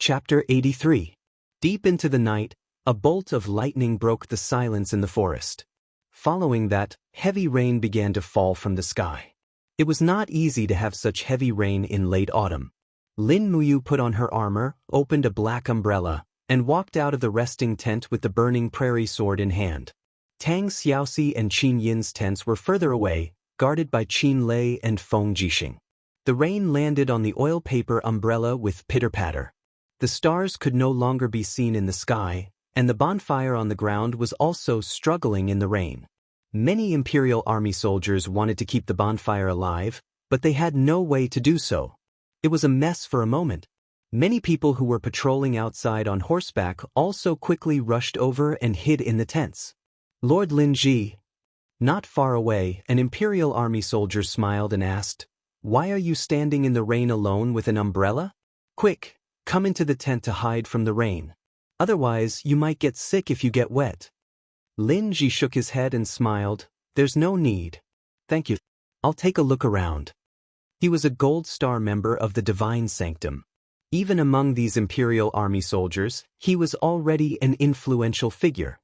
Chapter 83. Deep into the night, a bolt of lightning broke the silence in the forest. Following that, heavy rain began to fall from the sky. It was not easy to have such heavy rain in late autumn. Lin Muyu put on her armor, opened a black umbrella, and walked out of the resting tent with the burning prairie sword in hand. Tang Xiaoxi and Qin Yin's tents were further away, guarded by Qin Lei and Feng Jixing. The rain landed on the oil paper umbrella with pitter-patter. The stars could no longer be seen in the sky, and the bonfire on the ground was also struggling in the rain. Many Imperial Army soldiers wanted to keep the bonfire alive, but they had no way to do so. It was a mess for a moment. Many people who were patrolling outside on horseback also quickly rushed over and hid in the tents. Lord Linji. Not far away, an Imperial Army soldier smiled and asked, "Why are you standing in the rain alone with an umbrella? Quick, come into the tent to hide from the rain. Otherwise, you might get sick if you get wet." Lin Ji shook his head and smiled. "There's no need. Thank you. I'll take a look around." He was a Gold Star member of the Divine Sanctum. Even among these Imperial Army soldiers, he was already an influential figure.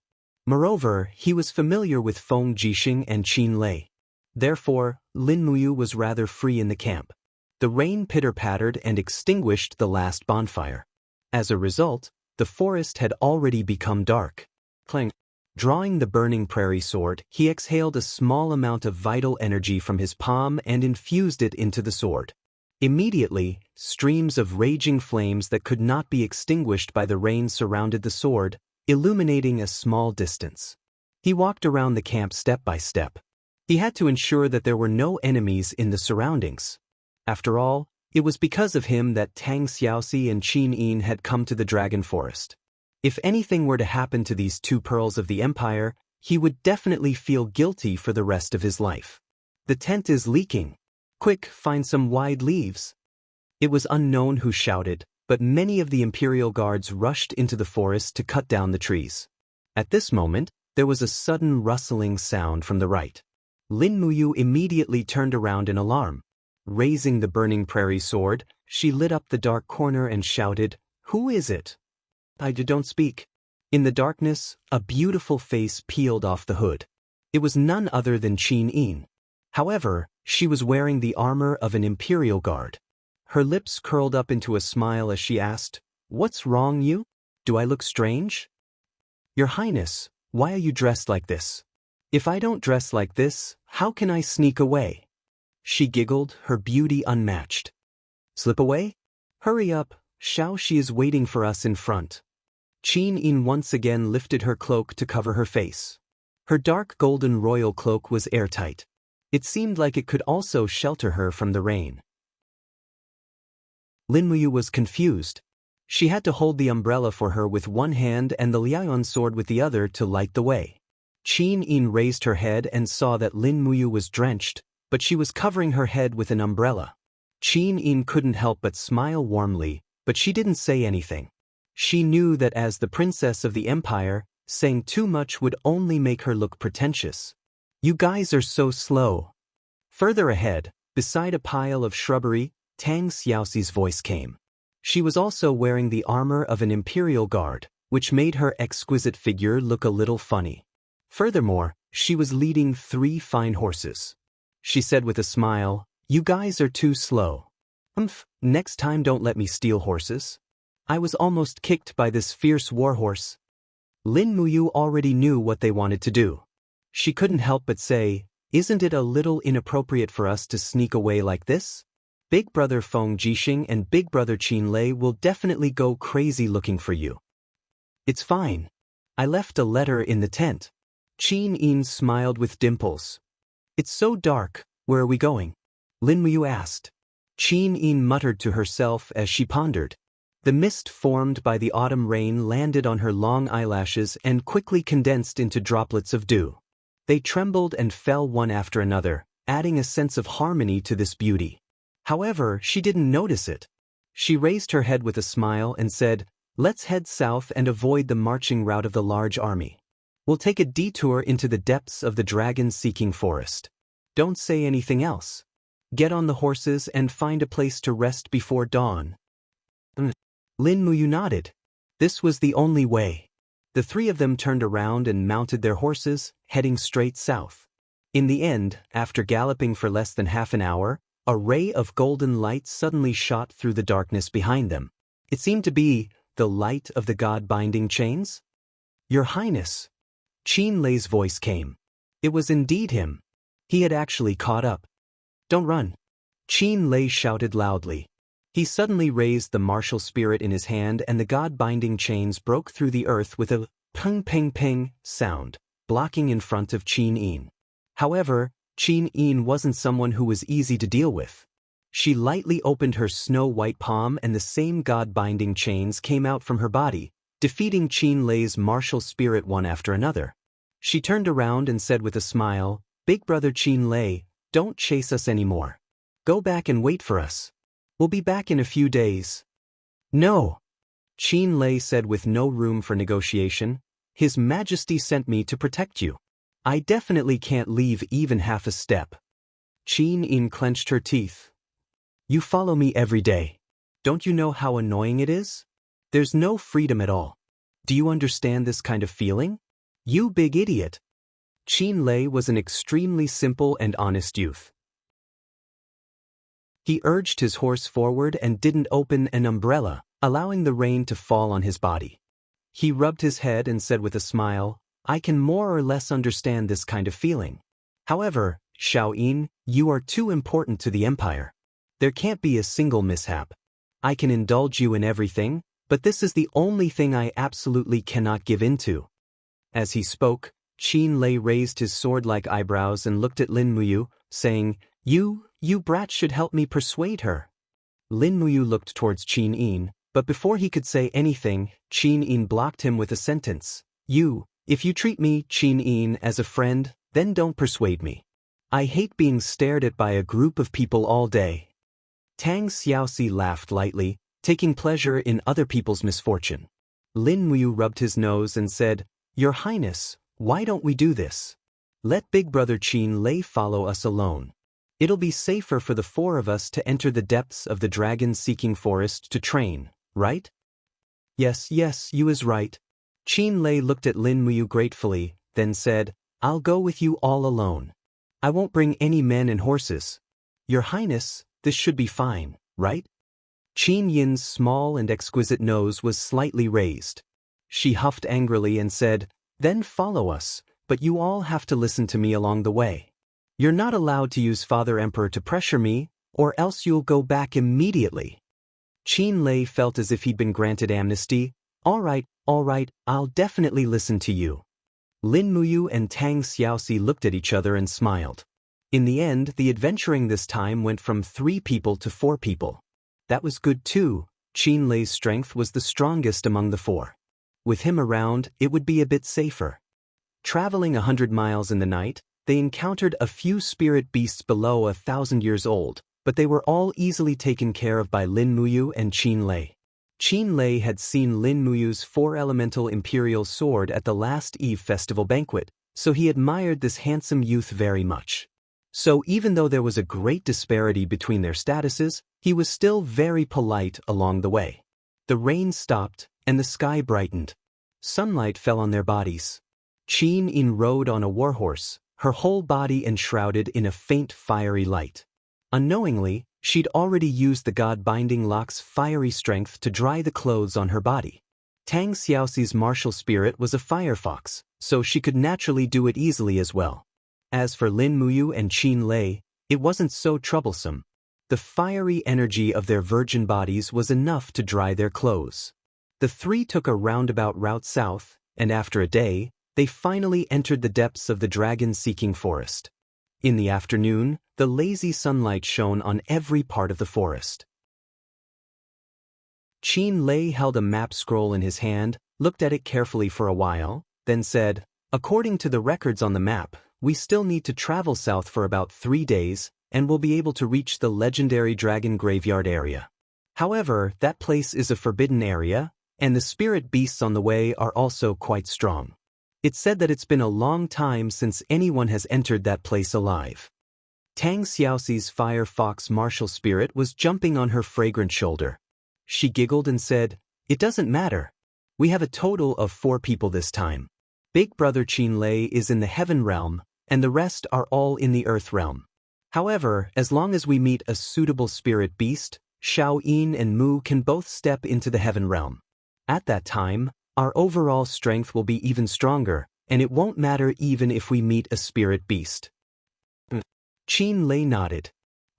Moreover, he was familiar with Feng Jixing and Qin Lei. Therefore, Lin Muyu was rather free in the camp. The rain pitter-pattered and extinguished the last bonfire. As a result, the forest had already become dark. Clang. Drawing the burning prairie sword, he exhaled a small amount of vital energy from his palm and infused it into the sword. Immediately, streams of raging flames that could not be extinguished by the rain surrounded the sword, illuminating a small distance. He walked around the camp step by step. He had to ensure that there were no enemies in the surroundings. After all, it was because of him that Tang Xiaoxi and Qin Yin had come to the Dragon Forest. If anything were to happen to these two pearls of the Empire, he would definitely feel guilty for the rest of his life. "The tent is leaking. Quick, find some wide leaves." It was unknown who shouted, but many of the Imperial Guards rushed into the forest to cut down the trees. At this moment, there was a sudden rustling sound from the right. Lin Muyu immediately turned around in alarm. Raising the burning prairie sword, she lit up the dark corner and shouted, "Who is it? I don't speak." In the darkness, a beautiful face peeled off the hood. It was none other than Qin Yin. However, she was wearing the armor of an Imperial Guard. Her lips curled up into a smile as she asked, "What's wrong, you? Do I look strange?" "Your Highness, why are you dressed like this? If I don't dress like this, how can I sneak away?" She giggled, her beauty unmatched. "Slip away? Hurry up, Xiaoxi is waiting for us in front." Qin Yin once again lifted her cloak to cover her face. Her dark golden royal cloak was airtight. It seemed like it could also shelter her from the rain. Lin Muyu was confused. She had to hold the umbrella for her with one hand and the Liaoyuan sword with the other to light the way. Qin Yin raised her head and saw that Lin Muyu was drenched, but she was covering her head with an umbrella. Qin Yin couldn't help but smile warmly, but she didn't say anything. She knew that as the princess of the Empire, saying too much would only make her look pretentious. "You guys are so slow." Further ahead, beside a pile of shrubbery, Tang Xiaoxi's voice came. She was also wearing the armor of an Imperial Guard, which made her exquisite figure look a little funny. Furthermore, she was leading 3 fine horses. She said with a smile, "You guys are too slow. Next time don't let me steal horses. I was almost kicked by this fierce warhorse." Lin Muyu already knew what they wanted to do. She couldn't help but say, "Isn't it a little inappropriate for us to sneak away like this? Big brother Feng Jixing and big brother Qin Lei will definitely go crazy looking for you." "It's fine. I left a letter in the tent." Qin Yin smiled with dimples. "It's so dark, where are we going?" Lin Muyu asked. Qin Yin muttered to herself as she pondered. The mist formed by the autumn rain landed on her long eyelashes and quickly condensed into droplets of dew. They trembled and fell one after another, adding a sense of harmony to this beauty. However, she didn't notice it. She raised her head with a smile and said, "Let's head south and avoid the marching route of the large army. We'll take a detour into the depths of the dragon-seeking forest. Don't say anything else. Get on the horses and find a place to rest before dawn." Lin Muyu nodded. This was the only way. The three of them turned around and mounted their horses, heading straight south. In the end, after galloping for less than half an hour, a ray of golden light suddenly shot through the darkness behind them. It seemed to be the light of the god binding chains. Your Highness. Qin Lei's voice came. It was indeed him. He had actually caught up. Don't run. Qin Lei shouted loudly. He suddenly raised the martial spirit in his hand and the god-binding chains broke through the earth with a ping ping ping sound, blocking in front of Qin Yin. However, Qin Yin wasn't someone who was easy to deal with. She lightly opened her snow-white palm and the same god-binding chains came out from her body, defeating Qin Lei's martial spirit one after another. She turned around and said with a smile, Big brother Qin Lei, don't chase us anymore. Go back and wait for us. We'll be back in a few days. No. Qin Lei said with no room for negotiation. His Majesty sent me to protect you. I definitely can't leave even half a step. Qin Yin clenched her teeth. You follow me every day. Don't you know how annoying it is? There's no freedom at all. Do you understand this kind of feeling? You big idiot. Qin Lei was an extremely simple and honest youth. He urged his horse forward and didn't open an umbrella, allowing the rain to fall on his body. He rubbed his head and said with a smile, I can more or less understand this kind of feeling. However, Xiaoyin, you are too important to the empire. There can't be a single mishap. I can indulge you in everything, but this is the only thing I absolutely cannot give in to. As he spoke, Qin Lei raised his sword-like eyebrows and looked at Lin Muyu, saying, You brat should help me persuade her. Lin Muyu looked towards Qin Yin, but before he could say anything, Qin Yin blocked him with a sentence. If you treat me, Qin Yin, as a friend, then don't persuade me. I hate being stared at by a group of people all day. Tang Xiaoxi laughed lightly, taking pleasure in other people's misfortune. Lin Muyu rubbed his nose and said, Your Highness, why don't we do this? Let big brother Qin Lei follow us alone. It'll be safer for the four of us to enter the depths of the dragon-seeking forest to train, right? Yes, you is right. Qin Lei looked at Lin Muyu gratefully, then said, I'll go with you all alone. I won't bring any men and horses. Your Highness, this should be fine, right? Qin Yin's small and exquisite nose was slightly raised. She huffed angrily and said, Then follow us, but you all have to listen to me along the way. You're not allowed to use Father Emperor to pressure me, or else you'll go back immediately. Qin Lei felt as if he'd been granted amnesty. All right, I'll definitely listen to you. Lin Muyu and Tang Xiaoxi looked at each other and smiled. In the end, the adventuring this time went from 3 people to 4 people. That was good too. Qin Lei's strength was the strongest among the 4. With him around, it would be a bit safer. Traveling 100 miles in the night, they encountered a few spirit beasts below 1,000 years old, but they were all easily taken care of by Lin Muyu and Qin Lei. Qin Lei had seen Lin Muyu's 4-elemental imperial sword at the last Eve festival banquet, so he admired this handsome youth very much. So even though there was a great disparity between their statuses, he was still very polite along the way. The rain stopped, and the sky brightened. Sunlight fell on their bodies. Qin Yin rode on a warhorse, her whole body enshrouded in a faint fiery light. Unknowingly, she'd already used the god-binding lock's fiery strength to dry the clothes on her body. Tang Xiaoxi's martial spirit was a firefox, so she could naturally do it easily as well. As for Lin Muyu and Qin Lei, it wasn't so troublesome. The fiery energy of their virgin bodies was enough to dry their clothes. The 3 took a roundabout route south, and after a day, they finally entered the depths of the dragon-seeking forest. In the afternoon, the lazy sunlight shone on every part of the forest. Qin Lei held a map scroll in his hand, looked at it carefully for a while, then said, According to the records on the map, we still need to travel south for about 3 days, and we'll be able to reach the legendary dragon graveyard area. However, that place is a forbidden area, and the spirit beasts on the way are also quite strong. It's said that it's been a long time since anyone has entered that place alive. Tang Xiaoxi's fire fox martial spirit was jumping on her fragrant shoulder. She giggled and said, It doesn't matter. We have a total of 4 people this time. Big brother Qinlei is in the heaven realm, and the rest are all in the earth realm. However, as long as we meet a suitable spirit beast, Xiao Yin and Mu can both step into the heaven realm. At that time, our overall strength will be even stronger, and it won't matter even if we meet a spirit beast. Qinlei nodded.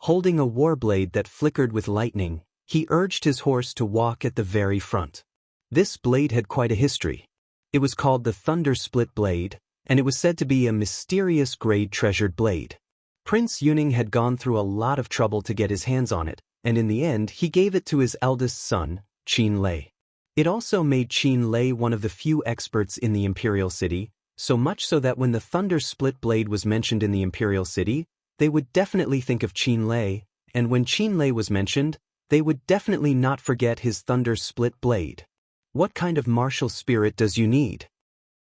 Holding a war blade that flickered with lightning, he urged his horse to walk at the very front. This blade had quite a history. It was called the Thunder Split Blade, and it was said to be a mysterious great treasured blade. Prince Yuning had gone through a lot of trouble to get his hands on it, and in the end he gave it to his eldest son, Qinlei. It also made Qinlei one of the few experts in the imperial city, so much so that when the Thunder Split Blade was mentioned in the imperial city, they would definitely think of Qinlei, and when Qinlei was mentioned, they would definitely not forget his Thunder Split Blade. What kind of martial spirit does you need?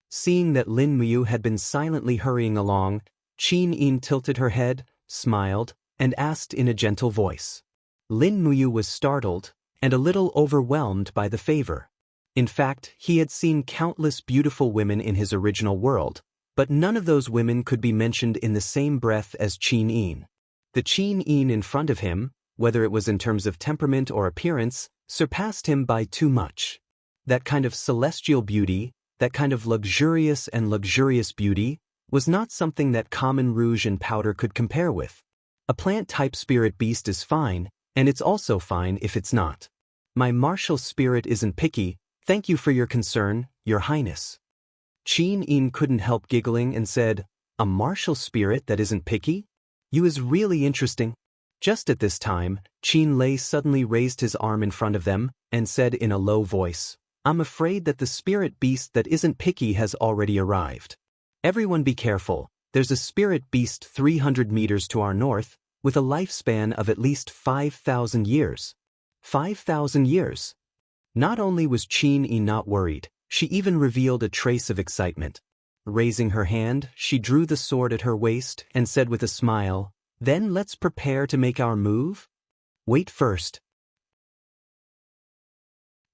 Seeing that Lin Muyu had been silently hurrying along, Qin Yin tilted her head, smiled, and asked in a gentle voice. Lin Muyu was startled and a little overwhelmed by the favor. In fact, he had seen countless beautiful women in his original world, but none of those women could be mentioned in the same breath as Qin Yin. The Qin Yin in front of him, whether it was in terms of temperament or appearance, surpassed him by too much. That kind of celestial beauty, that kind of luxurious beauty, was not something that common rouge and powder could compare with. A plant-type spirit beast is fine, and it's also fine if it's not. My martial spirit isn't picky, thank you for your concern, Your Highness. Qin Yin couldn't help giggling and said, a martial spirit that isn't picky? You is really interesting. Just at this time, Qinlei suddenly raised his arm in front of them and said in a low voice, I'm afraid that the spirit beast that isn't picky has already arrived. Everyone be careful, there's a spirit beast 300 meters to our north, with a lifespan of at least 5,000 years. 5,000 years? Not only was Qin Yin not worried, she even revealed a trace of excitement. Raising her hand, she drew the sword at her waist and said with a smile, then let's prepare to make our move? Wait first.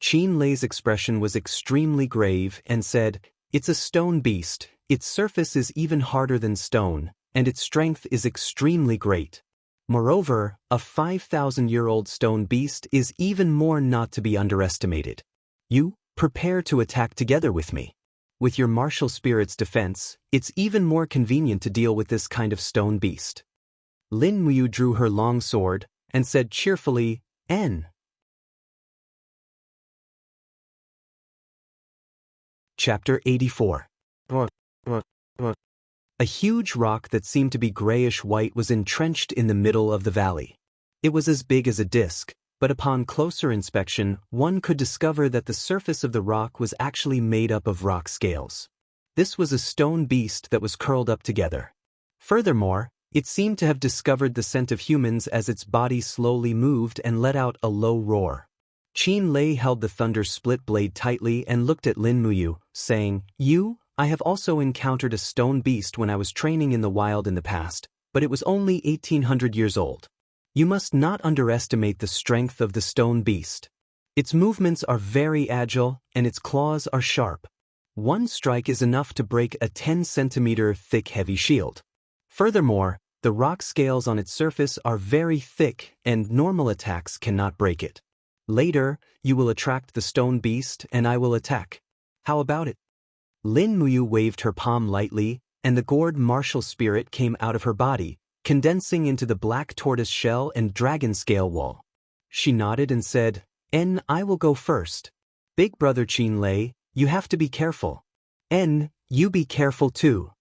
Qinlei's expression was extremely grave and said, it's a stone beast, its surface is even harder than stone, and its strength is extremely great. Moreover, a 5,000-year-old stone beast is even more not to be underestimated. You, prepare to attack together with me. With your martial spirit's defense, it's even more convenient to deal with this kind of stone beast. Lin Muyu drew her long sword and said cheerfully, N. Chapter 84. A huge rock that seemed to be grayish-white was entrenched in the middle of the valley. It was as big as a disc, but upon closer inspection, one could discover that the surface of the rock was actually made up of rock scales. This was a stone beast that was curled up together. Furthermore, it seemed to have discovered the scent of humans as its body slowly moved and let out a low roar. Qinlei held the Thunder Split Blade tightly and looked at Lin Muyu, saying, I have also encountered a stone beast when I was training in the wild in the past, but it was only 1,800 years old. You must not underestimate the strength of the stone beast. Its movements are very agile, and its claws are sharp. One strike is enough to break a 10-centimeter thick heavy shield. Furthermore, the rock scales on its surface are very thick, and normal attacks cannot break it. Later, you will attract the stone beast and I will attack. How about it? Lin Muyu waved her palm lightly, and the gourd martial spirit came out of her body, condensing into the black tortoise shell and dragon scale wall. She nodded and said, I will go first. Big brother Qinlei, you have to be careful. You be careful too.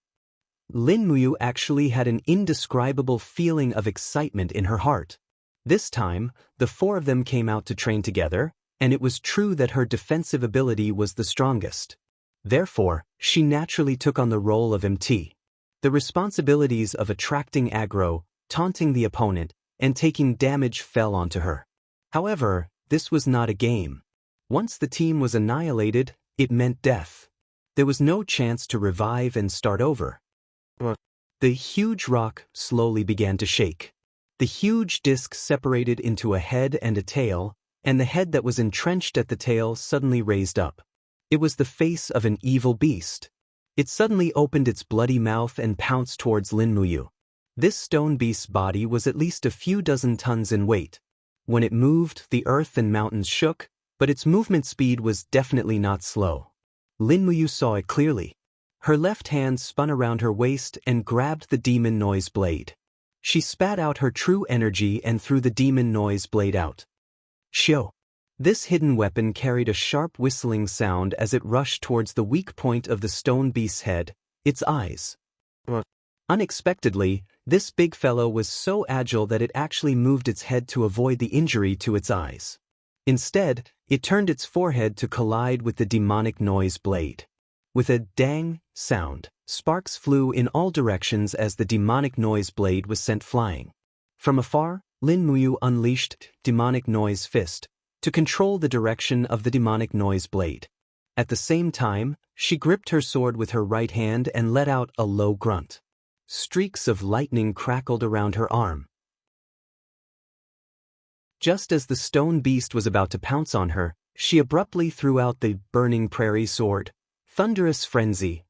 Lin Muyu actually had an indescribable feeling of excitement in her heart. This time, the 4 of them came out to train together, and it was true that her defensive ability was the strongest. Therefore, she naturally took on the role of MT. The responsibilities of attracting aggro, taunting the opponent, and taking damage fell onto her. However, this was not a game. Once the team was annihilated, it meant death. There was no chance to revive and start over. The huge rock slowly began to shake. The huge disc separated into a head and a tail, and the head that was entrenched at the tail suddenly raised up. It was the face of an evil beast. It suddenly opened its bloody mouth and pounced towards Lin Muyu. This stone beast's body was at least a few dozen tons in weight. When it moved, the earth and mountains shook, but its movement speed was definitely not slow. Lin Muyu saw it clearly. Her left hand spun around her waist and grabbed the demon noise blade. She spat out her true energy and threw the demon noise blade out. Shio. This hidden weapon carried a sharp whistling sound as it rushed towards the weak point of the stone beast's head, its eyes. Unexpectedly, this big fellow was so agile that it actually moved its head to avoid the injury to its eyes. Instead, it turned its forehead to collide with the demonic noise blade. With a dang sound, sparks flew in all directions as the demonic noise blade was sent flying. From afar, Lin Muyu unleashed demonic noise fist to control the direction of the demonic noise blade. At the same time, she gripped her sword with her right hand and let out a low grunt. Streaks of lightning crackled around her arm. Just as the stone beast was about to pounce on her, she abruptly threw out the burning prairie sword. Thunderous frenzy.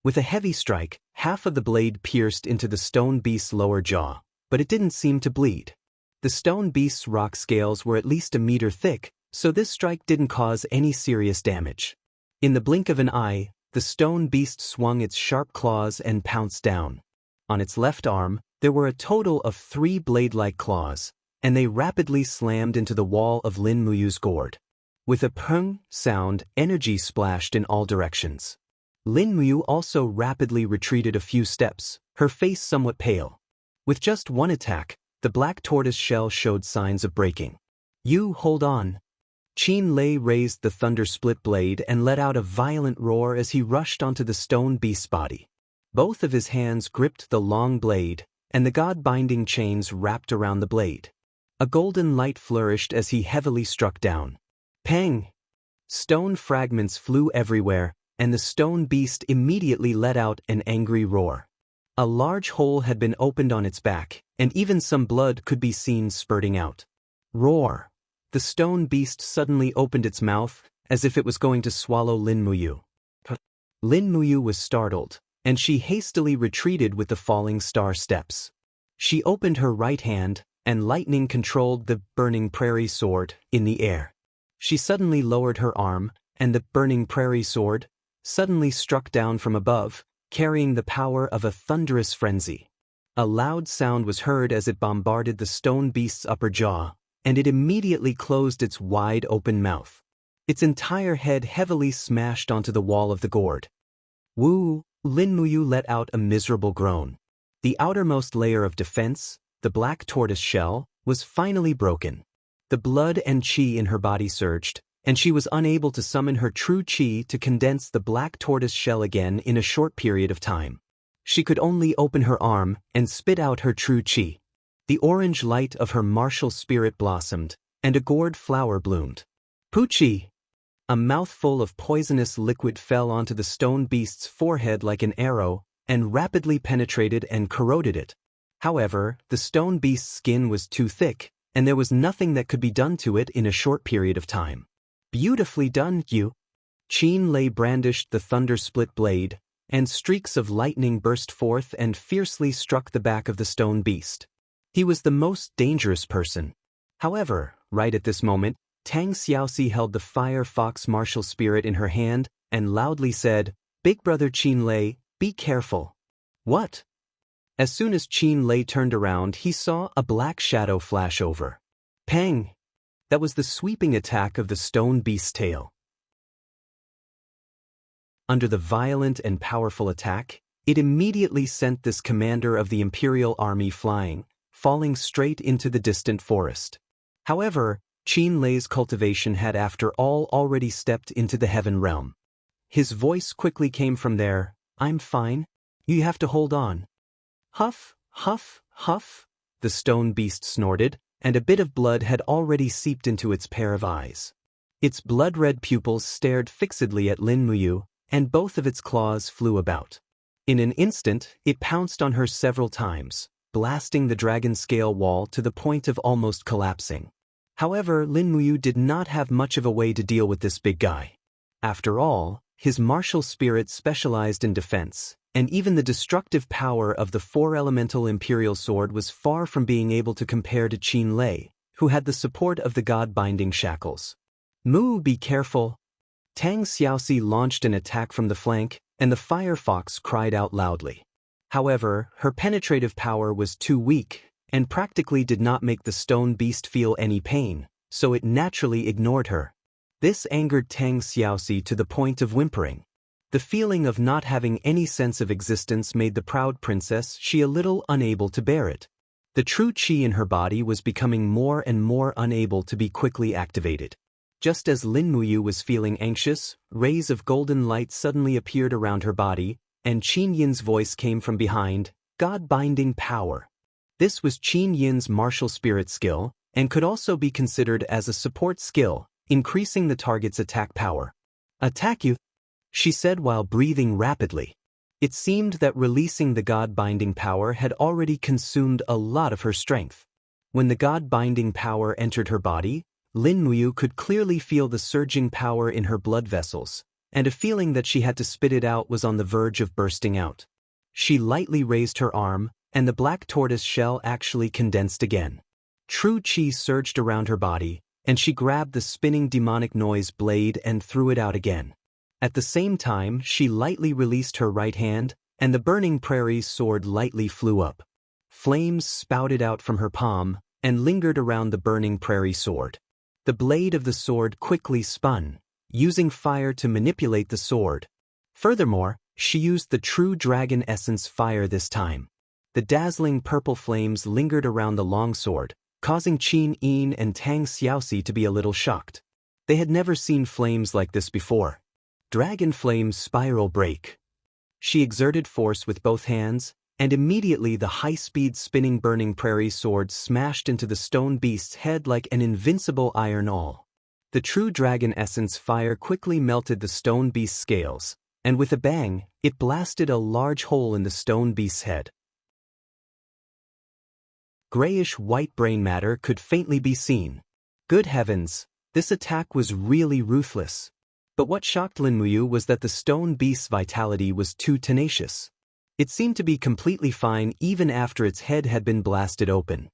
With a heavy strike, half of the blade pierced into the stone beast's lower jaw, but it didn't seem to bleed. The stone beast's rock scales were at least a meter thick, so this strike didn't cause any serious damage. In the blink of an eye, the stone beast swung its sharp claws and pounced down. On its left arm, there were a total of 3 blade-like claws, and they rapidly slammed into the wall of Lin Muyu's gourd. With a pung sound, energy splashed in all directions. Lin Muyu also rapidly retreated a few steps, her face somewhat pale. With just one attack, the black tortoise shell showed signs of breaking. "You hold on." Qin Lei raised the thunder split blade and let out a violent roar as he rushed onto the stone beast's body. Both of his hands gripped the long blade, and the god-binding chains wrapped around the blade. A golden light flourished as he heavily struck down. Pang! Stone fragments flew everywhere, and the stone beast immediately let out an angry roar. A large hole had been opened on its back, and even some blood could be seen spurting out. Roar! The stone beast suddenly opened its mouth, as if it was going to swallow Lin Muyu. Lin Muyu was startled, and she hastily retreated with the falling star steps. She opened her right hand, and lightning controlled the burning prairie sword in the air. She suddenly lowered her arm, and the burning prairie sword suddenly struck down from above, carrying the power of a thunderous frenzy. A loud sound was heard as it bombarded the stone beast's upper jaw, and it immediately closed its wide-open mouth. Its entire head heavily smashed onto the wall of the gourd. Woo! Lin Muyu let out a miserable groan. The outermost layer of defense, the black tortoise shell, was finally broken. The blood and qi in her body surged, and she was unable to summon her true qi to condense the black tortoise shell again in a short period of time. She could only open her arm and spit out her true qi. The orange light of her martial spirit blossomed, and a gourd flower bloomed. Puchi! A mouthful of poisonous liquid fell onto the stone beast's forehead like an arrow, and rapidly penetrated and corroded it. However, the stone beast's skin was too thick, and there was nothing that could be done to it in a short period of time. Beautifully done, you. Qin Lei brandished the thunder-split blade, and streaks of lightning burst forth and fiercely struck the back of the stone beast. He was the most dangerous person. However, right at this moment, Tang Xiaoxi held the fire fox martial spirit in her hand and loudly said, "Big brother Qin Lei, be careful." What? As soon as Qin Lei turned around, he saw a black shadow flash over. Pang! That was the sweeping attack of the stone beast's tail. Under the violent and powerful attack, it immediately sent this commander of the Imperial Army flying, falling straight into the distant forest. However, Qin Lei's cultivation had after all already stepped into the heaven realm. His voice quickly came from there, "I'm fine. You have to hold on." Huff, huff, huff, the stone beast snorted, and a bit of blood had already seeped into its pair of eyes. Its blood-red pupils stared fixedly at Lin Muyu, and both of its claws flew about. In an instant, it pounced on her several times, blasting the dragon scale wall to the point of almost collapsing. However, Lin Muyu did not have much of a way to deal with this big guy. After all, his martial spirit specialized in defense, and even the destructive power of the four-elemental imperial sword was far from being able to compare to Qin Lei, who had the support of the god-binding shackles. "Mu, be careful!" Tang Xiaoxi launched an attack from the flank, and the firefox cried out loudly. However, her penetrative power was too weak, and practically did not make the stone beast feel any pain, so it naturally ignored her. This angered Tang Xiaoxi to the point of whimpering. The feeling of not having any sense of existence made the proud princess a little unable to bear it. The true qi in her body was becoming more and more unable to be quickly activated. Just as Lin Muyu was feeling anxious, rays of golden light suddenly appeared around her body, and Qin Yin's voice came from behind, "God-binding power." This was Qin Yin's martial spirit skill, and could also be considered as a support skill, increasing the target's attack power. "Attack you," she said while breathing rapidly. It seemed that releasing the god-binding power had already consumed a lot of her strength. When the god-binding power entered her body, Lin Muyu could clearly feel the surging power in her blood vessels, and a feeling that she had to spit it out was on the verge of bursting out. She lightly raised her arm, and the black tortoise shell actually condensed again. True qi surged around her body, and she grabbed the spinning demonic noise blade and threw it out again. At the same time, she lightly released her right hand, and the burning prairie sword lightly flew up. Flames spouted out from her palm, and lingered around the burning prairie sword. The blade of the sword quickly spun, using fire to manipulate the sword. Furthermore, she used the true dragon essence fire this time. The dazzling purple flames lingered around the longsword, causing Qin Yin and Tang Xiaoxi to be a little shocked. They had never seen flames like this before. Dragon flames spiral break. She exerted force with both hands, and immediately the high-speed spinning burning prairie sword smashed into the stone beast's head like an invincible iron awl. The true dragon essence fire quickly melted the stone beast's scales, and with a bang, it blasted a large hole in the stone beast's head. Grayish-white brain matter could faintly be seen. Good heavens, this attack was really ruthless. But what shocked Lin Muyu was that the stone beast's vitality was too tenacious. It seemed to be completely fine even after its head had been blasted open.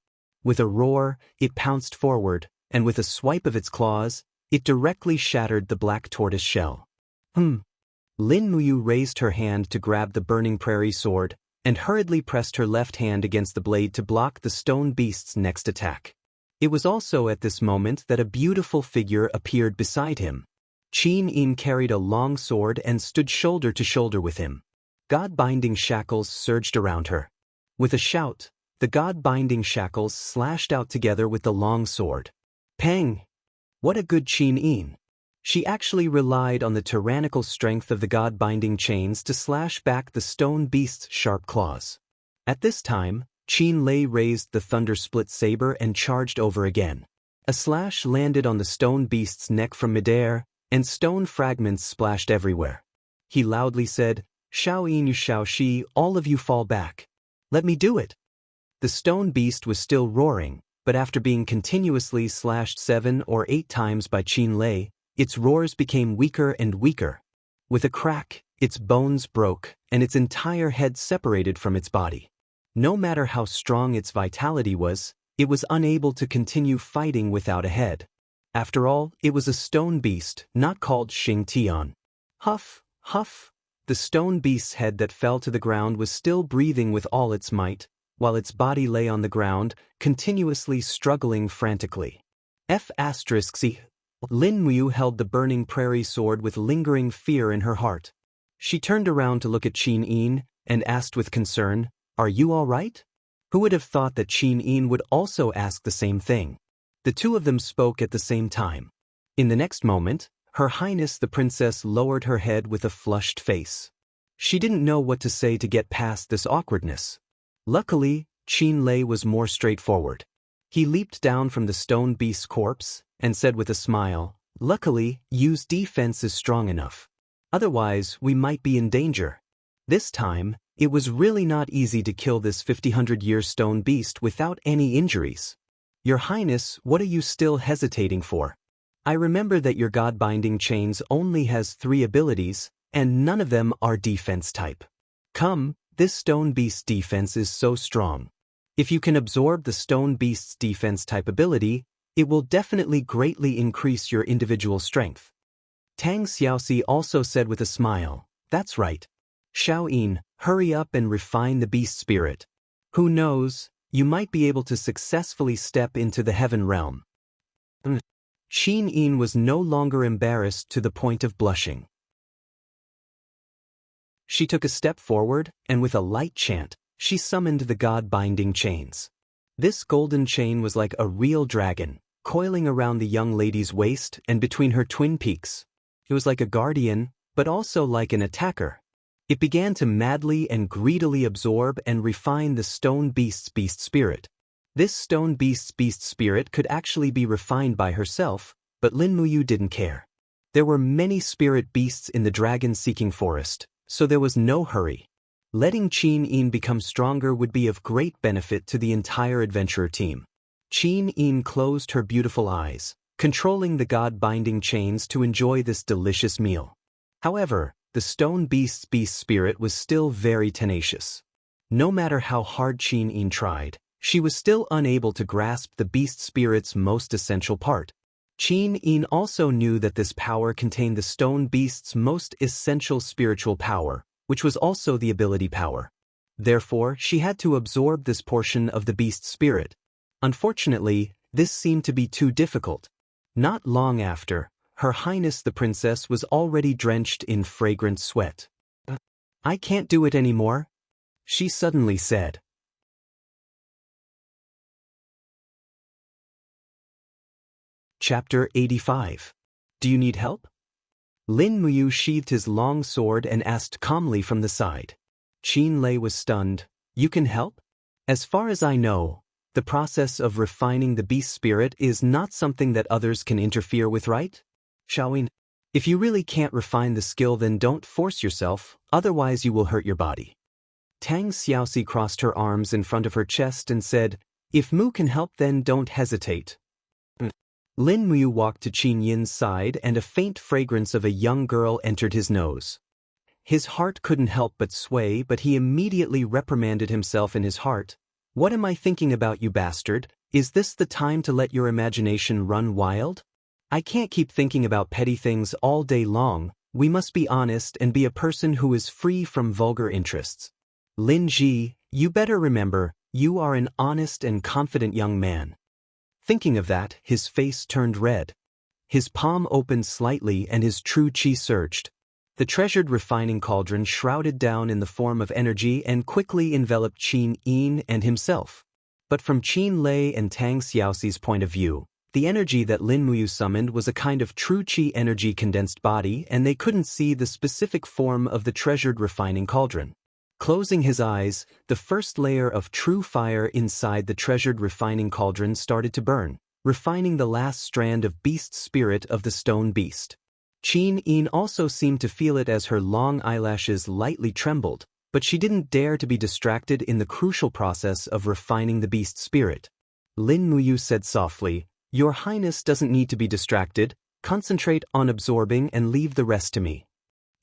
With a roar, it pounced forward, and with a swipe of its claws, it directly shattered the black tortoise shell. Lin Muyu raised her hand to grab the burning prairie sword, and hurriedly pressed her left hand against the blade to block the stone beast's next attack. It was also at this moment that a beautiful figure appeared beside him. Qin Yin carried a long sword and stood shoulder to shoulder with him. God-binding shackles surged around her. With a shout, the god-binding shackles slashed out together with the long sword. Pang! What a good Qin Yin! She actually relied on the tyrannical strength of the god-binding chains to slash back the stone beast's sharp claws. At this time, Qin Lei raised the thunder-split saber and charged over again. A slash landed on the stone beast's neck from midair, and stone fragments splashed everywhere. He loudly said, "Shao Yin Yu Shao Shi, all of you fall back. Let me do it." The stone beast was still roaring, but after being continuously slashed 7 or 8 times by Qin Lei, its roars became weaker and weaker. With a crack, its bones broke, and its entire head separated from its body. No matter how strong its vitality was, it was unable to continue fighting without a head. After all, it was a stone beast, not called Xing Tian. Huff, huff. The stone beast's head that fell to the ground was still breathing with all its might, while its body lay on the ground, continuously struggling frantically. F***C. Lin Muyu held the burning prairie sword with lingering fear in her heart. She turned around to look at Qin Yin, and asked with concern, "Are you all right?" Who would have thought that Qin Yin would also ask the same thing? The two of them spoke at the same time. In the next moment, Her Highness the Princess lowered her head with a flushed face. She didn't know what to say to get past this awkwardness. Luckily, Qin Lei was more straightforward. He leaped down from the stone beast's corpse, and said with a smile, "Luckily, Yu's defense is strong enough. Otherwise, we might be in danger." This time, it was really not easy to kill this 50-100-year stone beast without any injuries. Your Highness, what are you still hesitating for? I remember that your God-binding chains only has 3 abilities, and none of them are defense type. Come, this stone beast's defense is so strong. If you can absorb the stone beast's defense type ability, it will definitely greatly increase your individual strength. Tang Xiaoxi also said with a smile, that's right. Xiaoyin, hurry up and refine the beast spirit. Who knows, you might be able to successfully step into the heaven realm. Qin Yin was no longer embarrassed to the point of blushing. She took a step forward, and with a light chant, she summoned the God-binding chains. This golden chain was like a real dragon, coiling around the young lady's waist and between her twin peaks. It was like a guardian, but also like an attacker. It began to madly and greedily absorb and refine the stone beast's beast spirit. This stone beast's beast spirit could actually be refined by herself, but Lin Muyu didn't care. There were many spirit beasts in the dragon-seeking forest, so there was no hurry. Letting Qin Yin become stronger would be of great benefit to the entire adventurer team. Qin Yin closed her beautiful eyes, controlling the God-binding chains to enjoy this delicious meal. However, the stone beast's beast spirit was still very tenacious. No matter how hard Qin Yin tried, she was still unable to grasp the beast spirit's most essential part. Qin Yin also knew that this power contained the stone beast's most essential spiritual power, which was also the ability power. Therefore, she had to absorb this portion of the beast spirit. Unfortunately, this seemed to be too difficult. Not long after, Her Highness the Princess was already drenched in fragrant sweat. I can't do it anymore, she suddenly said. Chapter 85. Do you need help? Lin Muyu sheathed his long sword and asked calmly from the side. Qin Lei was stunned. You can help? As far as I know, the process of refining the beast spirit is not something that others can interfere with, right? Xiaoyin, if you really can't refine the skill, then don't force yourself, otherwise you will hurt your body. Tang Xiaoxi crossed her arms in front of her chest and said, if Mu can help, then don't hesitate. Lin Muyu walked to Qin Yin's side and a faint fragrance of a young girl entered his nose. His heart couldn't help but sway, but he immediately reprimanded himself in his heart. What am I thinking about, you bastard? Is this the time to let your imagination run wild? I can't keep thinking about petty things all day long. We must be honest and be a person who is free from vulgar interests. Lin Ji, you better remember, you are an honest and confident young man. Thinking of that, his face turned red. His palm opened slightly and his true qi surged. The treasured refining cauldron shrouded down in the form of energy and quickly enveloped Qin Yin and himself. But from Qin Lei and Tang Xiaoxi's point of view, the energy that Lin Muyu summoned was a kind of true qi energy condensed body, and they couldn't see the specific form of the treasured refining cauldron. Closing his eyes, the first layer of true fire inside the treasured refining cauldron started to burn, refining the last strand of beast spirit of the stone beast. Qin Yin also seemed to feel it as her long eyelashes lightly trembled, but she didn't dare to be distracted in the crucial process of refining the beast spirit. Lin Muyu said softly, Your Highness doesn't need to be distracted, concentrate on absorbing and leave the rest to me.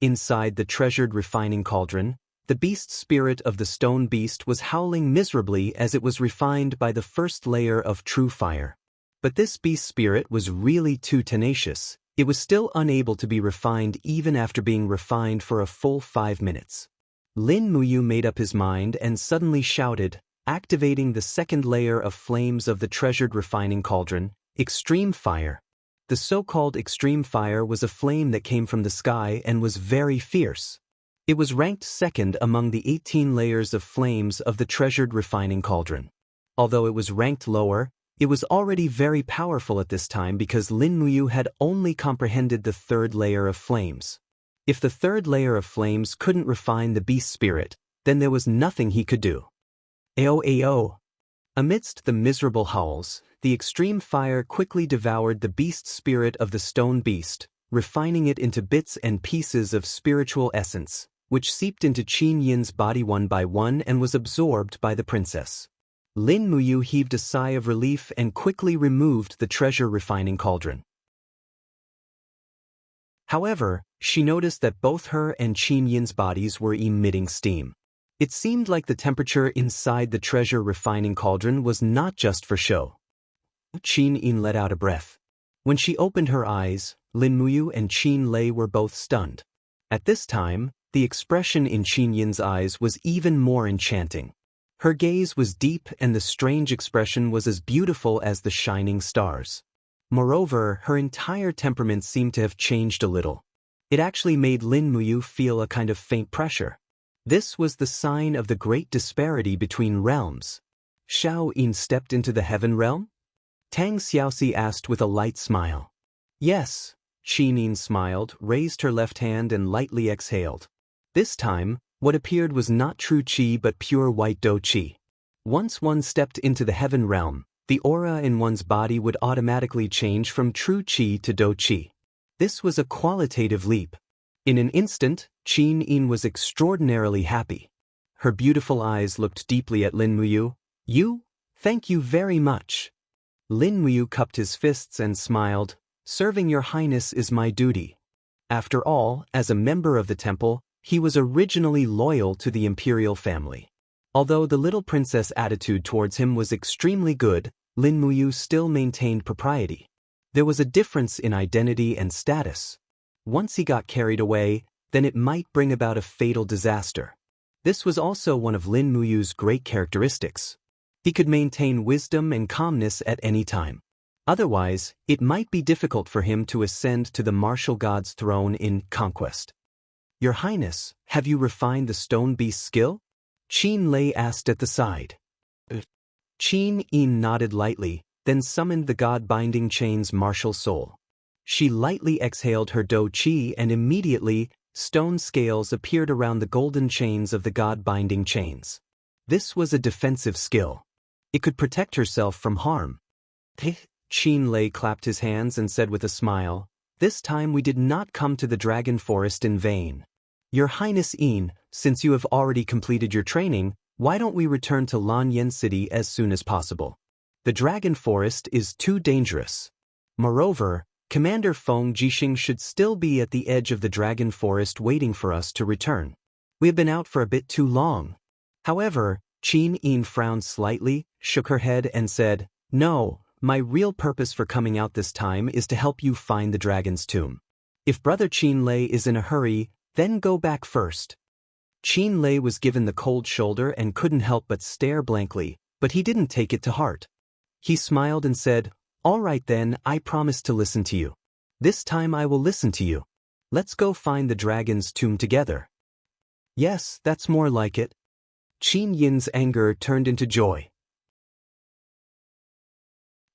Inside the treasured refining cauldron, the beast spirit of the stone beast was howling miserably as it was refined by the first layer of true fire. But this beast spirit was really too tenacious. It was still unable to be refined even after being refined for a full 5 minutes. Lin Muyu made up his mind and suddenly shouted, activating the second layer of flames of the treasured refining cauldron, Extreme Fire. The so-called Extreme Fire was a flame that came from the sky and was very fierce. It was ranked second among the 18 layers of flames of the treasured refining cauldron. Although it was ranked lower, it was already very powerful at this time because Lin Muyu had only comprehended the third layer of flames. If the third layer of flames couldn't refine the beast spirit, then there was nothing he could do. Ao. Amidst the miserable howls, the extreme fire quickly devoured the beast spirit of the stone beast, refining it into bits and pieces of spiritual essence, which seeped into Qin Yin's body one by one and was absorbed by the princess. Lin Muyu heaved a sigh of relief and quickly removed the treasure refining cauldron. However, she noticed that both her and Qin Yin's bodies were emitting steam. It seemed like the temperature inside the treasure refining cauldron was not just for show. Qin Yin let out a breath. When she opened her eyes, Lin Muyu and Qin Lei were both stunned. At this time, the expression in Qin Yin's eyes was even more enchanting. Her gaze was deep and the strange expression was as beautiful as the shining stars. Moreover, her entire temperament seemed to have changed a little. It actually made Lin Muyu feel a kind of faint pressure. This was the sign of the great disparity between realms. Xiao Yin stepped into the heaven realm? Tang Xiaoxi asked with a light smile. Yes, Qin Yin smiled, raised her left hand and lightly exhaled. This time, what appeared was not true qi but pure white do qi. Once one stepped into the heaven realm, the aura in one's body would automatically change from true qi to do qi. This was a qualitative leap. In an instant, Qin Yin was extraordinarily happy. Her beautiful eyes looked deeply at Lin Muyu. You? Thank you very much. Lin Muyu cupped his fists and smiled. Serving your highness is my duty. After all, as a member of the temple, he was originally loyal to the imperial family. Although the little princess' attitude towards him was extremely good, Lin Muyu still maintained propriety. There was a difference in identity and status. Once he got carried away, then it might bring about a fatal disaster. This was also one of Lin Muyu's great characteristics. He could maintain wisdom and calmness at any time. Otherwise, it might be difficult for him to ascend to the martial god's throne in conquest. Your Highness, have you refined the stone beast's skill? Qin Lei asked at the side. Qin Yin nodded lightly, then summoned the god-binding chain's martial soul. She lightly exhaled her do qi and immediately, stone scales appeared around the golden chains of the god-binding chains. This was a defensive skill. It could protect herself from harm. Qin Lei clapped his hands and said with a smile, This time we did not come to the Dragon Forest in vain. Your Highness Yin, since you have already completed your training, why don't we return to Lanyan City as soon as possible? The Dragon Forest is too dangerous. Moreover, Commander Feng Jixing should still be at the edge of the Dragon Forest waiting for us to return. We have been out for a bit too long. However, Qin Yin frowned slightly, shook her head and said, No, my real purpose for coming out this time is to help you find the dragon's tomb. If Brother Qin Lei is in a hurry, then go back first. Qin Lei was given the cold shoulder and couldn't help but stare blankly, but he didn't take it to heart. He smiled and said, All right then, I promise to listen to you. This time I will listen to you. Let's go find the dragon's tomb together. Yes, that's more like it. Qin Yin's anger turned into joy.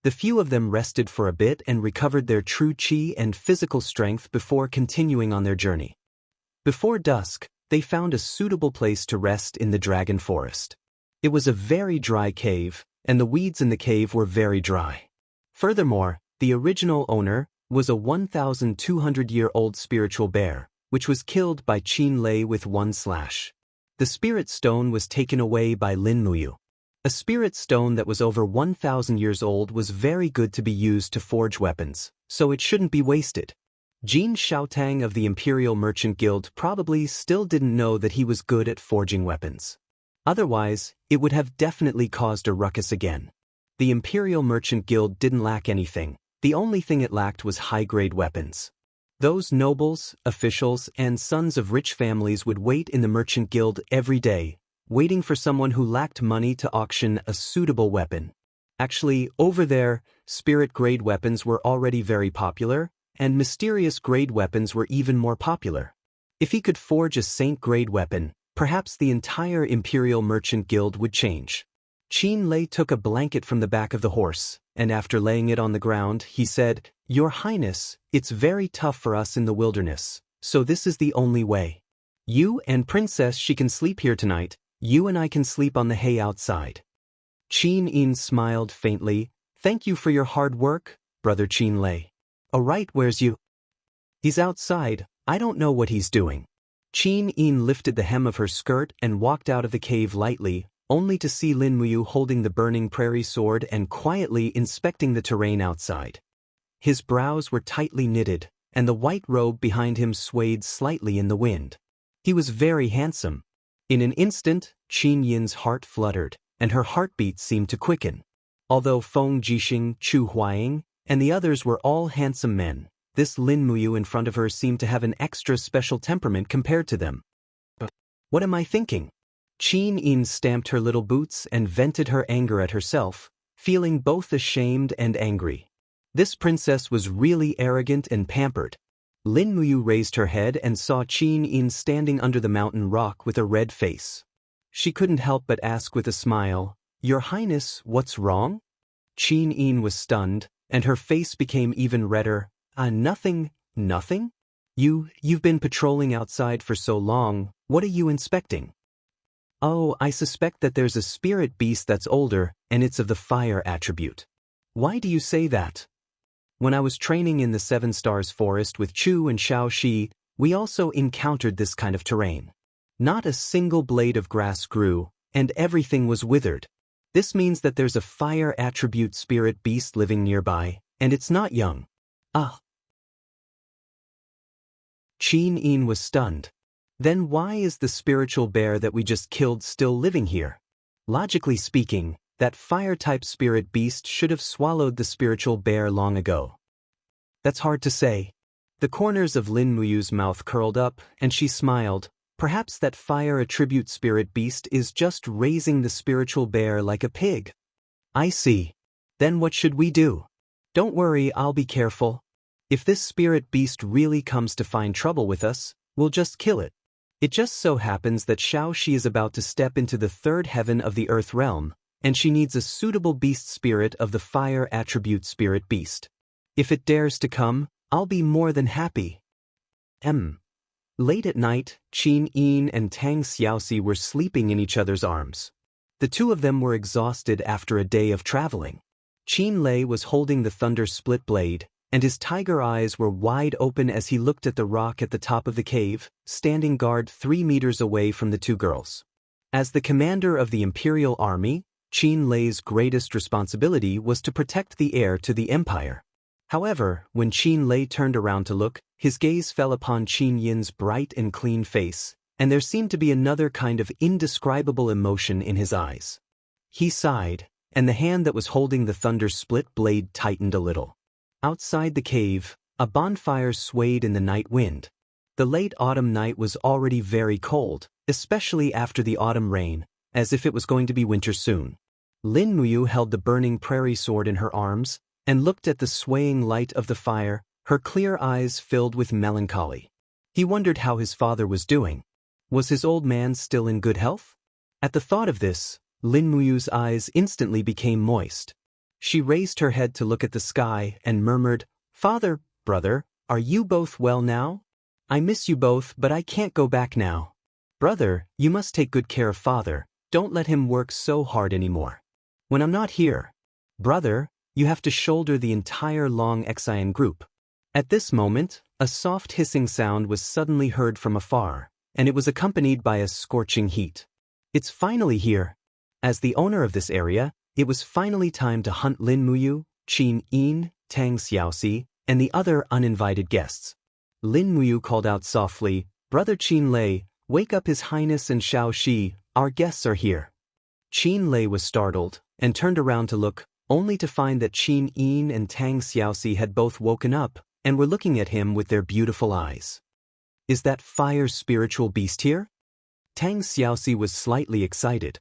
The few of them rested for a bit and recovered their true qi and physical strength before continuing on their journey. Before dusk, they found a suitable place to rest in the Dragon Forest. It was a very dry cave, and the weeds in the cave were very dry. Furthermore, the original owner was a 1,200-year-old spiritual bear, which was killed by Qin Lei with one slash. The spirit stone was taken away by Lin Muyu. A spirit stone that was over 1,000 years old was very good to be used to forge weapons, so it shouldn't be wasted. Jin Xiaotang of the Imperial Merchant Guild probably still didn't know that he was good at forging weapons. Otherwise, it would have definitely caused a ruckus again. The Imperial Merchant Guild didn't lack anything. The only thing it lacked was high-grade weapons. Those nobles, officials, and sons of rich families would wait in the Merchant Guild every day, waiting for someone who lacked money to auction a suitable weapon. Actually, over there, spirit-grade weapons were already very popular, and mysterious-grade weapons were even more popular. If he could forge a saint-grade weapon, perhaps the entire Imperial Merchant Guild would change. Qin Lei took a blanket from the back of the horse, and after laying it on the ground, he said, Your Highness, it's very tough for us in the wilderness, so this is the only way. You and Princess, she can sleep here tonight. You and I can sleep on the hay outside. Qin Yin smiled faintly. Thank you for your hard work, Brother Qin Lei. All right, where's you? He's outside. I don't know what he's doing. Qin Yin lifted the hem of her skirt and walked out of the cave lightly, only to see Lin Muyu holding the burning prairie sword and quietly inspecting the terrain outside. His brows were tightly knitted, and the white robe behind him swayed slightly in the wind. He was very handsome. In an instant, Qin Yin's heart fluttered, and her heartbeat seemed to quicken. Although Feng Jixing, Chu Huaying, and the others were all handsome men, this Lin Muyu in front of her seemed to have an extra special temperament compared to them. What am I thinking? Qin Yin stamped her little boots and vented her anger at herself, feeling both ashamed and angry. This princess was really arrogant and pampered. Lin Muyu raised her head and saw Qin Yin standing under the mountain rock with a red face. She couldn't help but ask with a smile, "Your Highness, what's wrong?" Qin Yin was stunned, and her face became even redder. Nothing, nothing? You've been patrolling outside for so long, what are you inspecting? Oh, I suspect that there's a spirit beast that's older, and it's of the fire attribute. Why do you say that? When I was training in the Seven Stars Forest with Chu and Xiaoxi, we also encountered this kind of terrain. Not a single blade of grass grew, and everything was withered. This means that there's a fire attribute spirit beast living nearby, and it's not young. Qin Yin was stunned. Then why is the spiritual bear that we just killed still living here? Logically speaking, that fire-type spirit beast should have swallowed the spiritual bear long ago. That's hard to say. The corners of Lin Muyu's mouth curled up, and she smiled. Perhaps that fire attribute spirit beast is just raising the spiritual bear like a pig. I see. Then what should we do? Don't worry, I'll be careful. If this spirit beast really comes to find trouble with us, we'll just kill it. It just so happens that Xiaoxi is about to step into the third heaven of the earth realm, and she needs a suitable beast spirit of the fire attribute spirit beast. If it dares to come, I'll be more than happy. Late at night, Qin Yin and Tang Xiaoxi were sleeping in each other's arms. The two of them were exhausted after a day of traveling. Qin Lei was holding the thunder split blade, and his tiger eyes were wide open as he looked at the rock at the top of the cave, standing guard 3 meters away from the two girls. As the commander of the Imperial Army, Qin Lei's greatest responsibility was to protect the heir to the empire. However, when Qin Lei turned around to look, his gaze fell upon Qin Yin's bright and clean face, and there seemed to be another kind of indescribable emotion in his eyes. He sighed, and the hand that was holding the thunder split blade tightened a little. Outside the cave, a bonfire swayed in the night wind. The late autumn night was already very cold, especially after the autumn rain, as if it was going to be winter soon. Lin Muyu held the burning prairie sword in her arms and looked at the swaying light of the fire, her clear eyes filled with melancholy. He wondered how his father was doing. Was his old man still in good health? At the thought of this, Lin Muyu's eyes instantly became moist. She raised her head to look at the sky and murmured, "Father, brother, are you both well now? I miss you both, but I can't go back now. Brother, you must take good care of father. Don't let him work so hard anymore. When I'm not here. Brother, you have to shoulder the entire Long Xian group." At this moment, a soft hissing sound was suddenly heard from afar, and it was accompanied by a scorching heat. It's finally here. As the owner of this area, it was finally time to hunt Lin Muyu, Qin Yin, Tang Xiaoxi, and the other uninvited guests. Lin Muyu called out softly, "Brother Qin Lei, wake up His Highness and Xiaoxi, our guests are here." Qin Lei was startled, and turned around to look, only to find that Qin Yin and Tang Xiaoxi had both woken up, and were looking at him with their beautiful eyes. "Is that fire spiritual beast here?" Tang Xiaoxi was slightly excited.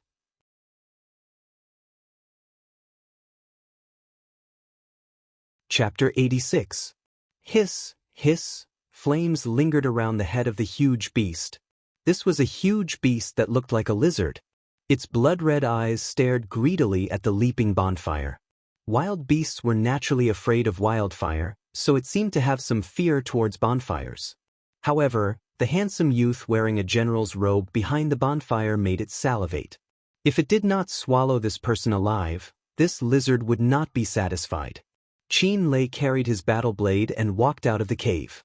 Chapter 86. Hiss, hiss, flames lingered around the head of the huge beast. This was a huge beast that looked like a lizard. Its blood-red eyes stared greedily at the leaping bonfire. Wild beasts were naturally afraid of wildfire, so it seemed to have some fear towards bonfires. However, the handsome youth wearing a general's robe behind the bonfire made it salivate. If it did not swallow this person alive, this lizard would not be satisfied. Qin Lei carried his battle blade and walked out of the cave.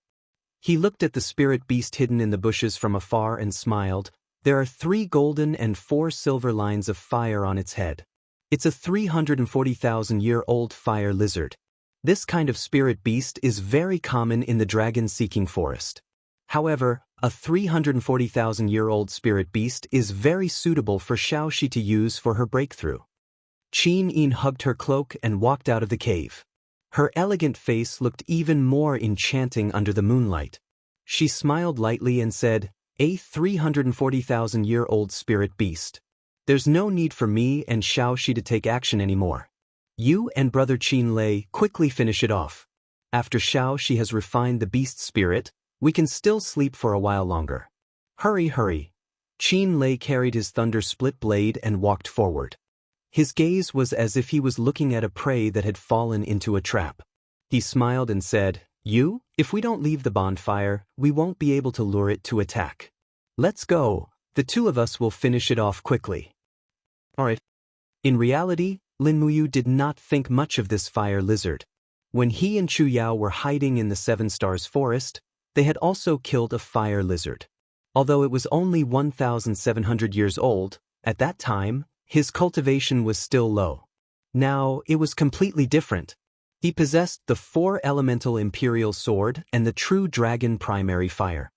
He looked at the spirit beast hidden in the bushes from afar and smiled. There are 3 golden and 4 silver lines of fire on its head. It's a 340,000-year-old fire lizard. This kind of spirit beast is very common in the dragon-seeking forest. However, a 340,000-year-old spirit beast is very suitable for Xianxia to use for her breakthrough. Qin Yin hugged her cloak and walked out of the cave. Her elegant face looked even more enchanting under the moonlight. She smiled lightly and said, "A 340,000-year-old spirit beast. There's no need for me and Xianxia to take action anymore. You and Brother Qin Lei quickly finish it off. After Xianxia has refined the beast spirit, we can still sleep for a while longer. Hurry, hurry." Qin Lei carried his thunder-split blade and walked forward. His gaze was as if he was looking at a prey that had fallen into a trap. He smiled and said, If we don't leave the bonfire, we won't be able to lure it to attack. Let's go, the 2 of us will finish it off quickly." Alright. In reality, Lin Muyu did not think much of this fire lizard. When he and Chu Yao were hiding in the 7 Stars forest, they had also killed a fire lizard. Although it was only 1,700 years old, at that time, his cultivation was still low. Now, it was completely different. He possessed the 4-elemental imperial sword and the true dragon primary fire.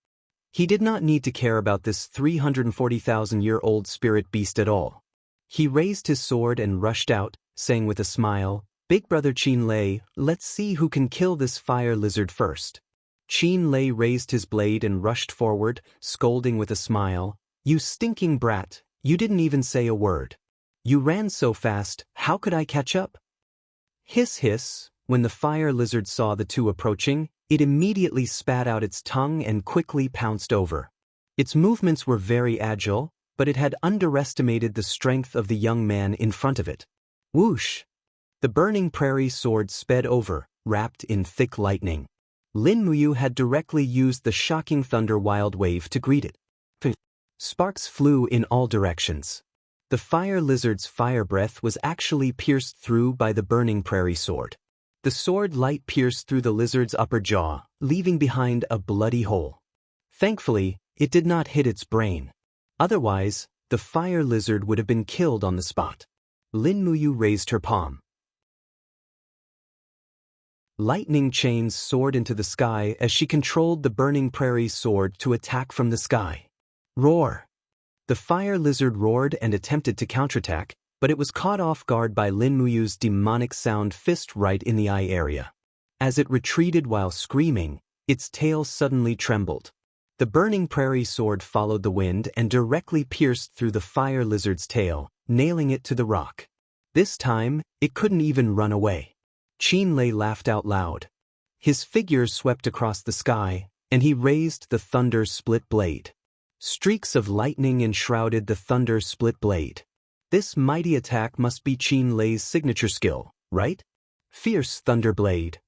He did not need to care about this 340,000-year-old spirit beast at all. He raised his sword and rushed out, saying with a smile, "Big Brother Qin Lei, let's see who can kill this fire lizard first." Qin Lei raised his blade and rushed forward, scolding with a smile, "You stinking brat, you didn't even say a word. You ran so fast, how could I catch up?" Hiss hiss, when the fire lizard saw the 2 approaching, it immediately spat out its tongue and quickly pounced over. Its movements were very agile, but it had underestimated the strength of the young man in front of it. Whoosh! The burning prairie sword sped over, wrapped in thick lightning. Lin Muyu had directly used the shocking thunder wild wave to greet it. Sparks flew in all directions. The fire lizard's fire breath was actually pierced through by the burning prairie sword. The sword light pierced through the lizard's upper jaw, leaving behind a bloody hole. Thankfully, it did not hit its brain. Otherwise, the fire lizard would have been killed on the spot. Lin Muyu raised her palm. Lightning chains soared into the sky as she controlled the burning prairie sword to attack from the sky. Roar! The fire lizard roared and attempted to counterattack, but it was caught off guard by Lin Muyu's demonic sound fist right in the eye area. As it retreated while screaming, its tail suddenly trembled. The burning prairie sword followed the wind and directly pierced through the fire lizard's tail, nailing it to the rock. This time, it couldn't even run away. Qin Lei laughed out loud. His figure swept across the sky, and he raised the thunder-split blade. Streaks of lightning enshrouded the thunder-split blade. This mighty attack must be Qin Lei's signature skill, right? Fierce thunder blade.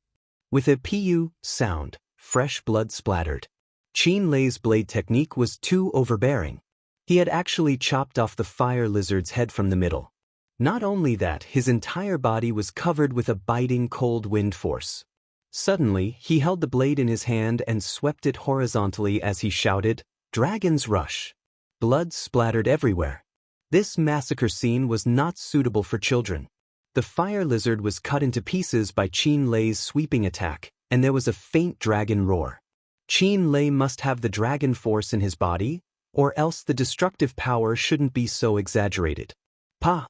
With a pu sound, fresh blood splattered. Qin Lei's blade technique was too overbearing. He had actually chopped off the fire lizard's head from the middle. Not only that, his entire body was covered with a biting cold wind force. Suddenly, he held the blade in his hand and swept it horizontally as he shouted, "Dragon's Rush!" Blood splattered everywhere. This massacre scene was not suitable for children. The fire lizard was cut into pieces by Qin Lei's sweeping attack, and there was a faint dragon roar. Qin Lei must have the dragon force in his body, or else the destructive power shouldn't be so exaggerated. Pa!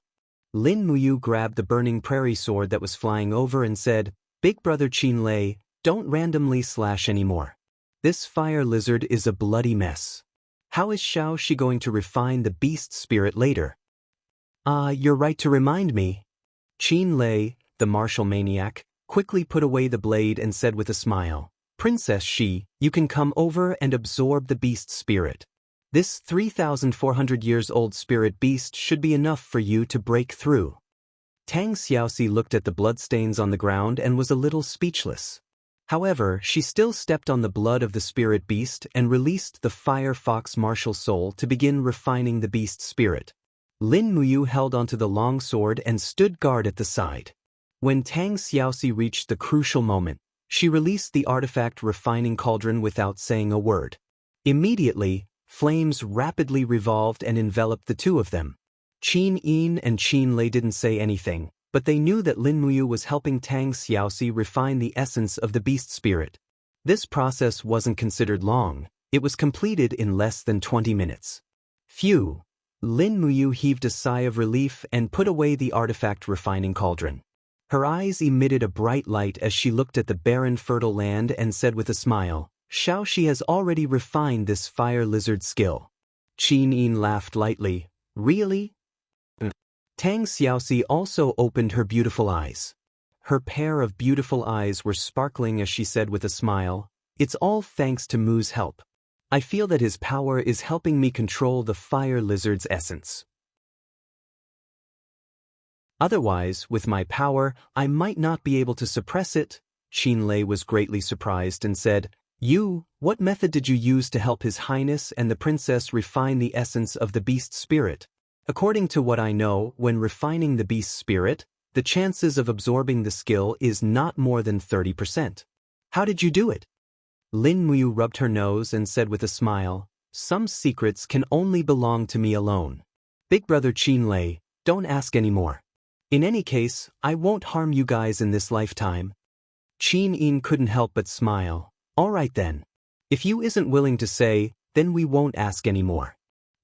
Lin Muyu grabbed the burning prairie sword that was flying over and said, "Big Brother Qin Lei, don't randomly slash anymore. This fire lizard is a bloody mess. How is Xianxia going to refine the beast spirit later?" You're right to remind me." Qin Lei, the martial maniac, quickly put away the blade and said with a smile, "Princess Xi, you can come over and absorb the beast spirit. This 3,400 years old spirit beast should be enough for you to break through." Tang Xiaoxi looked at the bloodstains on the ground and was a little speechless. However, she still stepped on the blood of the spirit beast and released the fire fox martial soul to begin refining the beast spirit. Lin Muyu held onto the long sword and stood guard at the side. When Tang Xiaoxi reached the crucial moment, she released the artifact refining cauldron without saying a word. Immediately, Flames rapidly revolved and enveloped the two of them. Qin Yin and Qin Lei didn't say anything, but they knew that Lin Muyu was helping Tang Xiaoxi refine the essence of the beast spirit. This process wasn't considered long. It was completed in less than 20 minutes. Phew! Lin Muyu heaved a sigh of relief and put away the artifact refining cauldron. Her eyes emitted a bright light as she looked at the barren fertile land and said with a smile, Xiaoxi has already refined this fire lizard skill. Qin Yin laughed lightly. Really? Tang Xiaoxi also opened her beautiful eyes. Her pair of beautiful eyes were sparkling as she said with a smile, It's all thanks to Mu's help. I feel that his power is helping me control the fire lizard's essence. Otherwise, with my power, I might not be able to suppress it. Qin Lei was greatly surprised and said, What method did you use to help His Highness and the princess refine the essence of the beast spirit? According to what I know, when refining the beast spirit, the chances of absorbing the skill is not more than 30%. How did you do it? Lin Muyu rubbed her nose and said with a smile, Some secrets can only belong to me alone. Big brother Qin Lei, don't ask any more. In any case, I won't harm you guys in this lifetime. Qin Yin couldn't help but smile. All right then. If you isn't willing to say, then we won't ask any more.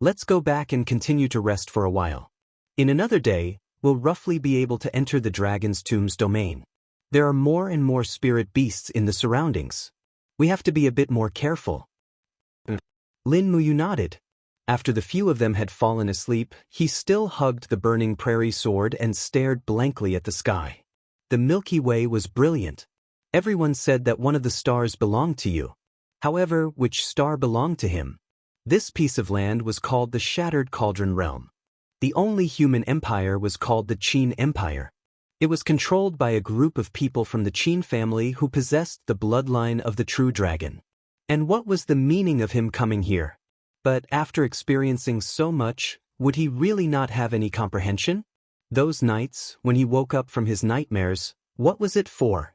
Let's go back and continue to rest for a while. In another day, we'll roughly be able to enter the dragon's tomb's domain. There are more and more spirit beasts in the surroundings. We have to be a bit more careful. Lin Muyu nodded. After the few of them had fallen asleep, he still hugged the burning prairie sword and stared blankly at the sky. The Milky Way was brilliant. Everyone said that one of the stars belonged to you. However, which star belonged to him? This piece of land was called the Shattered Cauldron Realm. The only human empire was called the Qin Empire. It was controlled by a group of people from the Qin family who possessed the bloodline of the true dragon. And what was the meaning of him coming here? But after experiencing so much, would he really not have any comprehension? Those nights, when he woke up from his nightmares, what was it for?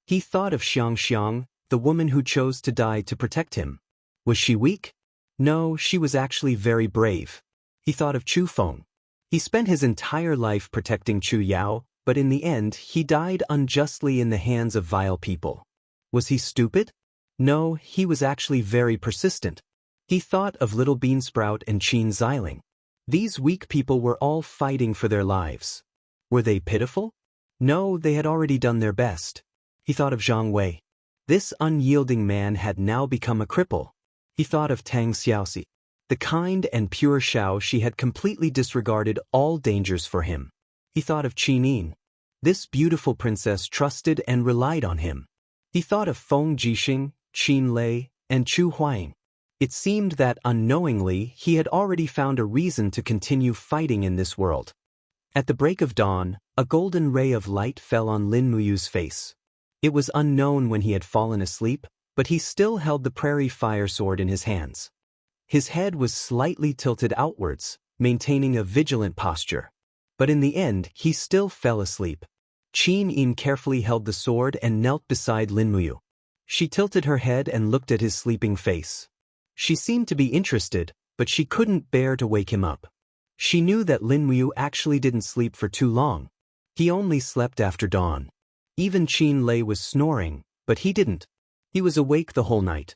He thought of Xianxia, the woman who chose to die to protect him. Was she weak? No, she was actually very brave. He thought of Chu Feng. He spent his entire life protecting Chu Yao, but in the end he died unjustly in the hands of vile people. Was he stupid? No, he was actually very persistent. He thought of Little Beansprout and Qin Xiling. These weak people were all fighting for their lives. Were they pitiful? No, they had already done their best. He thought of Zhang Wei. This unyielding man had now become a cripple. He thought of Tang Xiaoxi. The kind and pure Xiaoxi had completely disregarded all dangers for him. He thought of Qin Yin. This beautiful princess trusted and relied on him. He thought of Feng Jixing, Qin Lei, and Chu Huaying. It seemed that unknowingly he had already found a reason to continue fighting in this world. At the break of dawn, a golden ray of light fell on Lin Muyu's face. It was unknown when he had fallen asleep, but he still held the prairie fire sword in his hands. His head was slightly tilted outwards, maintaining a vigilant posture. But in the end, he still fell asleep. Qin Yin carefully held the sword and knelt beside Lin Muyu. She tilted her head and looked at his sleeping face. She seemed to be interested, but she couldn't bear to wake him up. She knew that Lin Muyu actually didn't sleep for too long. He only slept after dawn. Even Qin Lei was snoring, but he didn't. He was awake the whole night.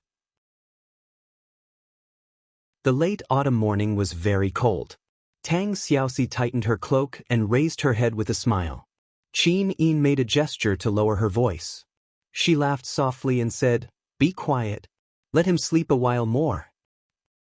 The late autumn morning was very cold. Tang Xiaoxi tightened her cloak and raised her head with a smile. Qin Yin made a gesture to lower her voice. She laughed softly and said, "Be quiet. Let him sleep a while more."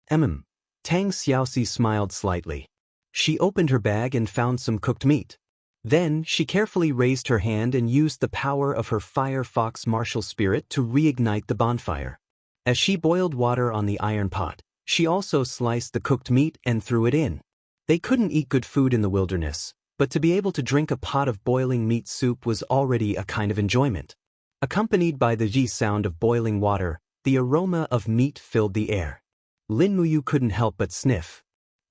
Tang Xiaoxi smiled slightly. She opened her bag and found some cooked meat. Then she carefully raised her hand and used the power of her fire fox martial spirit to reignite the bonfire. As she boiled water on the iron pot, she also sliced the cooked meat and threw it in. They couldn't eat good food in the wilderness, but to be able to drink a pot of boiling meat soup was already a kind of enjoyment. Accompanied by the zhi sound of boiling water, the aroma of meat filled the air. Lin Muyu couldn't help but sniff.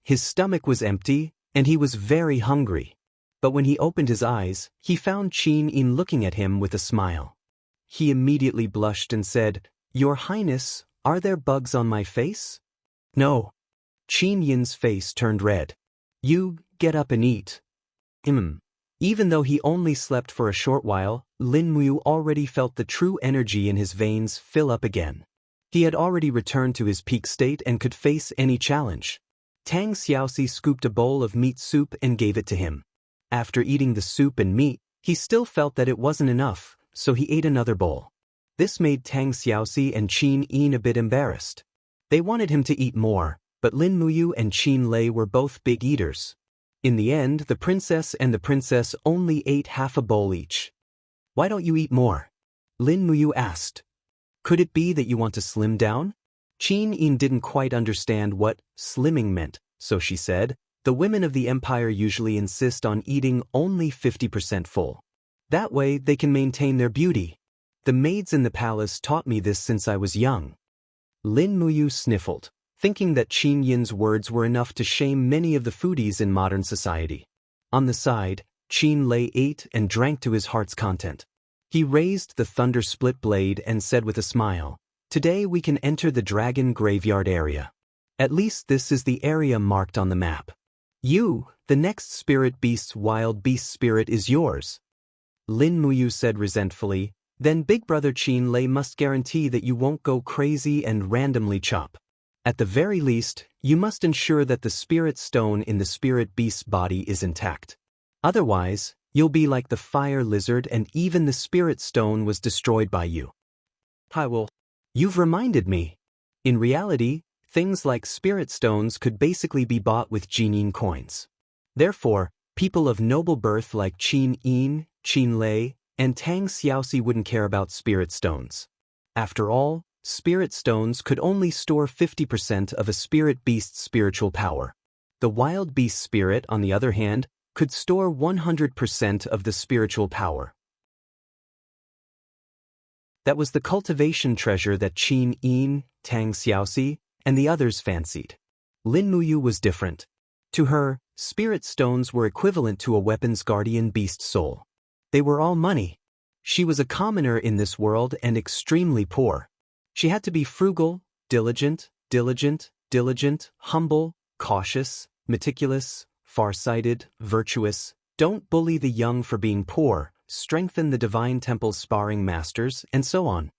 His stomach was empty, and he was very hungry. But when he opened his eyes, he found Qin Yin looking at him with a smile. He immediately blushed and said, "Your Highness, are there bugs on my face?" No. Qin Yin's face turned red. You, get up and eat. Even though he only slept for a short while, Lin Muyu already felt the true energy in his veins fill up again. He had already returned to his peak state and could face any challenge. Tang Xiaoxi scooped a bowl of meat soup and gave it to him. After eating the soup and meat, he still felt that it wasn't enough, so he ate another bowl. This made Tang Xiaoxi and Qin Yin a bit embarrassed. They wanted him to eat more, but Lin Muyu and Qin Lei were both big eaters. In the end, the princess and the princess only ate half a bowl each. Why don't you eat more? Lin Muyu asked. Could it be that you want to slim down? Qin Yin didn't quite understand what slimming meant, so she said, the women of the empire usually insist on eating only 50% full. That way they can maintain their beauty. The maids in the palace taught me this since I was young. Lin Muyu sniffled, thinking that Qin Yin's words were enough to shame many of the foodies in modern society. On the side, Qin Lei ate and drank to his heart's content. He raised the thunder split blade and said with a smile, "Today we can enter the dragon graveyard area. At least this is the area marked on the map. You, the next spirit beast's wild beast spirit is yours." Lin Muyu said resentfully, "Then Big Brother Qin Lei must guarantee that you won't go crazy and randomly chop. At the very least, you must ensure that the spirit stone in the spirit beast's body is intact. Otherwise, you'll be like the fire lizard and even the spirit stone was destroyed by you." "I will." "You've reminded me. In reality, things like spirit stones could basically be bought with Jinin coins. Therefore, people of noble birth like Qin Yin, Qin Lei, and Tang Xiaoxi wouldn't care about spirit stones. After all, spirit stones could only store 50% of a spirit beast's spiritual power. The wild beast spirit, on the other hand, could store 100% of the spiritual power. That was the cultivation treasure that Qin Yin, Tang Xiaoxi, and the others fancied. Lin Muyu was different. To her, spirit stones were equivalent to a weapon's guardian beast soul. They were all money. She was a commoner in this world and extremely poor. She had to be frugal, diligent, humble, cautious, meticulous, far-sighted, virtuous, don't bully the young for being poor, strengthen the divine temple's sparring masters, and so on.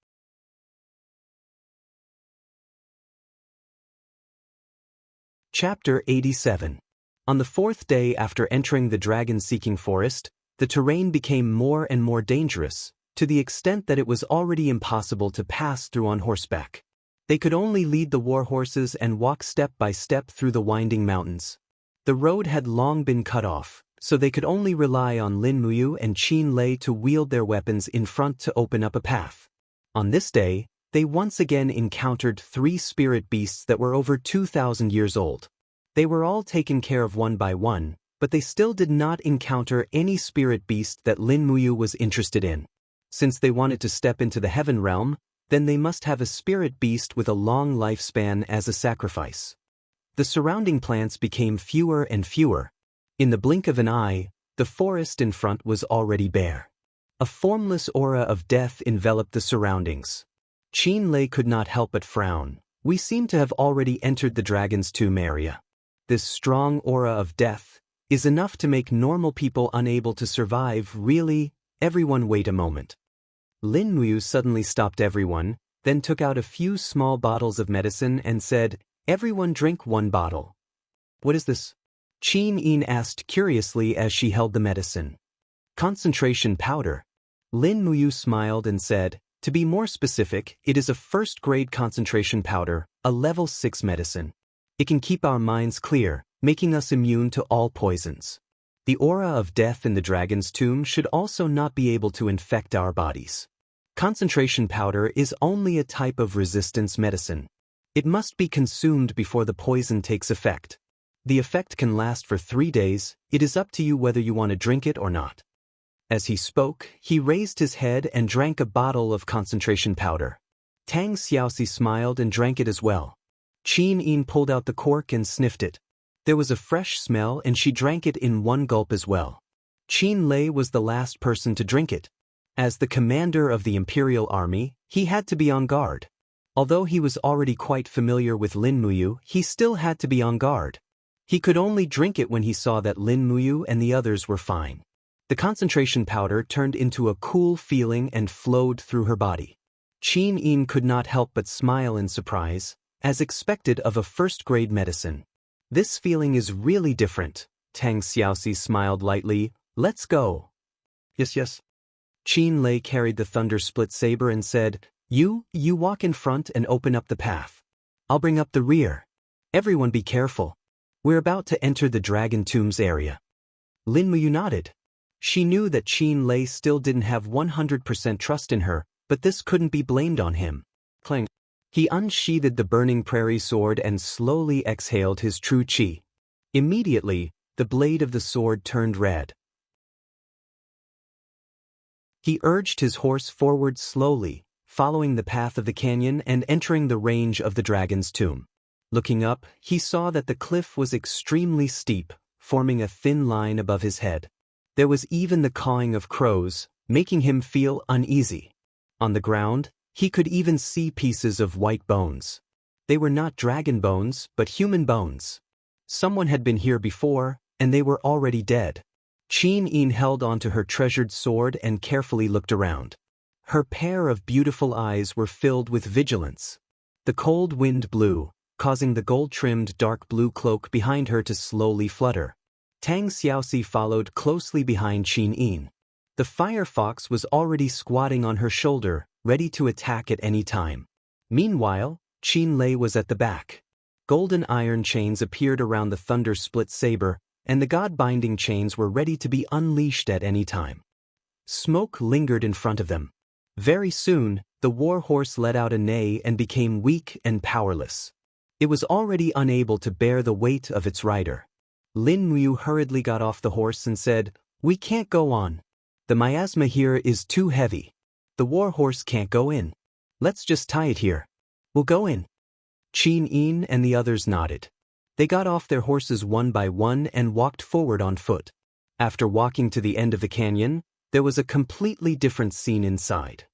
Chapter 87. On the fourth day after entering the dragon-seeking forest, the terrain became more and more dangerous, to the extent that it was already impossible to pass through on horseback. They could only lead the war horses and walk step by step through the winding mountains. The road had long been cut off, so they could only rely on Lin Muyu and Qin Lei to wield their weapons in front to open up a path. On this day, they once again encountered 3 spirit beasts that were over 2,000 years old. They were all taken care of one by one, but they still did not encounter any spirit beast that Lin Muyu was interested in. Since they wanted to step into the heaven realm, then they must have a spirit beast with a long lifespan as a sacrifice. The surrounding plants became fewer and fewer. In the blink of an eye, the forest in front was already bare. A formless aura of death enveloped the surroundings. Qin Lei could not help but frown. We seem to have already entered the dragon's tomb area. This strong aura of death is enough to make normal people unable to survive. Really? Everyone wait a moment. Lin Muyu suddenly stopped everyone, then took out a few small bottles of medicine and said, "Everyone drink 1 bottle." "What is this?" Qin Yin asked curiously as she held the medicine. "Concentration powder." Lin Muyu smiled and said, "To be more specific, it is a first-grade concentration powder, a level 6 medicine. It can keep our minds clear, making us immune to all poisons. The aura of death in the dragon's tomb should also not be able to infect our bodies. Concentration powder is only a type of resistance medicine. It must be consumed before the poison takes effect. The effect can last for 3 days. It is up to you whether you want to drink it or not." As he spoke, he raised his head and drank a bottle of concentration powder. Tang Xiaoxi smiled and drank it as well. Qin Yin pulled out the cork and sniffed it. There was a fresh smell and she drank it in 1 gulp as well. Qin Lei was the last person to drink it. As the commander of the imperial army, he had to be on guard. Although he was already quite familiar with Lin Muyu, he still had to be on guard. He could only drink it when he saw that Lin Muyu and the others were fine. The concentration powder turned into a cool feeling and flowed through her body. Qin Yin could not help but smile in surprise, as expected of a first-grade medicine. This feeling is really different. Tang Xiaoxi smiled lightly. Let's go. Yes. Qin Lei carried the thunder split saber and said, You walk in front and open up the path. I'll bring up the rear. Everyone be careful. We're about to enter the Dragon Tombs area. Lin Muyu nodded. She knew that Qin Lei still didn't have 100% trust in her, but this couldn't be blamed on him. Clang. He unsheathed the burning prairie sword and slowly exhaled his true qi. Immediately, the blade of the sword turned red. He urged his horse forward slowly, following the path of the canyon and entering the range of the dragon's tomb. Looking up, he saw that the cliff was extremely steep, forming a thin line above his head. There was even the cawing of crows, making him feel uneasy. On the ground, he could even see pieces of white bones. They were not dragon bones, but human bones. Someone had been here before, and they were already dead. Qin Yin held onto her treasured sword and carefully looked around. Her pair of beautiful eyes were filled with vigilance. The cold wind blew, causing the gold-trimmed dark blue cloak behind her to slowly flutter. Tang Xiaoxi followed closely behind Qin Yin. The firefox was already squatting on her shoulder, ready to attack at any time. Meanwhile, Qin Lei was at the back. Golden iron chains appeared around the thunder-split saber, and the god-binding chains were ready to be unleashed at any time. Smoke lingered in front of them. Very soon, the war horse let out a neigh and became weak and powerless. It was already unable to bear the weight of its rider. Lin Muyu hurriedly got off the horse and said, We can't go on. The miasma here is too heavy. The war horse can't go in. Let's just tie it here. We'll go in. Qin Yin and the others nodded. They got off their horses one by one and walked forward on foot. After walking to the end of the canyon, there was a completely different scene inside.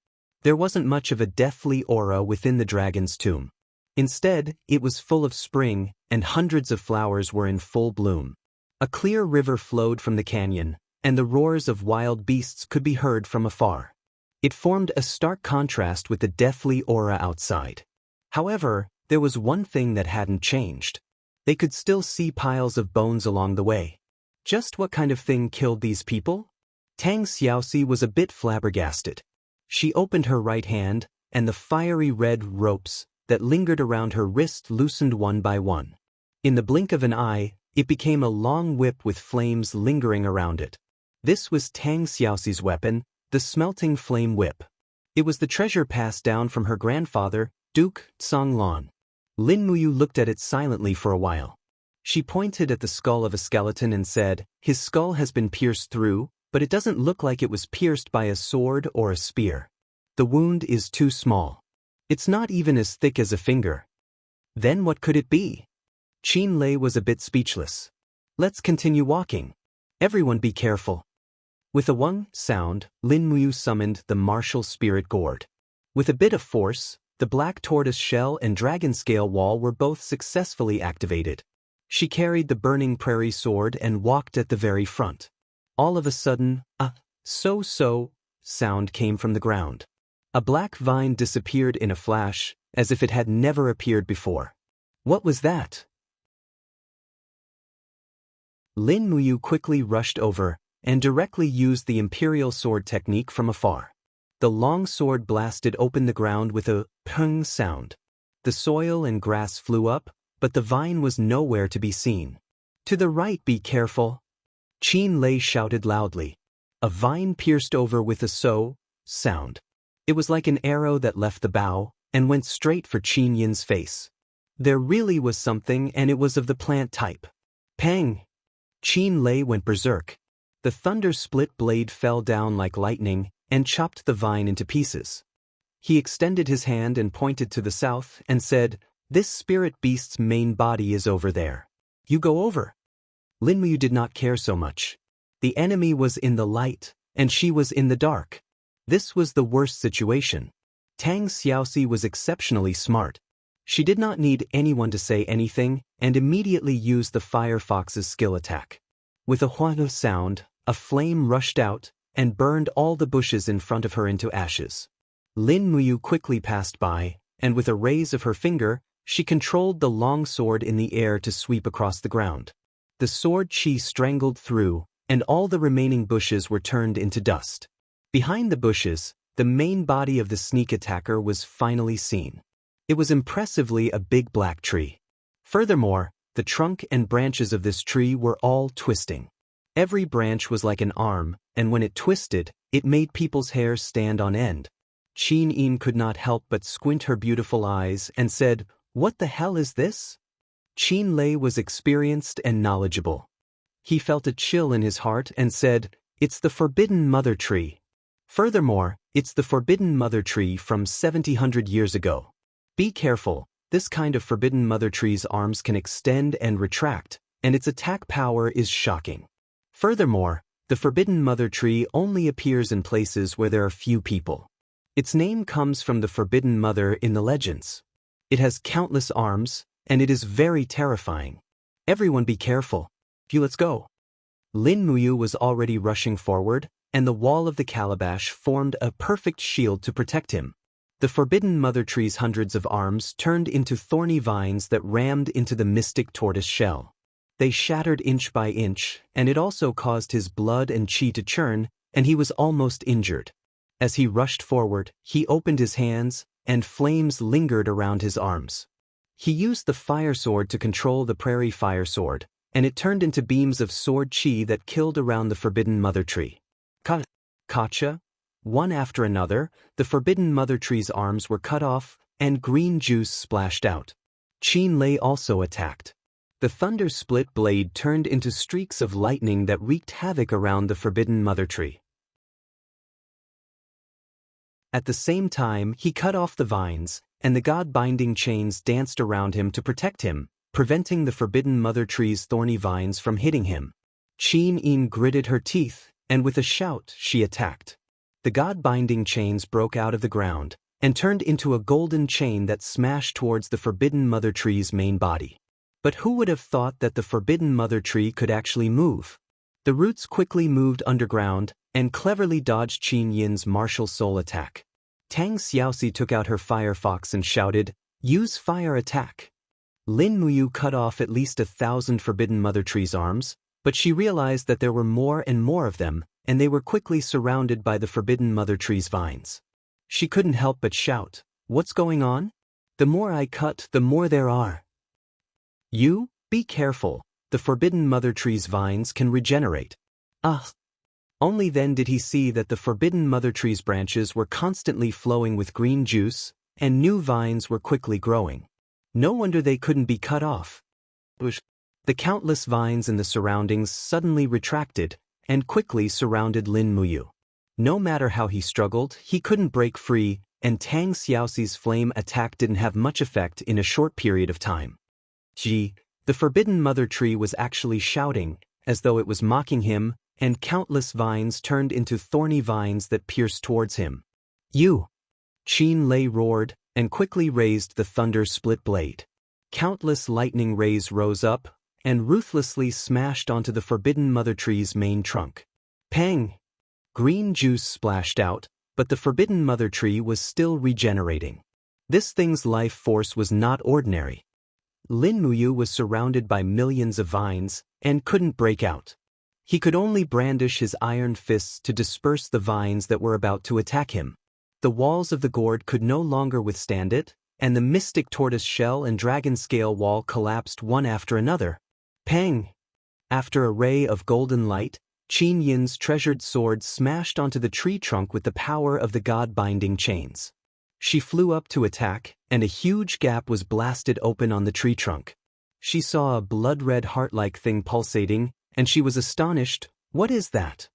There wasn't much of a deathly aura within the dragon's tomb. Instead, it was full of spring, and hundreds of flowers were in full bloom. A clear river flowed from the canyon, and the roars of wild beasts could be heard from afar. It formed a stark contrast with the deathly aura outside. However, there was one thing that hadn't changed. They could still see piles of bones along the way. Just what kind of thing killed these people? Tang Xiaoxi was a bit flabbergasted. She opened her right hand, and the fiery red ropes that lingered around her wrist loosened one by one. In the blink of an eye, it became a long whip with flames lingering around it. This was Tang Xiaoxi's weapon, the smelting flame whip. It was the treasure passed down from her grandfather, Duke Songlon. Lin Muyu looked at it silently for a while. She pointed at the skull of a skeleton and said, His skull has been pierced through, but it doesn't look like it was pierced by a sword or a spear. The wound is too small. It's not even as thick as a finger. Then what could it be? Qin Lei was a bit speechless. Let's continue walking. Everyone be careful. With a wung sound, Lin Muyu summoned the martial spirit gourd. With a bit of force, the black tortoise shell and dragon scale wall were both successfully activated. She carried the burning prairie sword and walked at the very front. All of a sudden, a so-so sound came from the ground. A black vine disappeared in a flash, as if it had never appeared before. What was that? Lin Muyu quickly rushed over and directly used the imperial sword technique from afar. The long sword blasted open the ground with a pung sound. The soil and grass flew up, but the vine was nowhere to be seen. To the right, be careful. Qin Lei shouted loudly. A vine pierced over with a so sound. It was like an arrow that left the bough and went straight for Qin Yin's face. There really was something, and it was of the plant type. Pang! Qin Lei went berserk. The thunder-split blade fell down like lightning and chopped the vine into pieces. He extended his hand and pointed to the south and said, This spirit beast's main body is over there. You go over. Lin Muyu did not care so much. The enemy was in the light, and she was in the dark. This was the worst situation. Tang Xiaoxi was exceptionally smart. She did not need anyone to say anything and immediately used the Firefox's skill attack. With a huang sound, a flame rushed out and burned all the bushes in front of her into ashes. Lin Muyu quickly passed by, and with a raise of her finger, she controlled the long sword in the air to sweep across the ground. The sword chi strangled through, and all the remaining bushes were turned into dust. Behind the bushes, the main body of the sneak attacker was finally seen. It was impressively a big black tree. Furthermore, the trunk and branches of this tree were all twisting. Every branch was like an arm, and when it twisted, it made people's hair stand on end. Qin Yin could not help but squint her beautiful eyes and said, "What the hell is this?" Qin Lei was experienced and knowledgeable. He felt a chill in his heart and said, "It's the Forbidden Mother Tree." Furthermore, it's the Forbidden Mother Tree from 700 years ago. Be careful, this kind of Forbidden Mother Tree's arms can extend and retract, and its attack power is shocking. Furthermore, the Forbidden Mother Tree only appears in places where there are few people. Its name comes from the Forbidden Mother in the legends. It has countless arms, and it is very terrifying. Everyone be careful. Let's go. Lin Muyu was already rushing forward, and the wall of the calabash formed a perfect shield to protect him. The Forbidden Mother Tree's hundreds of arms turned into thorny vines that rammed into the mystic tortoise shell. They shattered inch by inch, and it also caused his blood and chi to churn, and he was almost injured. As he rushed forward, he opened his hands, and flames lingered around his arms. He used the fire sword to control the prairie fire sword, and it turned into beams of sword chi that killed around the Forbidden Mother Tree. Gotcha. One after another, the Forbidden Mother Tree's arms were cut off, and green juice splashed out. Qin Lei also attacked. The thunder-split blade turned into streaks of lightning that wreaked havoc around the Forbidden Mother Tree. At the same time, he cut off the vines, and the god-binding chains danced around him to protect him, preventing the Forbidden Mother Tree's thorny vines from hitting him. Qin Yin gritted her teeth, and with a shout, she attacked. The god-binding chains broke out of the ground, and turned into a golden chain that smashed towards the Forbidden Mother Tree's main body. But who would have thought that the Forbidden Mother Tree could actually move? The roots quickly moved underground, and cleverly dodged Qin Yin's martial soul attack. Tang Xiaoxi took out her firefox and shouted, "Use fire attack." Lin Muyu cut off at least 1,000 Forbidden Mother Tree's arms, but she realized that there were more and more of them, and they were quickly surrounded by the Forbidden Mother Tree's vines. She couldn't help but shout, "What's going on? The more I cut, the more there are." "You, be careful, the Forbidden Mother Tree's vines can regenerate." Only then did he see that the Forbidden Mother Tree's branches were constantly flowing with green juice, and new vines were quickly growing. No wonder they couldn't be cut off. The countless vines in the surroundings suddenly retracted, and quickly surrounded Lin Muyu. No matter how he struggled, he couldn't break free, and Tang Xiaoxi's flame attack didn't have much effect in a short period of time. The Forbidden Mother Tree was actually shouting, as though it was mocking him, and countless vines turned into thorny vines that pierced towards him. "You!" Qin Lei roared, and quickly raised the thunder-split blade. Countless lightning rays rose up, and ruthlessly smashed onto the Forbidden Mother Tree's main trunk. Pang! Green juice splashed out, but the Forbidden Mother Tree was still regenerating. This thing's life force was not ordinary. Lin Muyu was surrounded by millions of vines, and couldn't break out. He could only brandish his iron fists to disperse the vines that were about to attack him. The walls of the gourd could no longer withstand it, and the mystic tortoise shell and dragon scale wall collapsed one after another. Pang! After a ray of golden light, Qin Yin's treasured sword smashed onto the tree trunk with the power of the god-binding chains. She flew up to attack, and a huge gap was blasted open on the tree trunk. She saw a blood-red heart-like thing pulsating, and she was astonished. "What is that?"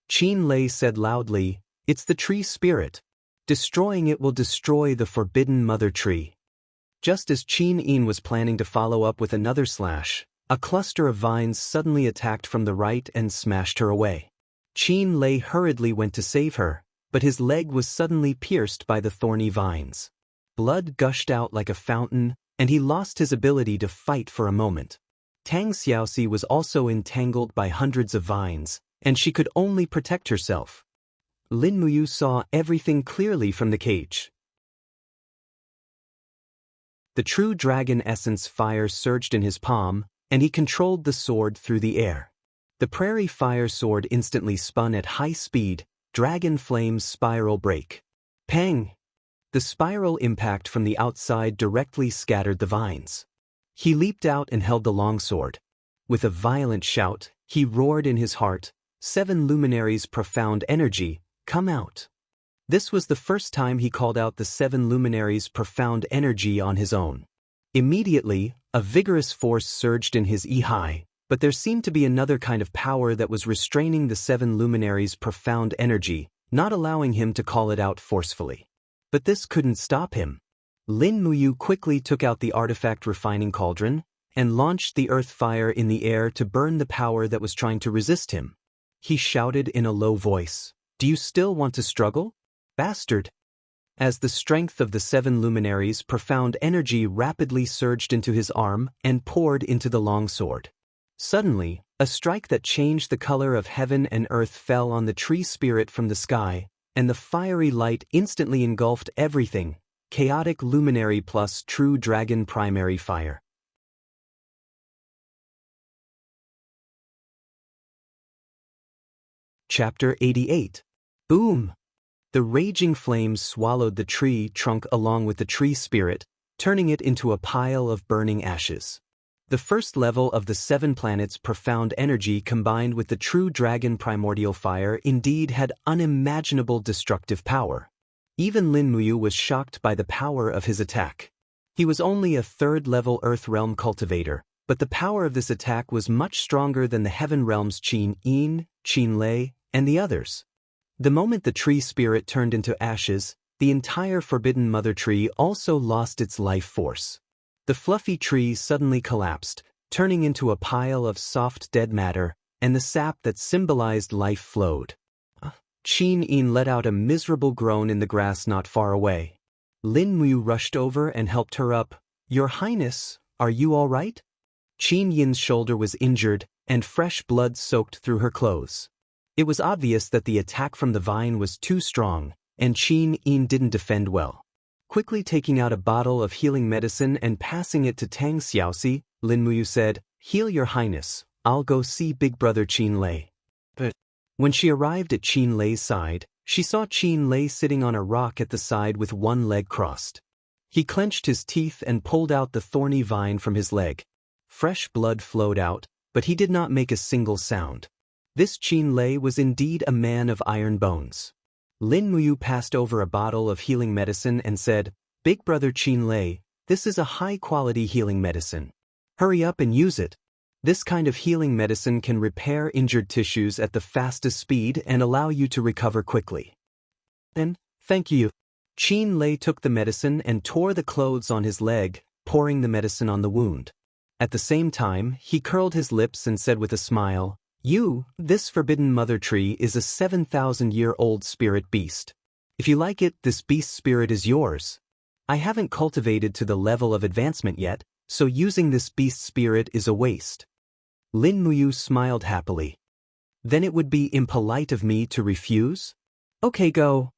Qin Lei said loudly, "It's the tree spirit. Destroying it will destroy the Forbidden Mother Tree." Just as Qin Yin was planning to follow up with another slash, a cluster of vines suddenly attacked from the right and smashed her away. Qin Lei hurriedly went to save her, but his leg was suddenly pierced by the thorny vines. Blood gushed out like a fountain, and he lost his ability to fight for a moment. Xianxia was also entangled by hundreds of vines, and she could only protect herself. Lin Muyu saw everything clearly from the cage. The true dragon essence fire surged in his palm, and he controlled the sword through the air. The prairie fire sword instantly spun at high speed, dragon flames spiral break. Pang! The spiral impact from the outside directly scattered the vines. He leaped out and held the longsword. With a violent shout, he roared in his heart, "7 luminaries profound energy, come out." This was the first time he called out the 7 luminaries profound energy on his own. Immediately, a vigorous force surged in his Ihai, but there seemed to be another kind of power that was restraining the 7 luminaries profound energy, not allowing him to call it out forcefully. But this couldn't stop him. Lin Muyu quickly took out the artifact refining cauldron and launched the earth fire in the air to burn the power that was trying to resist him. He shouted in a low voice, "Do you still want to struggle, bastard?" As the strength of the 7 luminaries profound energy rapidly surged into his arm and poured into the longsword. Suddenly, a strike that changed the color of heaven and earth fell on the tree spirit from the sky, and the fiery light instantly engulfed everything, chaotic luminary plus true dragon primary fire. Chapter 88. Boom! The raging flames swallowed the tree trunk along with the tree spirit, turning it into a pile of burning ashes. The first level of the 7 planets' profound energy combined with the true dragon primordial fire indeed had unimaginable destructive power. Even Lin Muyu was shocked by the power of his attack. He was only a 3rd level Earth Realm cultivator, but the power of this attack was much stronger than the Heaven Realm's Qin Yin, Qin Lei, and the others. The moment the tree spirit turned into ashes, the entire Forbidden Mother Tree also lost its life force. The fluffy tree suddenly collapsed, turning into a pile of soft dead matter, and the sap that symbolized life flowed. Qin Yin let out a miserable groan in the grass not far away. Lin Muyu rushed over and helped her up. "Your Highness, are you all right?" Qin Yin's shoulder was injured, and fresh blood soaked through her clothes. It was obvious that the attack from the vine was too strong, and Qin Yin didn't defend well. Quickly taking out a bottle of healing medicine and passing it to Xianxia, Lin Muyu said, "Heal your highness, I'll go see big brother Qin Lei." But when she arrived at Qin Lei's side, she saw Qin Lei sitting on a rock at the side with one leg crossed. He clenched his teeth and pulled out the thorny vine from his leg. Fresh blood flowed out, but he did not make a single sound. This Qin Lei was indeed a man of iron bones. Lin Muyu passed over a bottle of healing medicine and said, "Big brother Qin Lei, this is a high-quality healing medicine. Hurry up and use it. This kind of healing medicine can repair injured tissues at the fastest speed and allow you to recover quickly." "And, thank you." Qin Lei took the medicine and tore the clothes on his leg, pouring the medicine on the wound. At the same time, he curled his lips and said with a smile, "This Forbidden Mother Tree is a 7,000-year-old spirit beast. If you like it, this beast spirit is yours. I haven't cultivated to the level of advancement yet, so using this beast spirit is a waste." Lin Muyu smiled happily. "Then it would be impolite of me to refuse? Okay, go."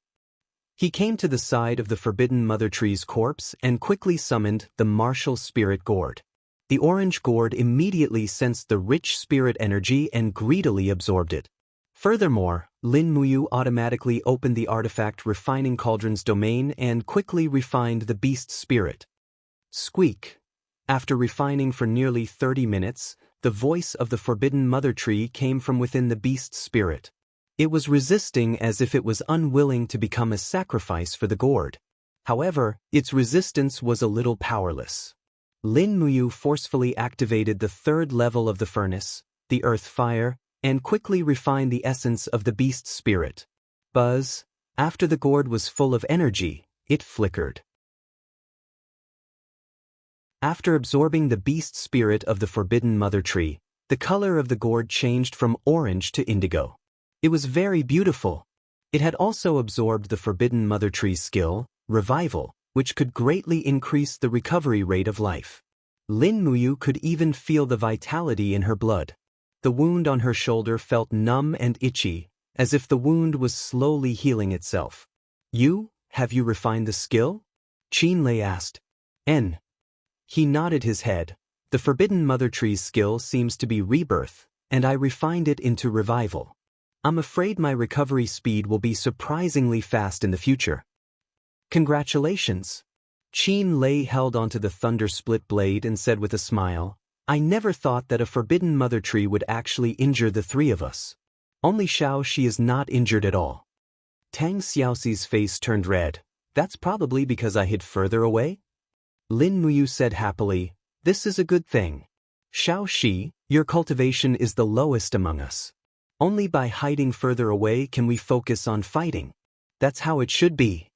He came to the side of the Forbidden Mother Tree's corpse and quickly summoned the martial spirit gourd. The orange gourd immediately sensed the rich spirit energy and greedily absorbed it. Furthermore, Lin Muyu automatically opened the artifact refining cauldron's domain and quickly refined the beast spirit. Squeak! After refining for nearly 30 minutes, the voice of the Forbidden Mother Tree came from within the beast spirit. It was resisting as if it was unwilling to become a sacrifice for the gourd. However, its resistance was a little powerless. Lin Muyu forcefully activated the 3rd level of the furnace, the earth fire, and quickly refined the essence of the beast spirit. Buzz! After the gourd was full of energy, it flickered. After absorbing the beast spirit of the Forbidden Mother Tree, the color of the gourd changed from orange to indigo. It was very beautiful. It had also absorbed the Forbidden Mother Tree's skill, Revival, which could greatly increase the recovery rate of life. Lin Muyu could even feel the vitality in her blood. The wound on her shoulder felt numb and itchy, as if the wound was slowly healing itself. Have you refined the skill? Qin Lei asked. N. He nodded his head. The Forbidden Mother Tree's skill seems to be Rebirth, and I refined it into Revival. I'm afraid my recovery speed will be surprisingly fast in the future. Congratulations. Qin Lei held onto the thunder split blade and said with a smile, I never thought that a Forbidden Mother Tree would actually injure the three of us. Only Xiaoxi is not injured at all. Tang Xiaoxi's face turned red. That's probably because I hid further away? Lin Muyu said happily, this is a good thing. Xiaoxi, your cultivation is the lowest among us. Only by hiding further away can we focus on fighting. That's how it should be.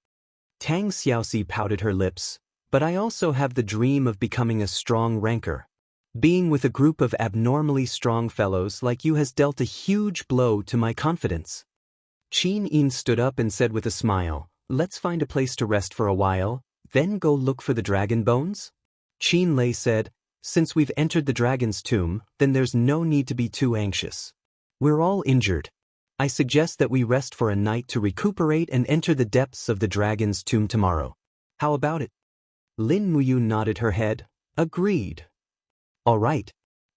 Tang Xiaoxi pouted her lips, but I also have the dream of becoming a strong ranker. Being with a group of abnormally strong fellows like you has dealt a huge blow to my confidence. Qin Yin stood up and said with a smile, let's find a place to rest for a while, then go look for the dragon bones? Qin Lei said, since we've entered the dragon's tomb, then there's no need to be too anxious. We're all injured. I suggest that we rest for a night to recuperate and enter the depths of the dragon's tomb tomorrow. How about it? Lin Muyu nodded her head. Agreed. All right.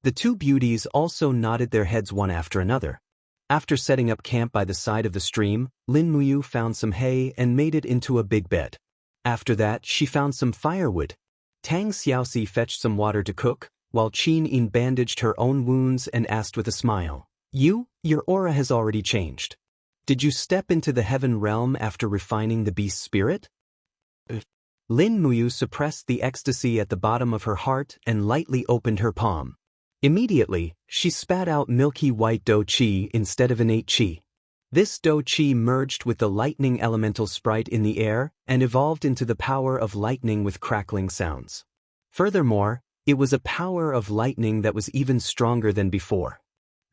The two beauties also nodded their heads one after another. After setting up camp by the side of the stream, Lin Muyu found some hay and made it into a big bed. After that, she found some firewood. Tang Xiaoxi fetched some water to cook, while Qin Yin bandaged her own wounds and asked with a smile, your aura has already changed. Did you step into the heaven realm after refining the beast's spirit? Lin Muyu suppressed the ecstasy at the bottom of her heart and lightly opened her palm. Immediately, she spat out milky white do qi instead of innate qi. This do qi merged with the lightning elemental sprite in the air and evolved into the power of lightning with crackling sounds. Furthermore, it was a power of lightning that was even stronger than before.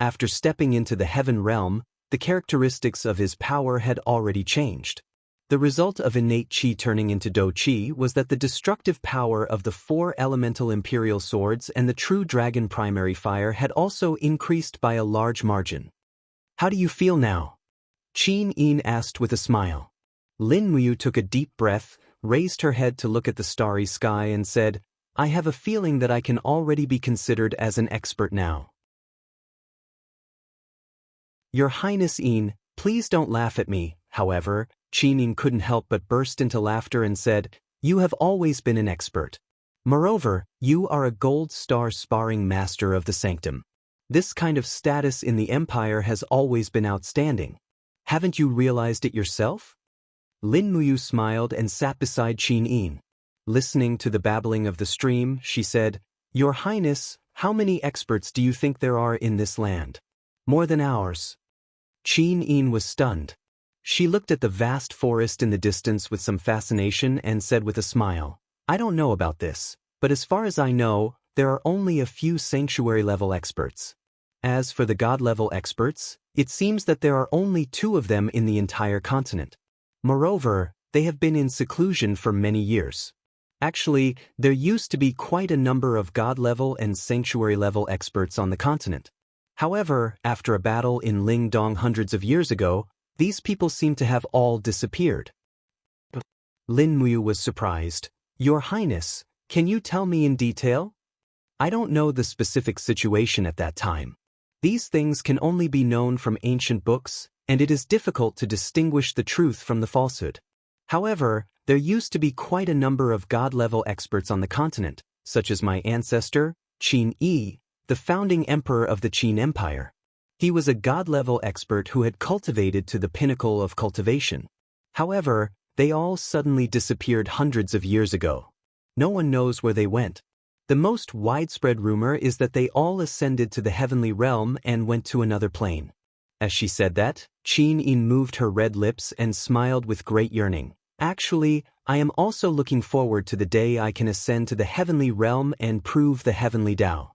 After stepping into the heaven realm, the characteristics of his power had already changed. The result of innate qi turning into do qi was that the destructive power of the 4 elemental imperial swords and the true dragon primary fire had also increased by a large margin. How do you feel now? Qin Yin asked with a smile. Lin Muyu took a deep breath, raised her head to look at the starry sky and said, I have a feeling that I can already be considered as an expert now. Your Highness Yin, please don't laugh at me, however. Qin Yin couldn't help but burst into laughter and said, you have always been an expert. Moreover, you are a gold star sparring master of the sanctum. This kind of status in the empire has always been outstanding. Haven't you realized it yourself? Lin Muyu smiled and sat beside Qin Yin. Listening to the babbling of the stream, she said, Your Highness, how many experts do you think there are in this land? More than ours. Qin Yin was stunned. She looked at the vast forest in the distance with some fascination and said with a smile, I don't know about this, but as far as I know, there are only a few sanctuary-level experts. As for the god-level experts, it seems that there are only 2 of them in the entire continent. Moreover, they have been in seclusion for many years. Actually, there used to be quite a number of god-level and sanctuary-level experts on the continent. However, after a battle in Lingdong hundreds of years ago, these people seem to have all disappeared. Lin Muyu was surprised. Your Highness, can you tell me in detail? I don't know the specific situation at that time. These things can only be known from ancient books, and it is difficult to distinguish the truth from the falsehood. However, there used to be quite a number of god-level experts on the continent, such as my ancestor, Qin Yi, the founding emperor of the Qin Empire. He was a god-level expert who had cultivated to the pinnacle of cultivation. However, they all suddenly disappeared hundreds of years ago. No one knows where they went. The most widespread rumor is that they all ascended to the heavenly realm and went to another plane. As she said that, Qin Yin moved her red lips and smiled with great yearning. Actually, I am also looking forward to the day I can ascend to the heavenly realm and prove the heavenly Tao.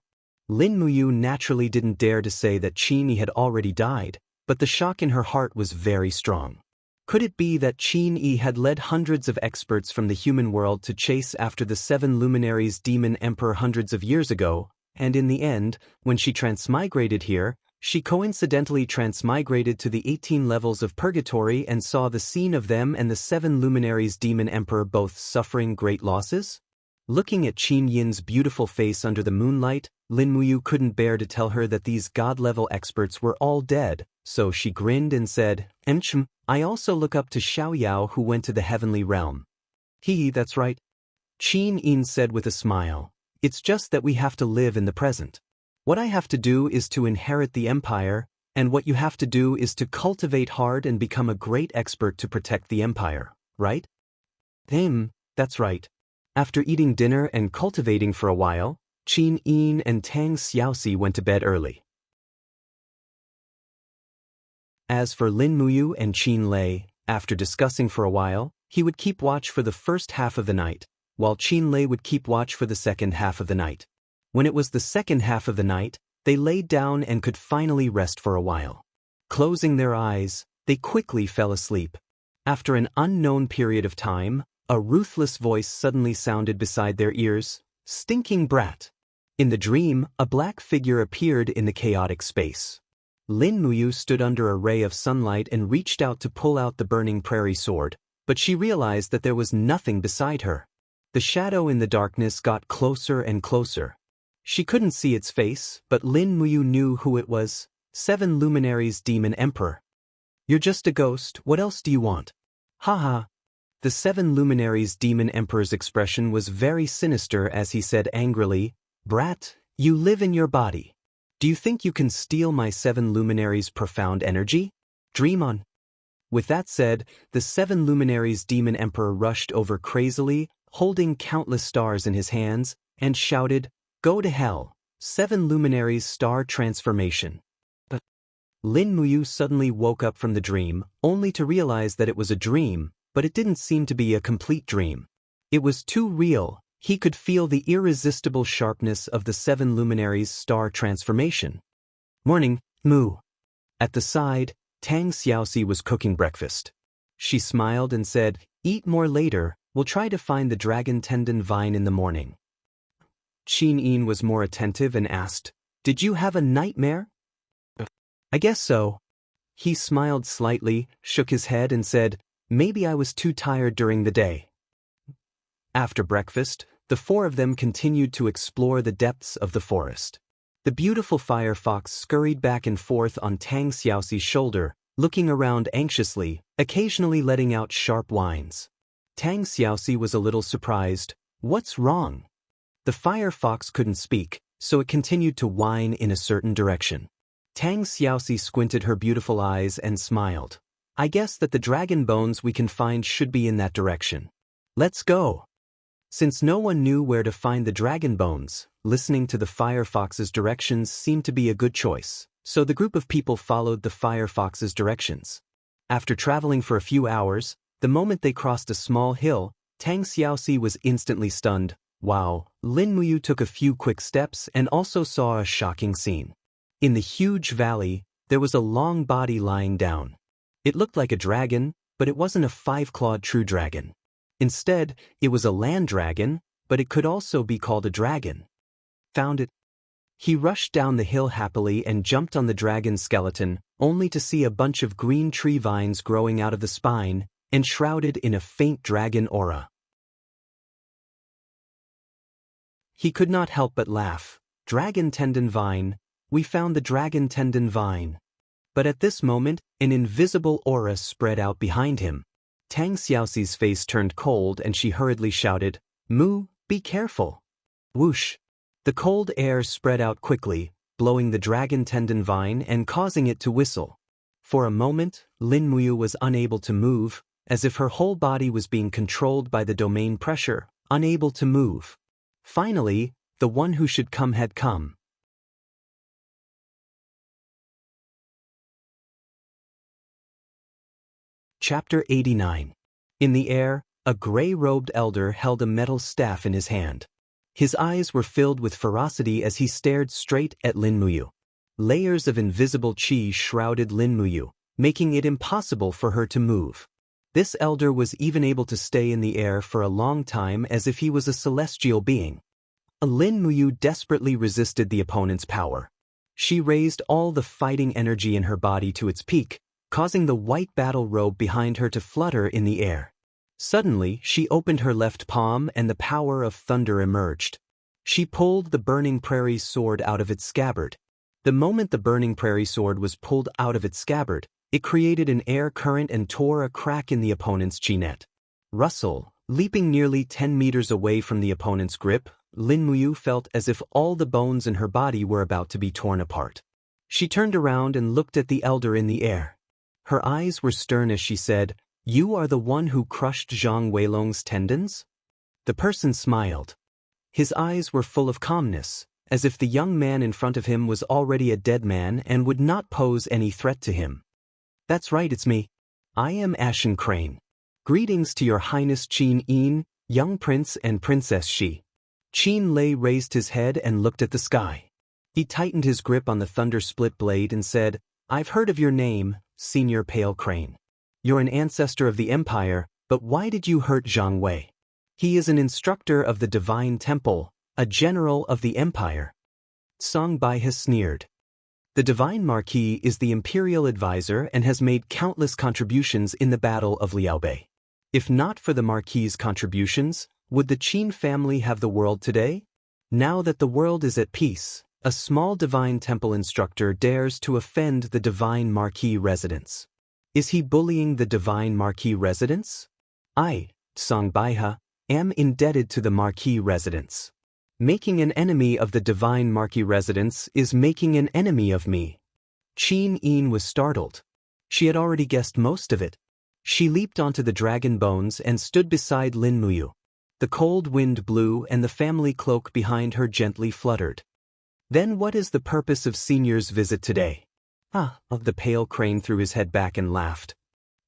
Lin Muyu naturally didn't dare to say that Qin Yi had already died, but the shock in her heart was very strong. Could it be that Qin Yi had led hundreds of experts from the human world to chase after the 7 luminaries demon emperor hundreds of years ago, and in the end, when she transmigrated here, she coincidentally transmigrated to the 18 levels of purgatory and saw the scene of them and the 7 luminaries demon emperor both suffering great losses? Looking at Qin Yin's beautiful face under the moonlight, Lin Muyu couldn't bear to tell her that these god-level experts were all dead, so she grinned and said, I also look up to Xiaoyao who went to the heavenly realm. That's right. Qin Yin said with a smile. It's just that we have to live in the present. What I have to do is to inherit the empire, and what you have to do is to cultivate hard and become a great expert to protect the empire, right? That's right. After eating dinner and cultivating for a while, Qin Yin and Tang Xiaoxi went to bed early. As for Lin Muyu and Qin Lei, after discussing for a while, he would keep watch for the first half of the night, while Qin Lei would keep watch for the second half of the night. When it was the second half of the night, they laid down and could finally rest for a while. Closing their eyes, they quickly fell asleep. After an unknown period of time, a ruthless voice suddenly sounded beside their ears, "Stinking brat!" In the dream, a black figure appeared in the chaotic space. Lin Muyu stood under a ray of sunlight and reached out to pull out the burning prairie sword, but she realized that there was nothing beside her. The shadow in the darkness got closer and closer. She couldn't see its face, but Lin Muyu knew who it was, 7 luminaries demon emperor. You're just a ghost, what else do you want? Haha. The 7 luminaries demon emperor's expression was very sinister as he said angrily, Brat, you live in your body. Do you think you can steal my 7 luminaries' profound energy? Dream on. With that said, the 7 luminaries demon emperor rushed over crazily, holding countless stars in his hands, and shouted, Go to hell, 7 luminaries star transformation. But Lin Muyu suddenly woke up from the dream, only to realize that it was a dream, but it didn't seem to be a complete dream. It was too real. He could feel the irresistible sharpness of the 7 luminaries' star transformation. Morning, Moo. At the side, Tang Xiaoxi was cooking breakfast. She smiled and said, Eat more later, we'll try to find the dragon tendon vine in the morning. Qin Yin was more attentive and asked, Did you have a nightmare? I guess so. He smiled slightly, shook his head and said, Maybe I was too tired during the day. After breakfast, the 4 of them continued to explore the depths of the forest. The beautiful firefox scurried back and forth on Tang Xiaoxi's shoulder, looking around anxiously, occasionally letting out sharp whines. Tang Xiaoxi was a little surprised. What's wrong? The firefox couldn't speak, so it continued to whine in a certain direction. Tang Xiaoxi squinted her beautiful eyes and smiled. I guess that the dragon bones we can find should be in that direction. Let's go. Since no one knew where to find the dragon bones, listening to the firefox's directions seemed to be a good choice, so the group of people followed the firefox's directions. After traveling for a few hours, the moment they crossed a small hill, Tang Xiaoxi was instantly stunned. Wow, Lin Muyu took a few quick steps and also saw a shocking scene. In the huge valley, there was a long body lying down. It looked like a dragon, but it wasn't a 5-clawed true dragon. Instead, it was a land dragon, but it could also be called a dragon. Found it. He rushed down the hill happily and jumped on the dragon's skeleton, only to see a bunch of green tree vines growing out of the spine, enshrouded in a faint dragon aura. He could not help but laugh. Dragon tendon vine. We found the dragon tendon vine. But at this moment, an invisible aura spread out behind him. Tang Xiaoxi's face turned cold and she hurriedly shouted, Moo, be careful. Whoosh. The cold air spread out quickly, blowing the dragon tendon vine and causing it to whistle. For a moment, Lin Muyu was unable to move, as if her whole body was being controlled by the domain pressure, unable to move. Finally, the one who should come had come. Chapter 89. In the air, a gray-robed elder held a metal staff in his hand. His eyes were filled with ferocity as he stared straight at Lin Muyu. Layers of invisible qi shrouded Lin Muyu, making it impossible for her to move. This elder was even able to stay in the air for a long time as if he was a celestial being. Lin Muyu desperately resisted the opponent's power. She raised all the fighting energy in her body to its peak, causing the white battle robe behind her to flutter in the air. Suddenly, she opened her left palm and the power of thunder emerged. She pulled the Burning Prairie sword out of its scabbard. The moment the Burning Prairie sword was pulled out of its scabbard, it created an air current and tore a crack in the opponent's chi-net. Rustle, leaping nearly 10 meters away from the opponent's grip, Lin Muyu felt as if all the bones in her body were about to be torn apart. She turned around and looked at the elder in the air. Her eyes were stern as she said, "You are the one who crushed Zhang Weilong's tendons?" The person smiled. His eyes were full of calmness, as if the young man in front of him was already a dead man and would not pose any threat to him. "That's right, it's me. I am Ashen Crane. Greetings to your Highness Qin Yin, young prince and Princess Shi." Qin Lei raised his head and looked at the sky. He tightened his grip on the thunder-split blade and said, "I've heard of your name, Senior Pale Crane. You're an ancestor of the Empire, but why did you hurt Zhang Wei? He is an instructor of the Divine Temple, a general of the Empire." Song Bai has sneered. The Divine Marquis is the imperial advisor and has made countless contributions in the Battle of Liaobei. If not for the Marquis's contributions, would the Qin family have the world today? Now that the world is at peace, a small Divine Temple instructor dares to offend the Divine Marquis residents. Is he bullying the Divine Marquis residents? I, Song Baiha, am indebted to the Marquis residents. Making an enemy of the Divine Marquis residents is making an enemy of me. Qin Yin was startled. She had already guessed most of it. She leaped onto the dragon bones and stood beside Lin Muyu. The cold wind blew and the family cloak behind her gently fluttered. "Then what is the purpose of Senior's visit today?" The Pale Crane threw his head back and laughed.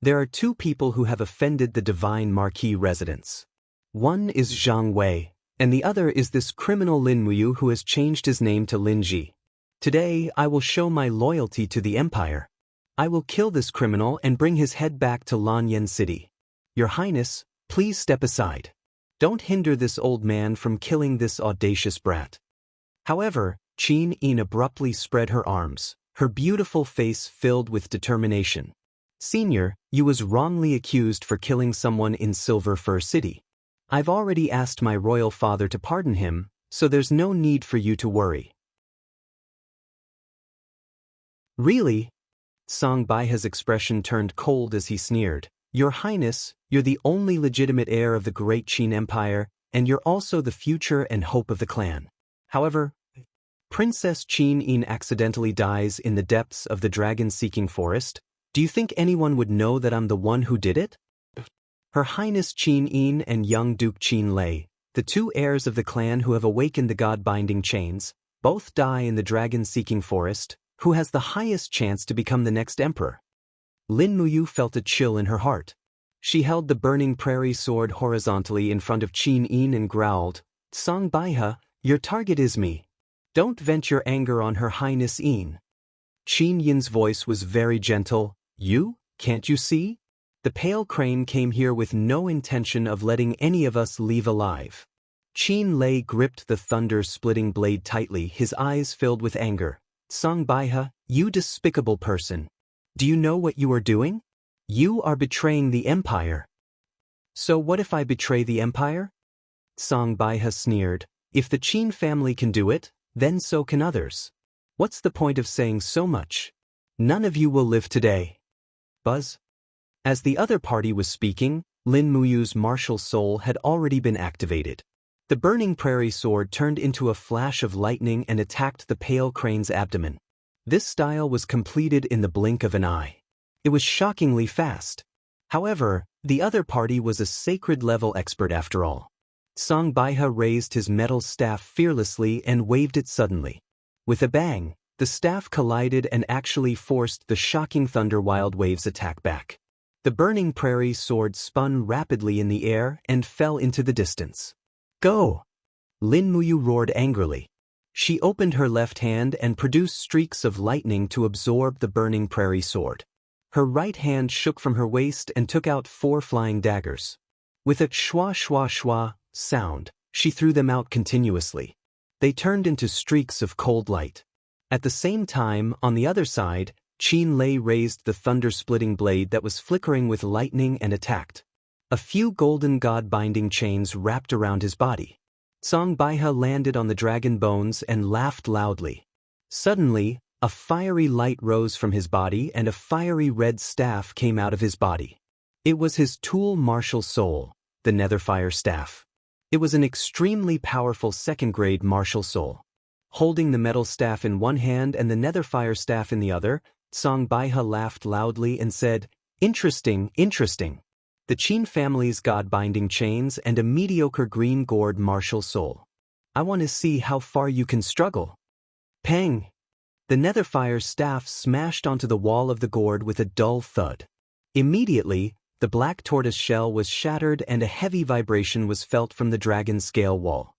"There are two people who have offended the Divine Marquis residents. One is Zhang Wei, and the other is this criminal Lin Muyu who has changed his name to Lin Ji. Today I will show my loyalty to the Empire. I will kill this criminal and bring his head back to Lanyan City. Your Highness, please step aside. Don't hinder this old man from killing this audacious brat." However, Qin Yin abruptly spread her arms, her beautiful face filled with determination. "Senior, you was wrongly accused for killing someone in Silver Fir City. I've already asked my royal father to pardon him, so there's no need for you to worry." "Really?" Song Baiha's expression turned cold as he sneered. "Your Highness, you're the only legitimate heir of the great Qin Empire, and you're also the future and hope of the clan. However, Princess Qin Yin accidentally dies in the depths of the dragon-seeking forest. Do you think anyone would know that I'm the one who did it? Her Highness Qin Yin and young Duke Qin Lei, the two heirs of the clan who have awakened the god-binding chains, both die in the dragon-seeking forest. Who has the highest chance to become the next emperor?" Lin Muyu felt a chill in her heart. She held the Burning Prairie sword horizontally in front of Qin Yin and growled, "Song Baiha, your target is me. Don't vent your anger on Her Highness Yin." Qin Yin's voice was very gentle. "You? Can't you see? The Pale Crane came here with no intention of letting any of us leave alive." Qin Lei gripped the thunder-splitting blade tightly, his eyes filled with anger. "Song Baiha, you despicable person. Do you know what you are doing? You are betraying the Empire." "So what if I betray the Empire?" Song Baiha sneered. "If the Qin family can do it, then so can others. What's the point of saying so much? None of you will live today." Buzz. As the other party was speaking, Lin Muyu's martial soul had already been activated. The Burning Prairie sword turned into a flash of lightning and attacked the Pale Crane's abdomen. This style was completed in the blink of an eye. It was shockingly fast. However, the other party was a sacred-level expert after all. Song Baiha raised his metal staff fearlessly and waved it suddenly. With a bang, the staff collided and actually forced the shocking Thunder Wild Wave's attack back. The Burning Prairie sword spun rapidly in the air and fell into the distance. "Go!" Lin Muyu roared angrily. She opened her left hand and produced streaks of lightning to absorb the Burning Prairie sword. Her right hand shook from her waist and took out 4 flying daggers. With a shwa shwa shwa sound, she threw them out continuously. They turned into streaks of cold light. At the same time, on the other side, Qin Lei raised the thunder-splitting blade that was flickering with lightning and attacked. A few golden god-binding chains wrapped around his body. Song Baihe landed on the dragon bones and laughed loudly. Suddenly, a fiery light rose from his body and a fiery red staff came out of his body. It was his tool martial soul, the Netherfire Staff. It was an extremely powerful second-grade martial soul. Holding the metal staff in one hand and the Netherfire Staff in the other, Song Baihe laughed loudly and said, "Interesting, interesting. The Qin family's god-binding chains and a mediocre green-gourd martial soul. I want to see how far you can struggle." Pang! The Netherfire Staff smashed onto the wall of the gourd with a dull thud. Immediately, the black tortoise shell was shattered and a heavy vibration was felt from the dragon scale wall.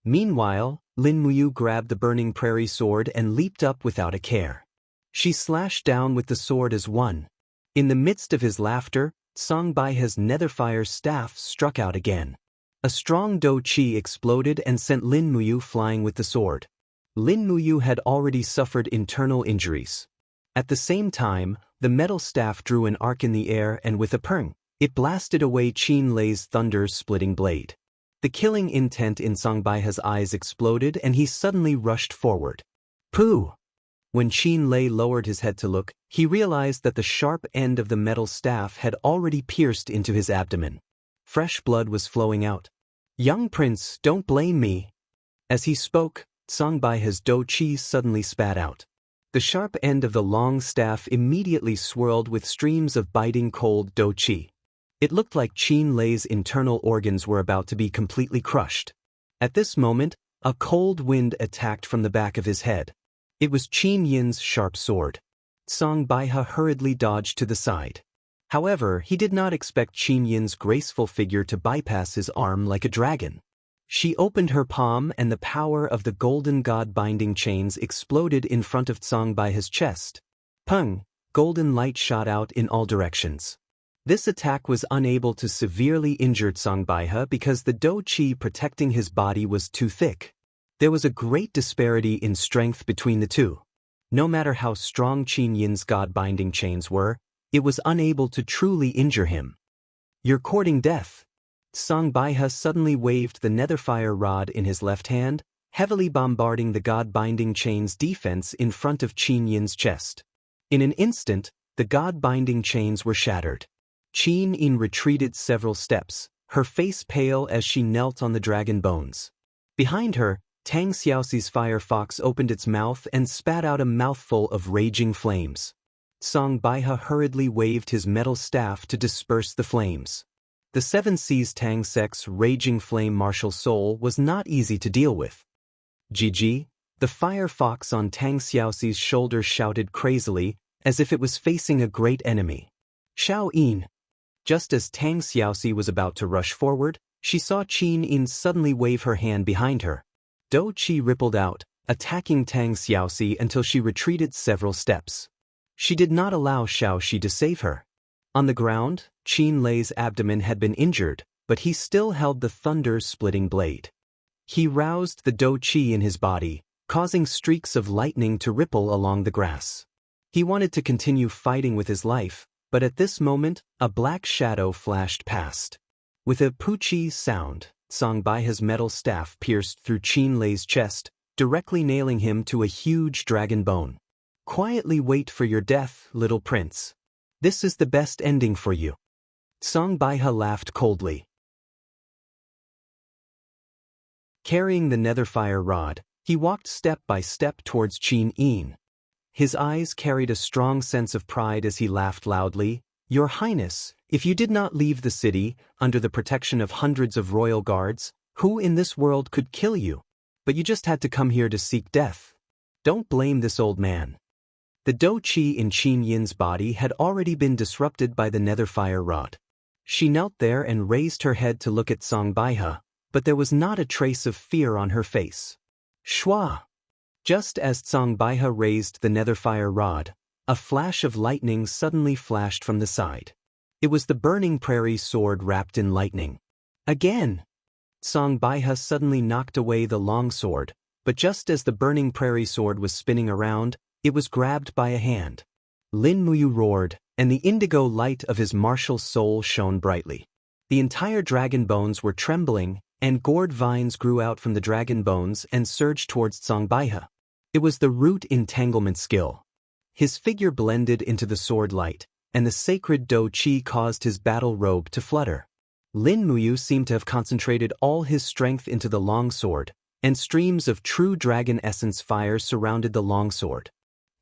Meanwhile, Lin Muyu grabbed the burning prairie sword and leaped up without a care. She slashed down with the sword as one. In the midst of his laughter, Song Baihe's Netherfire Staff struck out again. A strong do chi exploded and sent Lin Muyu flying with the sword. Lin Muyu had already suffered internal injuries. At the same time, the metal staff drew an arc in the air and with a peng, it blasted away Qin Lei's thunder-splitting blade. The killing intent in Song Baihe's eyes exploded and he suddenly rushed forward. Pooh! When Qin Lei lowered his head to look, he realized that the sharp end of the metal staff had already pierced into his abdomen. Fresh blood was flowing out. "Young prince, don't blame me." As he spoke, Song Baihe's do chi suddenly spat out. The sharp end of the long staff immediately swirled with streams of biting cold do chi. It looked like Qin Lei's internal organs were about to be completely crushed. At this moment, a cold wind attacked from the back of his head. It was Qin Yin's sharp sword. Song Baihe hurriedly dodged to the side. However, he did not expect Qin Yin's graceful figure to bypass his arm like a dragon. She opened her palm and the power of the golden god-binding chains exploded in front of Song Baihe's chest. Peng! Golden light shot out in all directions. This attack was unable to severely injure Song Baihe because the do chi protecting his body was too thick. There was a great disparity in strength between the two. No matter how strong Qin Yin's god-binding chains were, it was unable to truly injure him. "You're courting death." Song Baihe suddenly waved the Netherfire rod in his left hand, heavily bombarding the god-binding chain's defense in front of Qin Yin's chest. In an instant, the god-binding chains were shattered. Qin Yin retreated several steps, her face pale as she knelt on the dragon bones. Behind her, Tang Xiaoxi's fire fox opened its mouth and spat out a mouthful of raging flames. Song Baihe hurriedly waved his metal staff to disperse the flames. The Seven Seas Tang sect's raging flame martial soul was not easy to deal with. "GG," the fire fox on Tang Xiaoxi's shoulder shouted crazily, as if it was facing a great enemy. "Xiao Yin." Just as Tang Xiaoxi was about to rush forward, she saw Qin Yin suddenly wave her hand behind her. Do chi rippled out, attacking Tang Xiaoxi until she retreated several steps. She did not allow Xiao Shi to save her. On the ground, Qin Lei's abdomen had been injured, but he still held the thunder-splitting blade. He roused the do chi in his body, causing streaks of lightning to ripple along the grass. He wanted to continue fighting with his life, but at this moment, a black shadow flashed past. With a poochie sound, Song Baihe's metal staff pierced through Qin Lei's chest, directly nailing him to a huge dragon bone. "Quietly wait for your death, little prince. This is the best ending for you." Song Baihe laughed coldly. Carrying the Netherfire rod, he walked step by step towards Qin Yin. His eyes carried a strong sense of pride as he laughed loudly. "Your Highness, if you did not leave the city, under the protection of hundreds of royal guards, who in this world could kill you? But you just had to come here to seek death. Don't blame this old man." The do chi in Qin Yin's body had already been disrupted by the Netherfire rod. She knelt there and raised her head to look at Song Baihe, but there was not a trace of fear on her face. "Shwa!" Just as Songbaiha raised the netherfire rod, a flash of lightning suddenly flashed from the side. It was the burning prairie sword wrapped in lightning. Again! Songbaiha suddenly knocked away the long sword, but just as the burning prairie sword was spinning around, it was grabbed by a hand. Lin Muyu roared, and the indigo light of his martial soul shone brightly. The entire dragon bones were trembling, and gourd vines grew out from the dragon bones and surged towards Songbaiha. It was the root entanglement skill. His figure blended into the sword light, and the sacred Do Chi caused his battle robe to flutter. Lin Muyu seemed to have concentrated all his strength into the longsword, and streams of true dragon essence fire surrounded the longsword.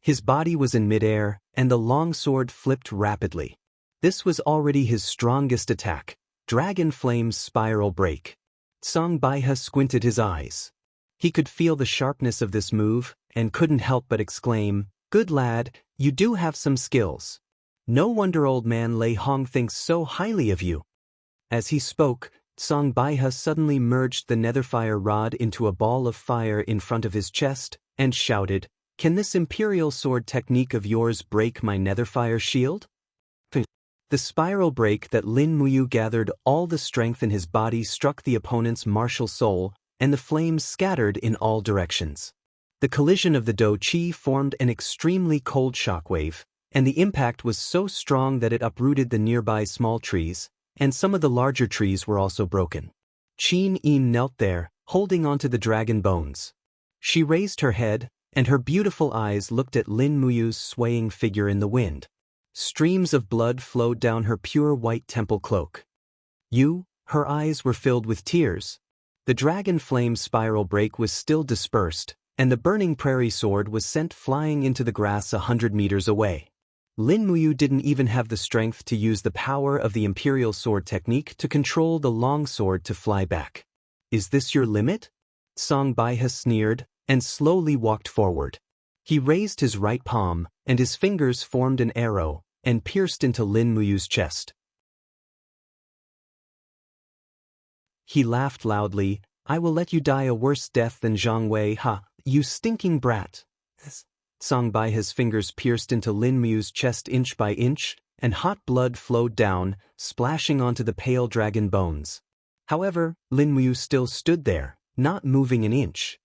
His body was in midair, and the longsword flipped rapidly. This was already his strongest attack, Dragon Flame's Spiral Break. Songbaiha squinted his eyes. He could feel the sharpness of this move, and couldn't help but exclaim, "Good lad, you do have some skills. No wonder old man Lei Hong thinks so highly of you." As he spoke, Songbaiha suddenly merged the netherfire rod into a ball of fire in front of his chest, and shouted, "Can this imperial sword technique of yours break my netherfire shield?" The spiral break that Lin Muyu gathered all the strength in his body struck the opponent's martial soul, and the flames scattered in all directions. The collision of the Do Chi formed an extremely cold shockwave, and the impact was so strong that it uprooted the nearby small trees, and some of the larger trees were also broken. Qin Yin knelt there, holding onto the dragon bones. She raised her head, and her beautiful eyes looked at Lin Muyu's swaying figure in the wind. Streams of blood flowed down her pure white temple cloak. Her eyes were filled with tears. The dragon flame spiral break was still dispersed, and the burning prairie sword was sent flying into the grass 100 meters away. Lin Muyu didn't even have the strength to use the power of the imperial sword technique to control the long sword to fly back. "Is this your limit?" Songbaiha sneered, and slowly walked forward. He raised his right palm, and his fingers formed an arrow, and pierced into Lin Muyu's chest. He laughed loudly, "I will let you die a worse death than Zhang Wei, ha, you stinking brat." Songbaiha's fingers pierced into Lin Muyu's chest inch by inch, and hot blood flowed down, splashing onto the pale dragon bones. However, Lin Muyu still stood there, not moving an inch.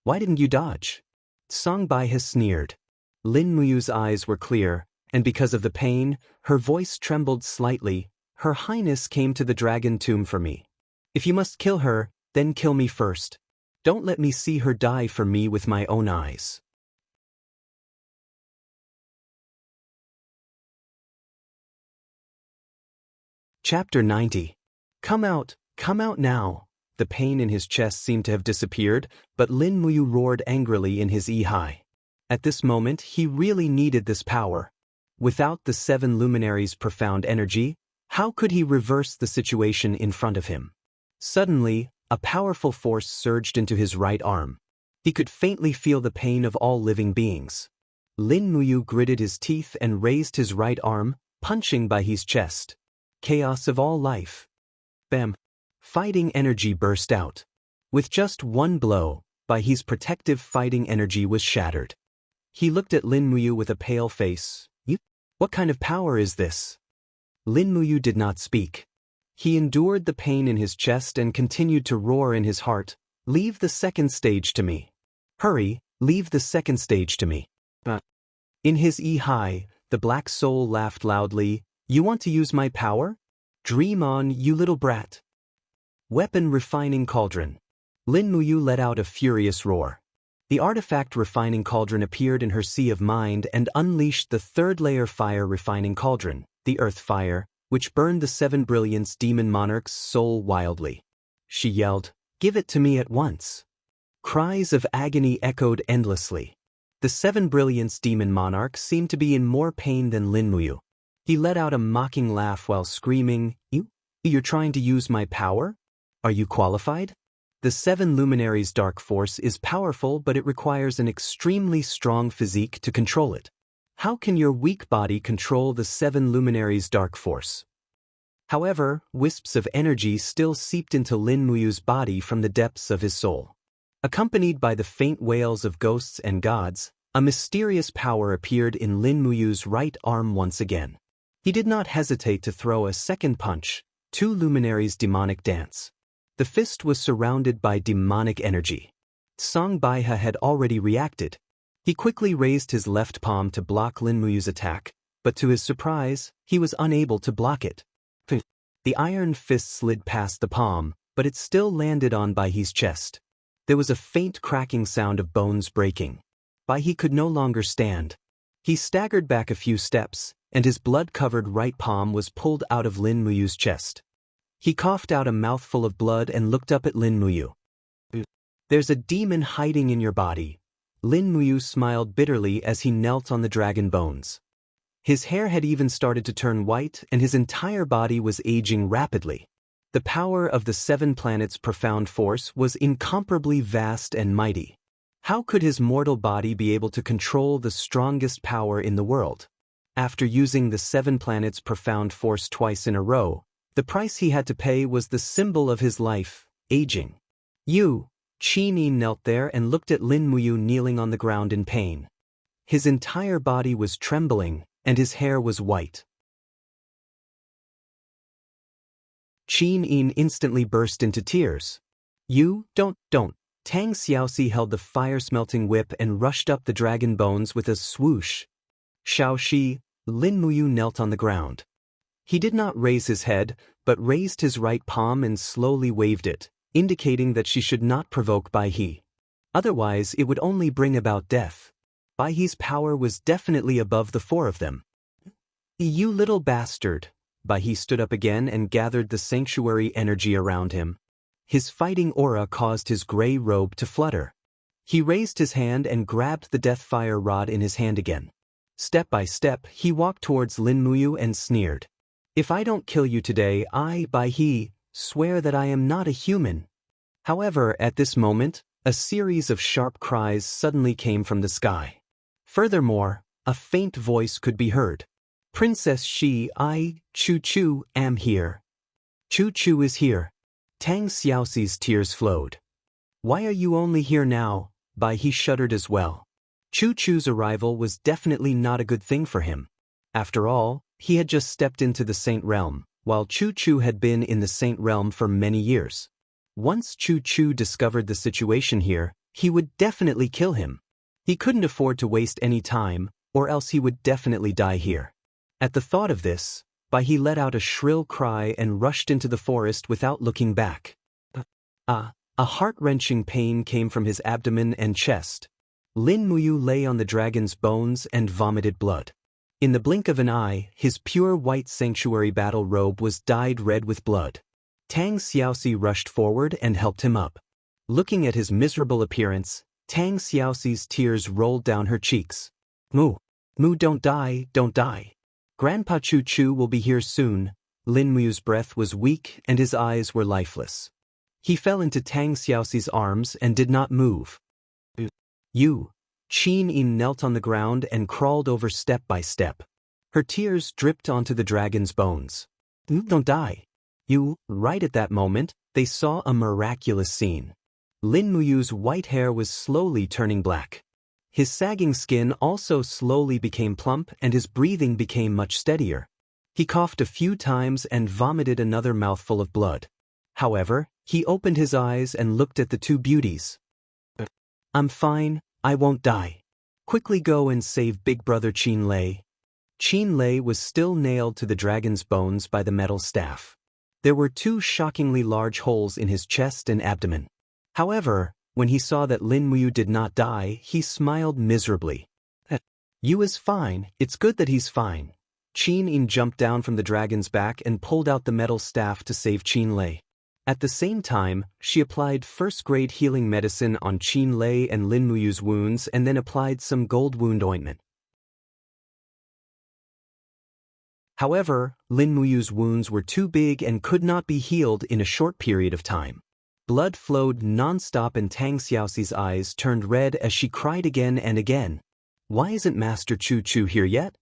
"Why didn't you dodge?" Songbaiha sneered. Lin Muyu's eyes were clear, and because of the pain, her voice trembled slightly. "Her Highness came to the dragon tomb for me. If you must kill her, then kill me first. Don't let me see her die for me with my own eyes." Chapter 90. Come out now. The pain in his chest seemed to have disappeared, but Lin Muyu roared angrily in his Ihai. At this moment, he really needed this power. Without the 7 luminaries' profound energy, how could he reverse the situation in front of him? Suddenly, a powerful force surged into his right arm. He could faintly feel the pain of all living beings. Lin Muyu gritted his teeth and raised his right arm, punching by his chest. Chaos of all life. Bam! Fighting energy burst out. With just one blow, by his protective fighting energy was shattered. He looked at Lin Muyu with a pale face. What kind of power is this?" Lin Muyu did not speak. He endured the pain in his chest and continued to roar in his heart, "Leave the second stage to me. Hurry, leave the second stage to me." In his Ihai, the black soul laughed loudly. "You want to use my power? Dream on, you little brat." Weapon Refining Cauldron. Lin Muyu let out a furious roar. The artifact Refining Cauldron appeared in her sea of mind and unleashed the 3rd layer Fire Refining Cauldron, the Earth Fire, which burned the 7 Brilliance Demon Monarch's soul wildly. She yelled, "Give it to me at once." Cries of agony echoed endlessly. The 7 Brilliance Demon Monarch seemed to be in more pain than Lin Muyu. He let out a mocking laugh while screaming, You're trying to use my power? Are you qualified? The 7 Luminaries' dark force is powerful, but it requires an extremely strong physique to control it. How can your weak body control the 7 Luminaries' dark force?" However, wisps of energy still seeped into Lin Muyu's body from the depths of his soul. Accompanied by the faint wails of ghosts and gods, a mysterious power appeared in Lin Muyu's right arm once again. He did not hesitate to throw a second punch, two luminaries' demonic dance. The fist was surrounded by demonic energy. Song Baihe had already reacted. He quickly raised his left palm to block Lin Muyu's attack, but to his surprise, he was unable to block it. The iron fist slid past the palm, but it still landed on Baihe's chest. There was a faint cracking sound of bones breaking. Baihe could no longer stand. He staggered back a few steps, and his blood-covered right palm was pulled out of Lin Muyu's chest. He coughed out a mouthful of blood and looked up at Lin Muyu. "There's a demon hiding in your body." Lin Muyu smiled bitterly as he knelt on the dragon bones. His hair had even started to turn white and his entire body was aging rapidly. The power of the 7 planets' profound force was incomparably vast and mighty. How could his mortal body be able to control the strongest power in the world? After using the 7 planets' profound force twice in a row, the price he had to pay was the symbol of his life, aging. Qin knelt there and looked at Lin Muyu kneeling on the ground in pain. His entire body was trembling, and his hair was white. Qin instantly burst into tears. Don't. Tang Xiaoxi held the fire-smelting whip and rushed up the dragon bones with a swoosh. Xiaoxi, Lin Muyu knelt on the ground. He did not raise his head, but raised his right palm and slowly waved it, indicating that she should not provoke Baihe. Otherwise, it would only bring about death. Baihe's power was definitely above the 4 of them. "You little bastard." Baihe stood up again and gathered the sanctuary energy around him. His fighting aura caused his gray robe to flutter. He raised his hand and grabbed the death fire rod in his hand again. Step by step, he walked towards Lin Muyu and sneered. "If I don't kill you today, I, Baihe, swear that I am not a human." However, at this moment, a series of sharp cries suddenly came from the sky. Furthermore, a faint voice could be heard. "Princess Shi, I, Chu, am here." Chu is here. Tang Xiaoxi's tears flowed. "Why are you only here now?" Baihe shuddered as well. Chu's arrival was definitely not a good thing for him. After all, he had just stepped into the Saint Realm, while Chu had been in the Saint Realm for many years. Once Chu discovered the situation here, he would definitely kill him. He couldn't afford to waste any time, or else he would definitely die here. At the thought of this, Baihe let out a shrill cry and rushed into the forest without looking back. A heart-wrenching pain came from his abdomen and chest. Lin Muyu lay on the dragon's bones and vomited blood. In the blink of an eye, his pure white sanctuary battle robe was dyed red with blood. Tang Xiaoxi rushed forward and helped him up. Looking at his miserable appearance, Tang Xiaoxi's tears rolled down her cheeks. Mu, don't die. Grandpa Chu will be here soon." Lin Muyu's breath was weak and his eyes were lifeless. He fell into Tang Xiaoxi's arms and did not move. Qin knelt on the ground and crawled over step by step. Her tears dripped onto the dragon's bones. "Don't die." Right at that moment, they saw a miraculous scene. Lin Muyu's white hair was slowly turning black. His sagging skin also slowly became plump and his breathing became much steadier. He coughed a few times and vomited another mouthful of blood. However, he opened his eyes and looked at the two beauties. "I'm fine, I won't die. Quickly go and save big brother Qin Lei." Qin Lei was still nailed to the dragon's bones by the metal staff. There were 2 shockingly large holes in his chest and abdomen. However, when he saw that Lin Muyu did not die, he smiled miserably. "You is fine, it's good that he's fine." Qin jumped down from the dragon's back and pulled out the metal staff to save Qin Lei. At the same time, she applied first-grade healing medicine on Qin Lei and Lin Muyu's wounds and then applied some gold wound ointment. However, Lin Muyu's wounds were too big and could not be healed in a short period of time. Blood flowed non-stop and Tang Xiaoxi's eyes turned red as she cried again and again. "Why isn't Master Chu here yet?"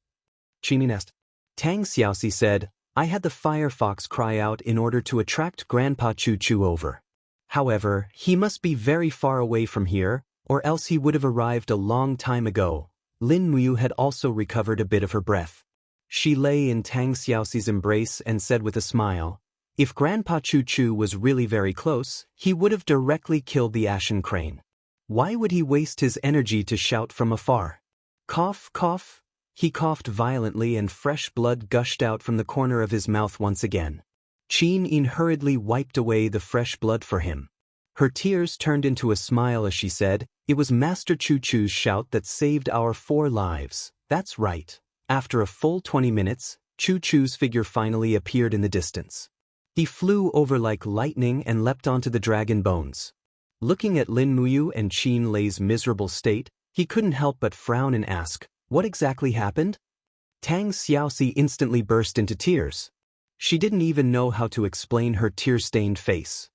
Qin asked. Tang Xiaoxi said, "I had the fire fox cry out in order to attract Grandpa Chu over." However, he must be very far away from here, or else he would have arrived a long time ago. Lin Muyu had also recovered a bit of her breath. She lay in Tang Xiaoxi's embrace and said with a smile, "If Grandpa Chu Chu was really very close, he would have directly killed the ashen crane. Why would he waste his energy to shout from afar?" Cough, cough. He coughed violently and fresh blood gushed out from the corner of his mouth once again. Qin Yin hurriedly wiped away the fresh blood for him. Her tears turned into a smile as she said, "It was Master Chu Chu's shout that saved our 4 lives. That's right." After a full 20 minutes, Chu Chu's figure finally appeared in the distance. He flew over like lightning and leapt onto the dragon bones. Looking at Lin Muyu and Qin Lei's miserable state, he couldn't help but frown and ask, "What exactly happened?" Tang Xiaoxi instantly burst into tears. She didn't even know how to explain her tear-stained face.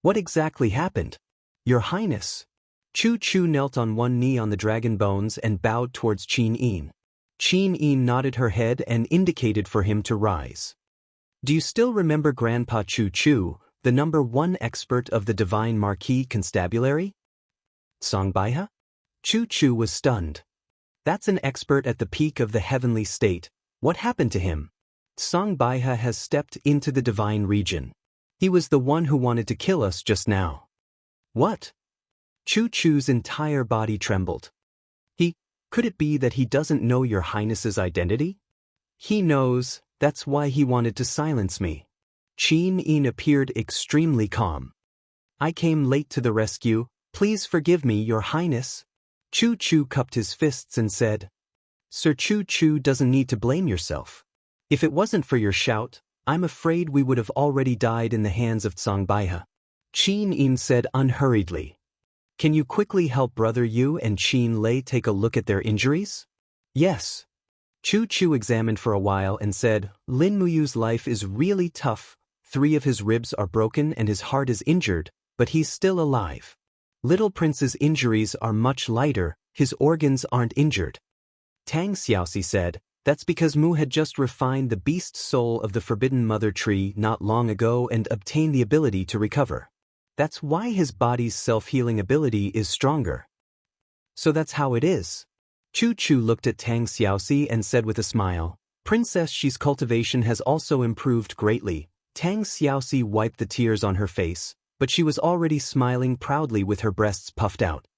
"What exactly happened? Your Highness?" Chu Chu knelt on one knee on the dragon bones and bowed towards Qin Yin. Qin Yin nodded her head and indicated for him to rise. "Do you still remember Grandpa Chu Chu, the #1 expert of the Divine Marquis Constabulary? Songbaiha?" Chu Chu was stunned. "That's an expert at the peak of the heavenly state. What happened to him?" "Songbaiha has stepped into the divine region. He was the one who wanted to kill us just now." "What?" Chu Chu's entire body trembled. Could it be that he doesn't know your Highness's identity?" "He knows, that's why he wanted to silence me." Qin Yin appeared extremely calm. "I came late to the rescue, please forgive me, Your Highness." Chu Chu cupped his fists and said, "Sir Chu Chu doesn't need to blame yourself. If it wasn't for your shout, I'm afraid we would have already died in the hands of Songbaiha." Qin Yin said unhurriedly, "Can you quickly help Brother Yu and Qin Lei take a look at their injuries?" "Yes." Chu Chu examined for a while and said, "Lin Muyu's life is really tough. 3 of his ribs are broken and his heart is injured, but he's still alive. Little Prince's injuries are much lighter, his organs aren't injured." Tang Xiaoxi said, "That's because Mu had just refined the beast soul of the Forbidden Mother Tree not long ago and obtained the ability to recover. That's why his body's self-healing ability is stronger." "So that's how it is." Chu Chu looked at Tang Xiaoxi and said with a smile, "Princess Xi's cultivation has also improved greatly." Tang Xiaoxi wiped the tears on her face, but she was already smiling proudly with her breasts puffed out.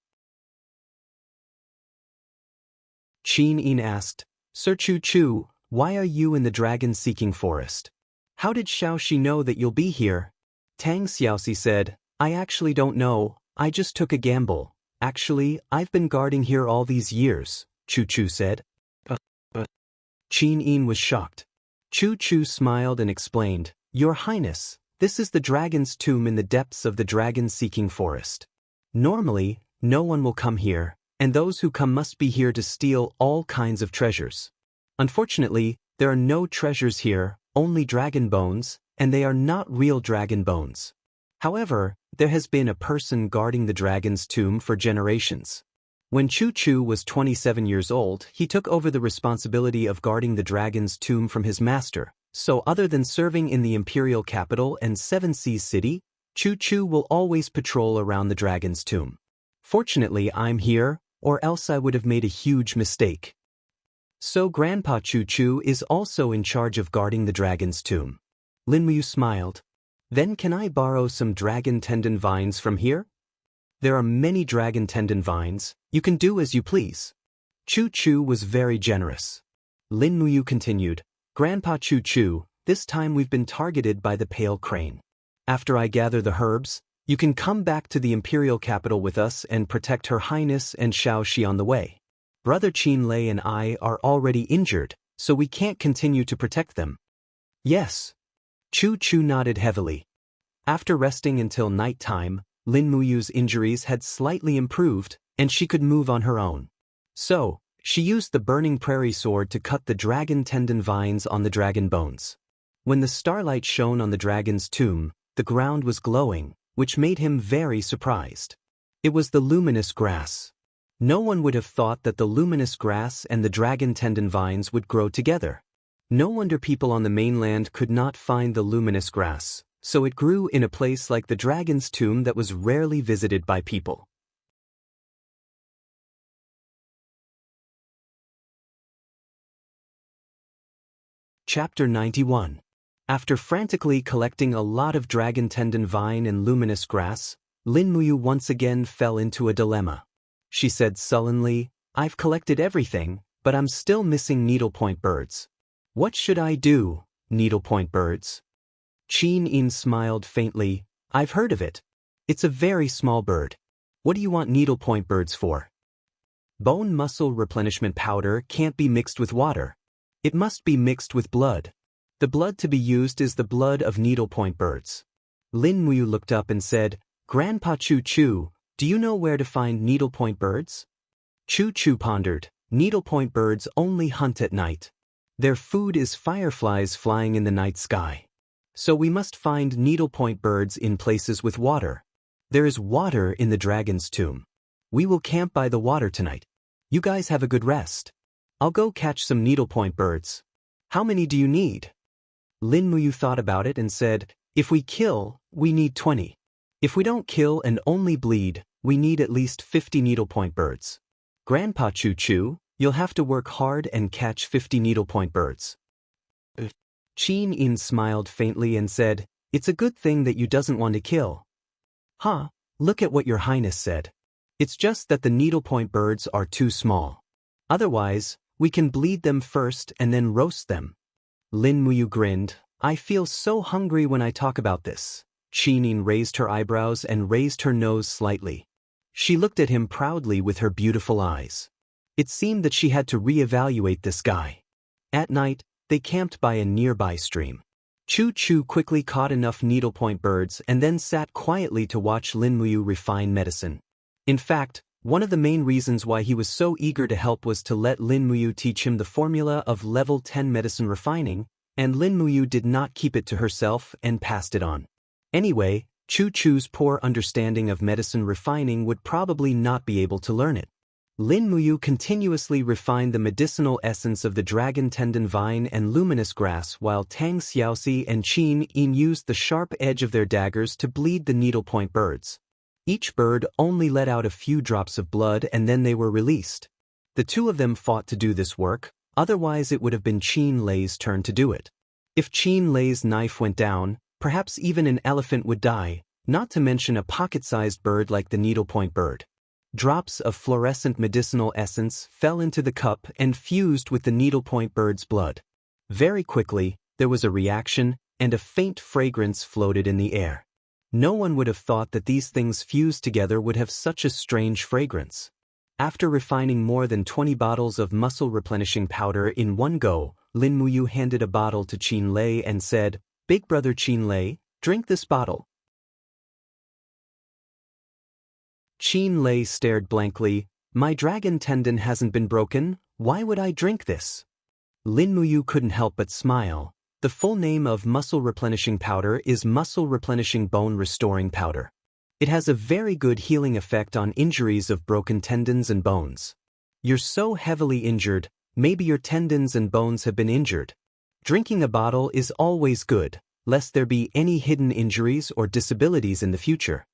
Qin Yin asked, "Sir Chu Chu, why are you in the dragon-seeking forest? How did Xiaoxi know that you'll be here?" Tang Xiaoxi said, "I actually don't know, I just took a gamble. Actually, I've been guarding here all these years," Chu Chu said. Qin Yin was shocked. Chu Chu smiled and explained, "Your Highness, this is the dragon's tomb in the depths of the dragon-seeking forest. Normally, no one will come here, and those who come must be here to steal all kinds of treasures. Unfortunately, there are no treasures here, only dragon bones, and they are not real dragon bones. However, there has been a person guarding the dragon's tomb for generations. When Chu Chu was 27 years old, he took over the responsibility of guarding the dragon's tomb from his master, so other than serving in the imperial capital and Seven Seas City, Chu Chu will always patrol around the dragon's tomb. Fortunately, I'm here, or else I would have made a huge mistake." "So Grandpa Chu Chu is also in charge of guarding the dragon's tomb." Lin Muyu smiled. "Then can I borrow some dragon tendon vines from here?" "There are many dragon tendon vines, you can do as you please." Chu Chu was very generous. Lin Muyu continued, "Grandpa Chu Chu, this time we've been targeted by the pale crane. After I gather the herbs, you can come back to the imperial capital with us and protect Her Highness and Xiaoxi on the way. Brother Qin Lei and I are already injured, so we can't continue to protect them." "Yes." Chu Chu nodded heavily. After resting until night time, Lin Muyu's injuries had slightly improved, and she could move on her own. So, she used the burning prairie sword to cut the dragon tendon vines on the dragon bones. When the starlight shone on the dragon's tomb, the ground was glowing, which made him very surprised. It was the luminous grass. No one would have thought that the luminous grass and the dragon tendon vines would grow together. No wonder people on the mainland could not find the luminous grass, so it grew in a place like the dragon's tomb that was rarely visited by people. Chapter 91. After frantically collecting a lot of dragon tendon vine and luminous grass, Lin Muyu once again fell into a dilemma. She said sullenly, "I've collected everything, but I'm still missing needlepoint birds. What should I do, needlepoint birds?" Qin Yin smiled faintly. "I've heard of it. It's a very small bird. What do you want needlepoint birds for?" Bone muscle replenishment powder can't be mixed with water. It must be mixed with blood. The blood to be used is the blood of needlepoint birds. Lin Muyu looked up and said, "Grandpa Chu Chu, do you know where to find needlepoint birds?" Chu Chu pondered. Needlepoint birds only hunt at night. Their food is fireflies flying in the night sky. So we must find needlepoint birds in places with water. There is water in the dragon's tomb. We will camp by the water tonight. You guys have a good rest. I'll go catch some needlepoint birds. How many do you need? Lin Muyu thought about it and said, "If we kill, we need 20. If we don't kill and only bleed, we need at least 50 needlepoint birds. Grandpa Chu Chu, you'll have to work hard and catch 50 needlepoint birds." Qin Yin smiled faintly and said, "It's a good thing that you doesn't want to kill." "Huh, look at what your highness said. It's just that the needlepoint birds are too small. Otherwise, we can bleed them first and then roast them." Lin Muyu grinned. "I feel so hungry when I talk about this." Qin Yin raised her eyebrows and raised her nose slightly. She looked at him proudly with her beautiful eyes. It seemed that she had to reevaluate this guy. At night, they camped by a nearby stream. Chu Chu quickly caught enough needlepoint birds and then sat quietly to watch Lin Muyu refine medicine. In fact, one of the main reasons why he was so eager to help was to let Lin Muyu teach him the formula of level 10 medicine refining, and Lin Muyu did not keep it to herself and passed it on. Anyway, Chu Chu's poor understanding of medicine refining would probably not be able to learn it. Lin Muyu continuously refined the medicinal essence of the dragon tendon vine and luminous grass while Tang Xiaoxi and Qin Yin used the sharp edge of their daggers to bleed the needlepoint birds. Each bird only let out a few drops of blood and then they were released. The two of them fought to do this work, otherwise it would have been Qin Lei's turn to do it. If Qin Lei's knife went down, perhaps even an elephant would die, not to mention a pocket-sized bird like the needlepoint bird. Drops of fluorescent medicinal essence fell into the cup and fused with the needlepoint bird's blood. Very quickly, there was a reaction, and a faint fragrance floated in the air. No one would have thought that these things fused together would have such a strange fragrance. After refining more than 20 bottles of muscle replenishing powder in one go, Lin Muyu handed a bottle to Qin Lei and said, "Big brother Qin Lei, drink this bottle." Qin Lei stared blankly. "My dragon tendon hasn't been broken, why would I drink this?" Lin Muyu couldn't help but smile. The full name of muscle replenishing powder is muscle replenishing bone restoring powder. It has a very good healing effect on injuries of broken tendons and bones. You're so heavily injured, maybe your tendons and bones have been injured. Drinking a bottle is always good, lest there be any hidden injuries or disabilities in the future.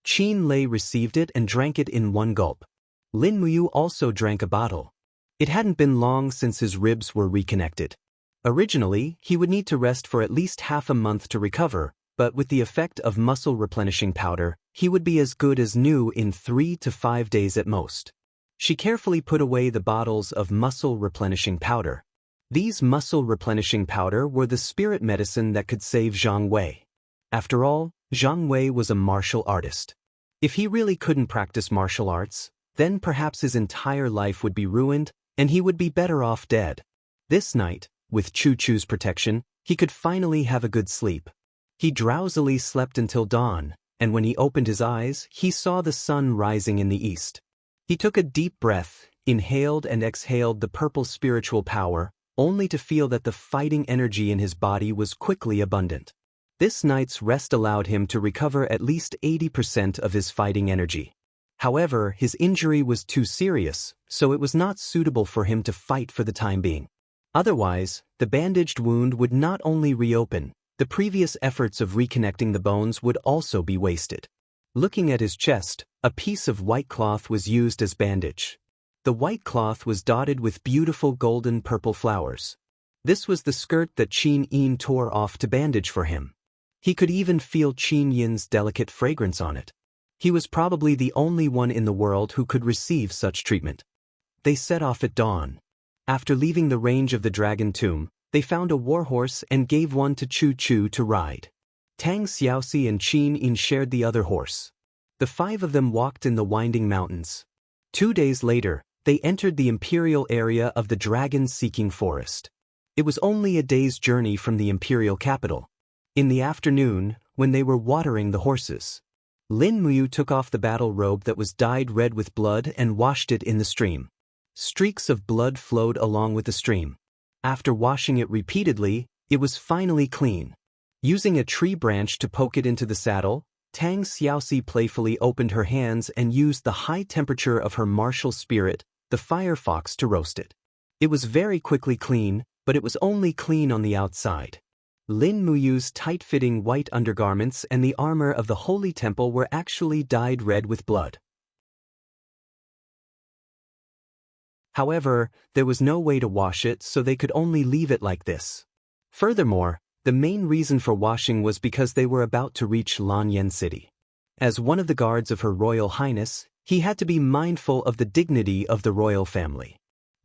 Qin Lei received it and drank it in one gulp. Lin Muyu also drank a bottle. It hadn't been long since his ribs were reconnected. Originally, he would need to rest for at least half a month to recover, but with the effect of muscle replenishing powder, he would be as good as new in 3 to 5 days at most. She carefully put away the bottles of muscle replenishing powder. These muscle replenishing powder were the spirit medicine that could save Zhang Wei. After all, Zhang Wei was a martial artist. If he really couldn't practice martial arts, then perhaps his entire life would be ruined, and he would be better off dead. This night, with Chu Chu's protection, he could finally have a good sleep. He drowsily slept until dawn, and when he opened his eyes, he saw the sun rising in the east. He took a deep breath, inhaled and exhaled the purple spiritual power, only to feel that the fighting energy in his body was quickly abundant. This night's rest allowed him to recover at least 80% of his fighting energy. However, his injury was too serious, so it was not suitable for him to fight for the time being. Otherwise, the bandaged wound would not only reopen, The previous efforts of reconnecting the bones would also be wasted. Looking at his chest, a piece of white cloth was used as bandage. The white cloth was dotted with beautiful golden purple flowers. This was the skirt that Qin Yin tore off to bandage for him. He could even feel Qin Yin's delicate fragrance on it. He was probably the only one in the world who could receive such treatment. They set off at dawn. After leaving the range of the dragon tomb, they found a warhorse and gave one to Chu Chu to ride. Tang Xiaoxi and Qin Yin shared the other horse. The 5 of them walked in the winding mountains. 2 days later, they entered the imperial area of the dragon-seeking forest. It was only a day's journey from the imperial capital. In the afternoon, when they were watering the horses, Lin Muyu took off the battle robe that was dyed red with blood and washed it in the stream. Streaks of blood flowed along with the stream. After washing it repeatedly, it was finally clean. Using a tree branch to poke it into the saddle, Tang Xiaoxi playfully opened her hands and used the high temperature of her martial spirit, the fire fox, to roast it. It was very quickly clean, but it was only clean on the outside. Lin Muyu's tight-fitting white undergarments and the armor of the holy temple were actually dyed red with blood. However, there was no way to wash it, so they could only leave it like this. Furthermore, the main reason for washing was because they were about to reach Lanyan City. As one of the guards of Her Royal Highness, he had to be mindful of the dignity of the royal family.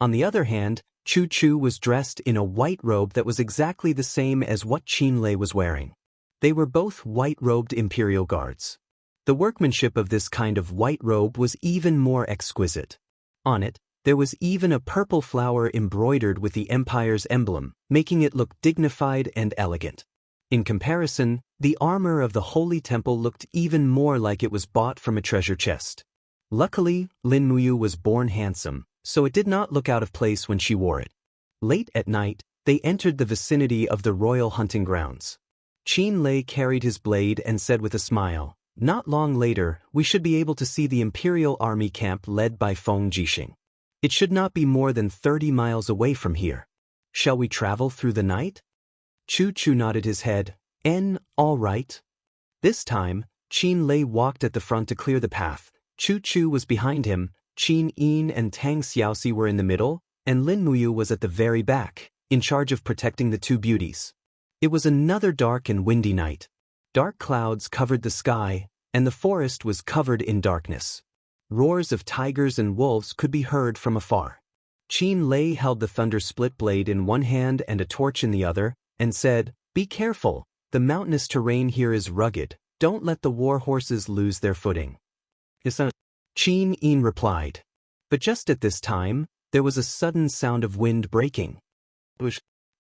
On the other hand, Chu Chu was dressed in a white robe that was exactly the same as what Qin Lei was wearing. They were both white-robed imperial guards. The workmanship of this kind of white robe was even more exquisite. On it, there was even a purple flower embroidered with the empire's emblem, making it look dignified and elegant. In comparison, the armor of the holy temple looked even more like it was bought from a treasure chest. Luckily, Lin Muyu was born handsome, so it did not look out of place when she wore it. Late at night, they entered the vicinity of the royal hunting grounds. Qin Lei carried his blade and said with a smile, "Not long later, we should be able to see the imperial army camp led by Feng Jixing. It should not be more than 30 miles away from here. Shall we travel through the night?" Chu Chu nodded his head. All right." This time, Qin Lei walked at the front to clear the path. Chu Chu was behind him, Qin Yin and Tang Xiaoxi were in the middle, and Lin Muyu was at the very back, in charge of protecting the 2 beauties. It was another dark and windy night. Dark clouds covered the sky, and the forest was covered in darkness. Roars of tigers and wolves could be heard from afar. Qin Lei held the thunder split blade in one hand and a torch in the other, and said, "Be careful, the mountainous terrain here is rugged, don't let the war horses lose their footing." Qin Yin replied. But just at this time, there was a sudden sound of wind breaking.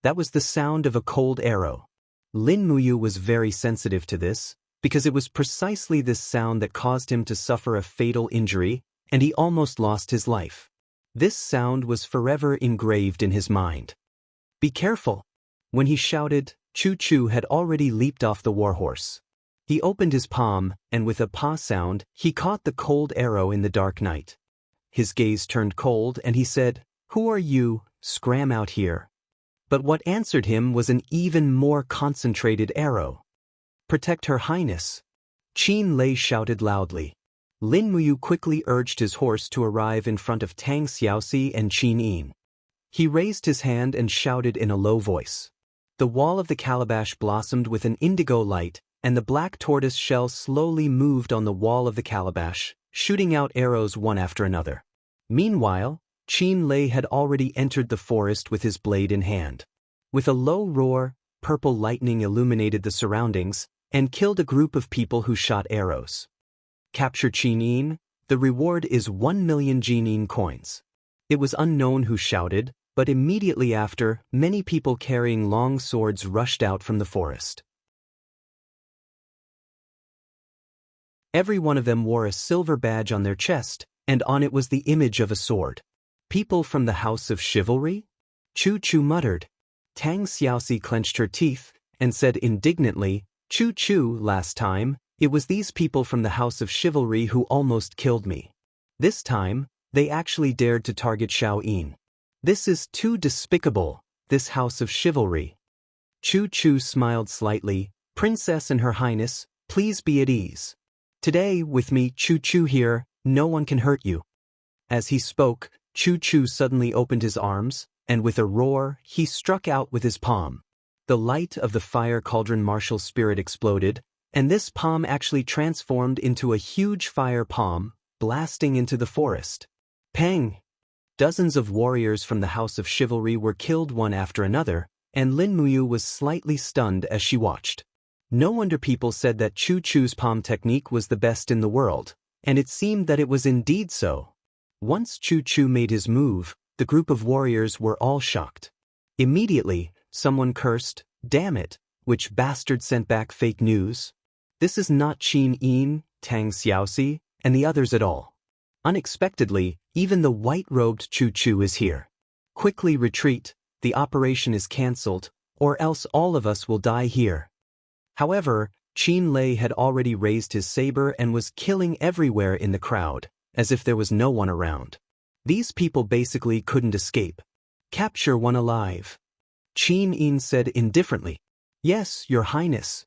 That was the sound of a cold arrow. Lin Muyu was very sensitive to this, because it was precisely this sound that caused him to suffer a fatal injury, and he almost lost his life. This sound was forever engraved in his mind. "Be careful!" When he shouted, Chu Chu had already leaped off the warhorse. He opened his palm, and with a pa sound, he caught the cold arrow in the dark night. His gaze turned cold, and he said, "Who are you, scram out here?" But what answered him was an even more concentrated arrow. "Protect Her Highness!" Qin Lei shouted loudly. Lin Muyu quickly urged his horse to arrive in front of Tang Xiaoxi and Qin Yin. He raised his hand and shouted in a low voice. The wall of the calabash blossomed with an indigo light, and the black tortoise shell slowly moved on the wall of the calabash, shooting out arrows one after another. Meanwhile, Qin Lei had already entered the forest with his blade in hand. With a low roar, purple lightning illuminated the surroundings, and killed a group of people who shot arrows. Capture Qin Yin, the reward is 1 million Jinin coins. It was unknown who shouted, but immediately after, many people carrying long swords rushed out from the forest. Every one of them wore a silver badge on their chest, and on it was the image of a sword. "People from the House of Chivalry?" Chu Chu muttered. Tang Xiaoxi clenched her teeth, and said indignantly, "Chu Chu, last time, it was these people from the House of Chivalry who almost killed me. This time, they actually dared to target Xiao Yin. This is too despicable, this House of Chivalry." Chu Chu smiled slightly. Princess and Her Highness, please be at ease. Today, with me, Chu Chu here, no one can hurt you. As he spoke, Chu Chu suddenly opened his arms, and with a roar, he struck out with his palm. The light of the fire cauldron martial spirit exploded, and this palm actually transformed into a huge fire palm, blasting into the forest. Pang! Dozens of warriors from the House of Chivalry were killed one after another, and Lin Muyu was slightly stunned as she watched. No wonder people said that Chu Chu's palm technique was the best in the world, and it seemed that it was indeed so. Once Chu Chu made his move, the group of warriors were all shocked. Immediately, someone cursed, "Damn it, which bastard sent back fake news? This is not Qin Yin, Tang Xiaoxi, and the others at all. Unexpectedly, even the white-robed Chu Chu is here. Quickly retreat, the operation is cancelled, or else all of us will die here." However, Qin Lei had already raised his saber and was killing everywhere in the crowd, as if there was no one around. These people basically couldn't escape. "Capture one alive." Qin Yin said indifferently. "Yes, Your Highness."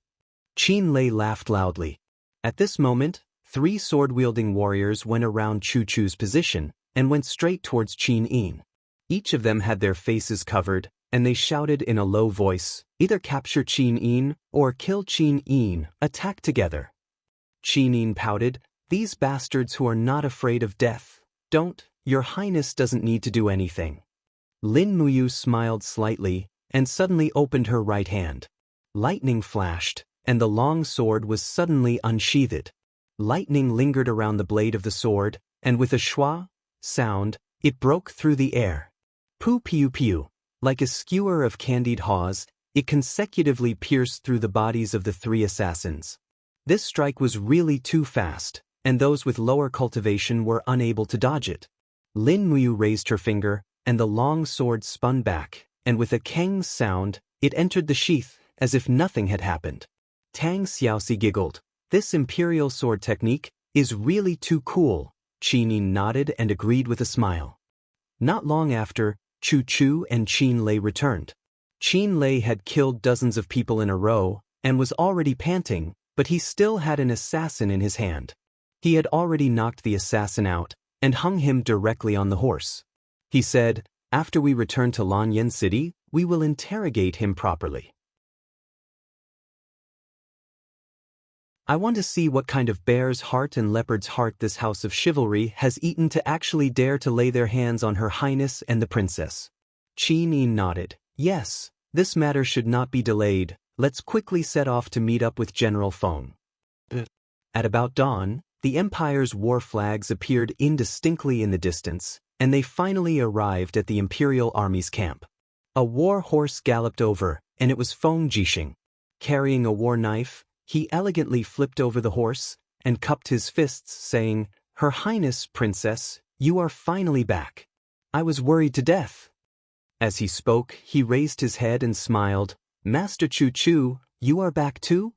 Qin Lei laughed loudly. At this moment, 3 sword-wielding warriors went around Chu Chu's position and went straight towards Qin Yin. Each of them had their faces covered, and they shouted in a low voice, "Either capture Qin Yin or kill Qin Yin, attack together." Qin Yin pouted, "These bastards who are not afraid of death. Don't, Your Highness doesn't need to do anything." Lin Muyu smiled slightly and suddenly opened her right hand. Lightning flashed, and the long sword was suddenly unsheathed. Lightning lingered around the blade of the sword, and with a schwa sound, it broke through the air. Pu piu piu. Like a skewer of candied haws, it consecutively pierced through the bodies of the 3 assassins. This strike was really too fast, and those with lower cultivation were unable to dodge it. Lin Muyu raised her finger, and the long sword spun back, and with a keng sound, it entered the sheath, as if nothing had happened. Tang Xiaoxi giggled. "This imperial sword technique is really too cool." Qin Yin nodded and agreed with a smile. Not long after, Chu Chu and Qin Lei returned. Qin Lei had killed dozens of people in a row, and was already panting, but he still had an assassin in his hand. He had already knocked the assassin out, and hung him directly on the horse. He said, "After we return to Lanyan City, we will interrogate him properly. I want to see what kind of bear's heart and leopard's heart this House of Chivalry has eaten to actually dare to lay their hands on Her Highness and the Princess." Qin Yin nodded. "Yes, this matter should not be delayed. Let's quickly set off to meet up with General Feng." At about dawn, the Empire's war flags appeared indistinctly in the distance, and they finally arrived at the Imperial Army's camp. A war horse galloped over, and it was Feng Jixing. Carrying a war knife, he elegantly flipped over the horse and cupped his fists, saying, "Her Highness, Princess, you are finally back. I was worried to death." As he spoke, he raised his head and smiled. "Master Chu Chu, you are back too?"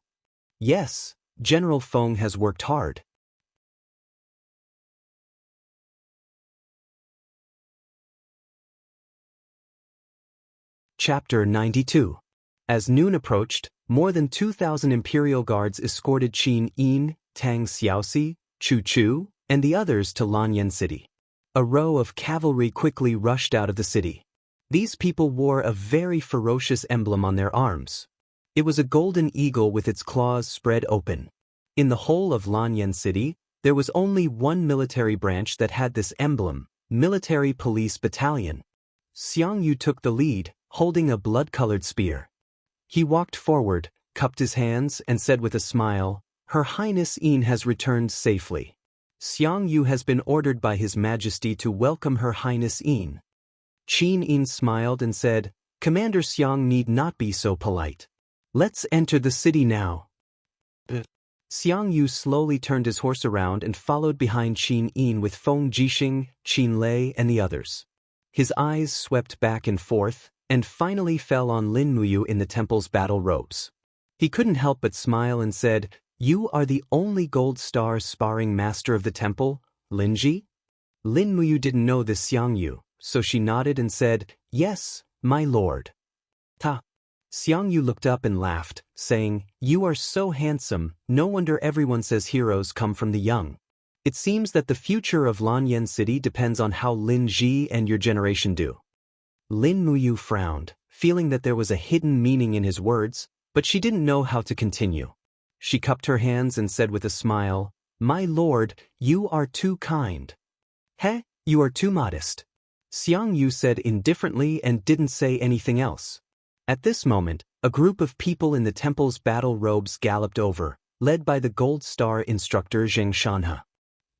"Yes, General Feng has worked hard." Chapter 92. As noon approached, more than 2,000 imperial guards escorted Qin Yin, Tang Xiaoxi, Chu Chu, and the others to Lanyan City. A row of cavalry quickly rushed out of the city. These people wore a very ferocious emblem on their arms. It was a golden eagle with its claws spread open. In the whole of Lanyan City, there was only one military branch that had this emblem, Military Police Battalion. Xianxia took the lead, holding a blood-colored spear. He walked forward, cupped his hands, and said with a smile, "Her Highness Yin has returned safely. Xianxia has been ordered by His Majesty to welcome Her Highness Yin." Qin Yin smiled and said, "Commander Xiang need not be so polite. Let's enter the city now." Xianxia slowly turned his horse around and followed behind Qin Yin with Feng Jixing, Qin Lei, and the others. His eyes swept back and forth, and finally fell on Lin Muyu in the temple's battle robes. He couldn't help but smile and said, "You are the only gold star sparring master of the temple, Linji?" Lin Muyu didn't know this Xianxia, so she nodded and said, "Yes, my lord." Ta. Xianxia looked up and laughed, saying, "You are so handsome, no wonder everyone says heroes come from the young. It seems that the future of Lanyan City depends on how Lin Ji and your generation do." Lin Muyu frowned, feeling that there was a hidden meaning in his words, but she didn't know how to continue. She cupped her hands and said with a smile, "My lord, you are too kind." "Heh, you are too modest." Xianxia said indifferently and didn't say anything else. At this moment, a group of people in the temple's battle robes galloped over, led by the Gold Star instructor Xianxia.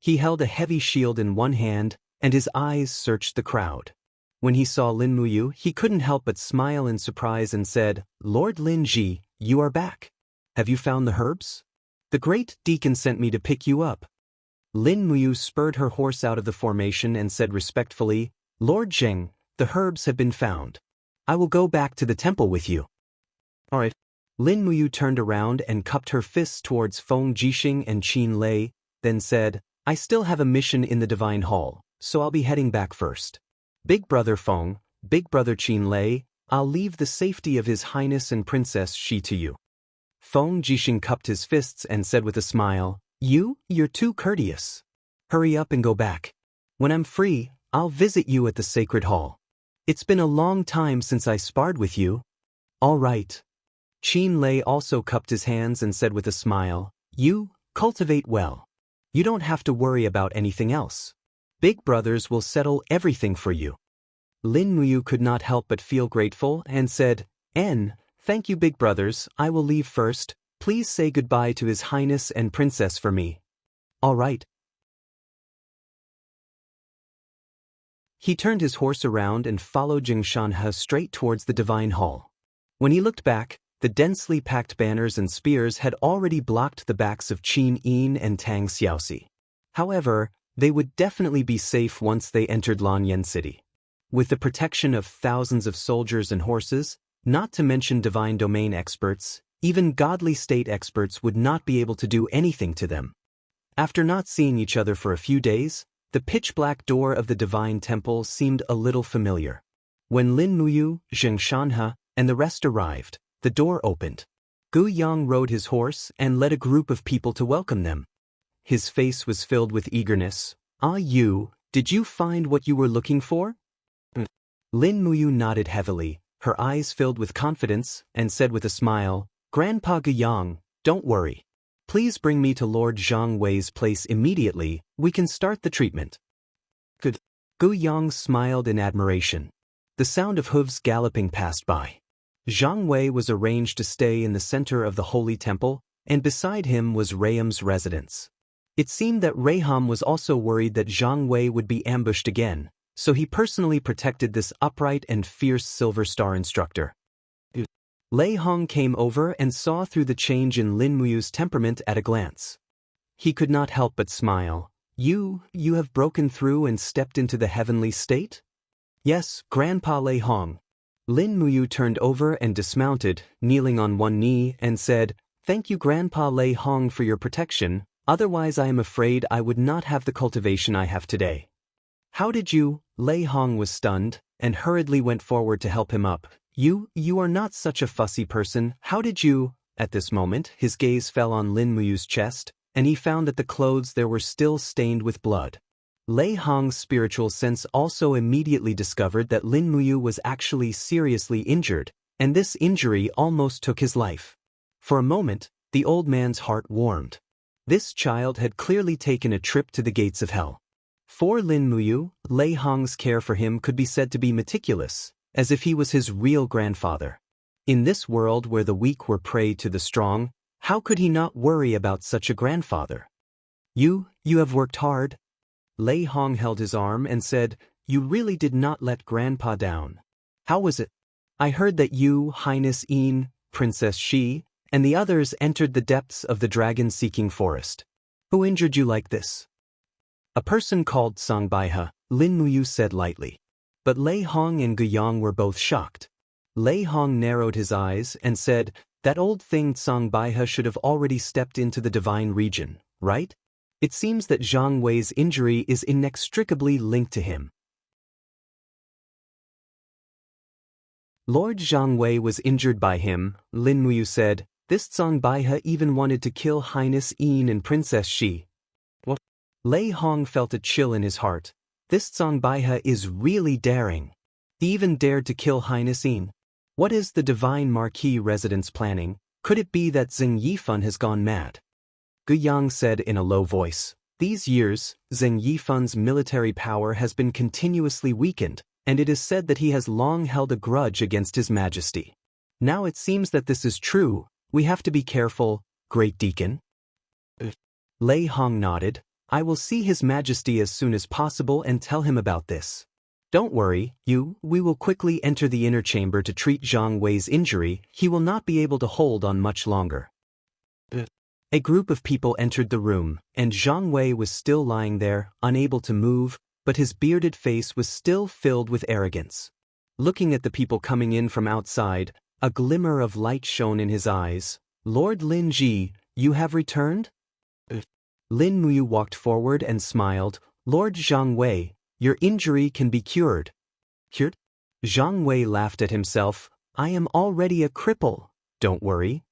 He held a heavy shield in one hand, and his eyes searched the crowd. When he saw Lin Muyu, he couldn't help but smile in surprise and said, "Lord Lin Ji, you are back. Have you found the herbs? The great deacon sent me to pick you up." Lin Muyu spurred her horse out of the formation and said respectfully, "Lord Zheng, the herbs have been found. I will go back to the temple with you." "All right." Lin Muyu turned around and cupped her fists towards Feng Jixing and Qin Lei, then said, "I still have a mission in the Divine Hall, so I'll be heading back first. Big brother Feng, big brother Qin Lei, I'll leave the safety of His Highness and Princess Shi to you." Feng Jixing cupped his fists and said with a smile, You're too courteous. Hurry up and go back. When I'm free, I'll visit you at the Sacred Hall. It's been a long time since I sparred with you." "All right." Qin Lei also cupped his hands and said with a smile, "You cultivate well. You don't have to worry about anything else. Big brothers will settle everything for you." Lin Muyu could not help but feel grateful and said, Thank you big brothers, I will leave first. Please say goodbye to His Highness and Princess for me." "All right." He turned his horse around and followed Xianxia straight towards the Divine Hall. When he looked back, the densely packed banners and spears had already blocked the backs of Qin Yin and Tang Xiaoxi. However, they would definitely be safe once they entered Lanyan City. With the protection of thousands of soldiers and horses, not to mention divine domain experts, even godly state experts would not be able to do anything to them. After not seeing each other for a few days, the pitch-black door of the divine temple seemed a little familiar. When Lin Muyu, Xianxia, and the rest arrived, the door opened. Gu Yang rode his horse and led a group of people to welcome them. His face was filled with eagerness. Did you find what you were looking for?" Lin Muyu nodded heavily, her eyes filled with confidence, and said with a smile, "Grandpa Gu Yang, don't worry. Please bring me to Lord Zhang Wei's place immediately, we can start the treatment." "Good." Gu Yang smiled in admiration. The sound of hooves galloping passed by. Zhang Wei was arranged to stay in the center of the holy temple, and beside him was Rayham's residence. It seemed that Rayham was also worried that Zhang Wei would be ambushed again, so he personally protected this upright and fierce Silver Star instructor. Lei Hong came over and saw through the change in Lin Muyu's temperament at a glance. He could not help but smile. You have broken through and stepped into the heavenly state?" "Yes, Grandpa Lei Hong." Lin Muyu turned over and dismounted, kneeling on one knee, and said, "Thank you Grandpa Lei Hong for your protection, otherwise I am afraid I would not have the cultivation I have today." "How did you?" Lei Hong was stunned, and hurriedly went forward to help him up. You are not such a fussy person, how did you?" At this moment, his gaze fell on Lin Muyu's chest, and he found that the clothes there were still stained with blood. Lei Hong's spiritual sense also immediately discovered that Lin Muyu was actually seriously injured, and this injury almost took his life. For a moment, the old man's heart warmed. This child had clearly taken a trip to the gates of hell. For Lin Muyu, Lei Hong's care for him could be said to be meticulous, as if he was his real grandfather. In this world where the weak were prey to the strong, how could he not worry about such a grandfather? You have worked hard." Lei Hong held his arm and said, "You really did not let Grandpa down. How was it? I heard that you, Highness Yin, Princess Shi, and the others entered the depths of the dragon-seeking forest. Who injured you like this?" "A person called Songbaiha," Lin Muyu said lightly. But Lei Hong and Gu Yang were both shocked. Lei Hong narrowed his eyes and said, "That old thing Songbaiha should have already stepped into the divine region, right? It seems that Zhang Wei's injury is inextricably linked to him." Lord Xiangwei was injured by him, Lin Muyu said. This Zhang Baihe even wanted to kill Highness Yin and Princess Shi. What? Lei Hong felt a chill in his heart. This Zhang Baihe is really daring. He even dared to kill Highness Yin. What is the Divine Marquis residence planning? Could it be that Zheng Yifan has gone mad? Gu Yang said in a low voice. These years, Zheng Yifan's military power has been continuously weakened, and it is said that he has long held a grudge against His Majesty. Now it seems that this is true. We have to be careful, Great Deacon. Lei Hong nodded. I will see His Majesty as soon as possible and tell him about this. Don't worry, we will quickly enter the inner chamber to treat Zhang Wei's injury. He will not be able to hold on much longer. A group of people entered the room, and Zhang Wei was still lying there, unable to move, but his bearded face was still filled with arrogance. Looking at the people coming in from outside, a glimmer of light shone in his eyes. Lord Lin Ji, you have returned? Lin Muyu walked forward and smiled. Lord Zhang Wei, your injury can be cured. Cured? Zhang Wei laughed at himself. I am already a cripple. Don't worry.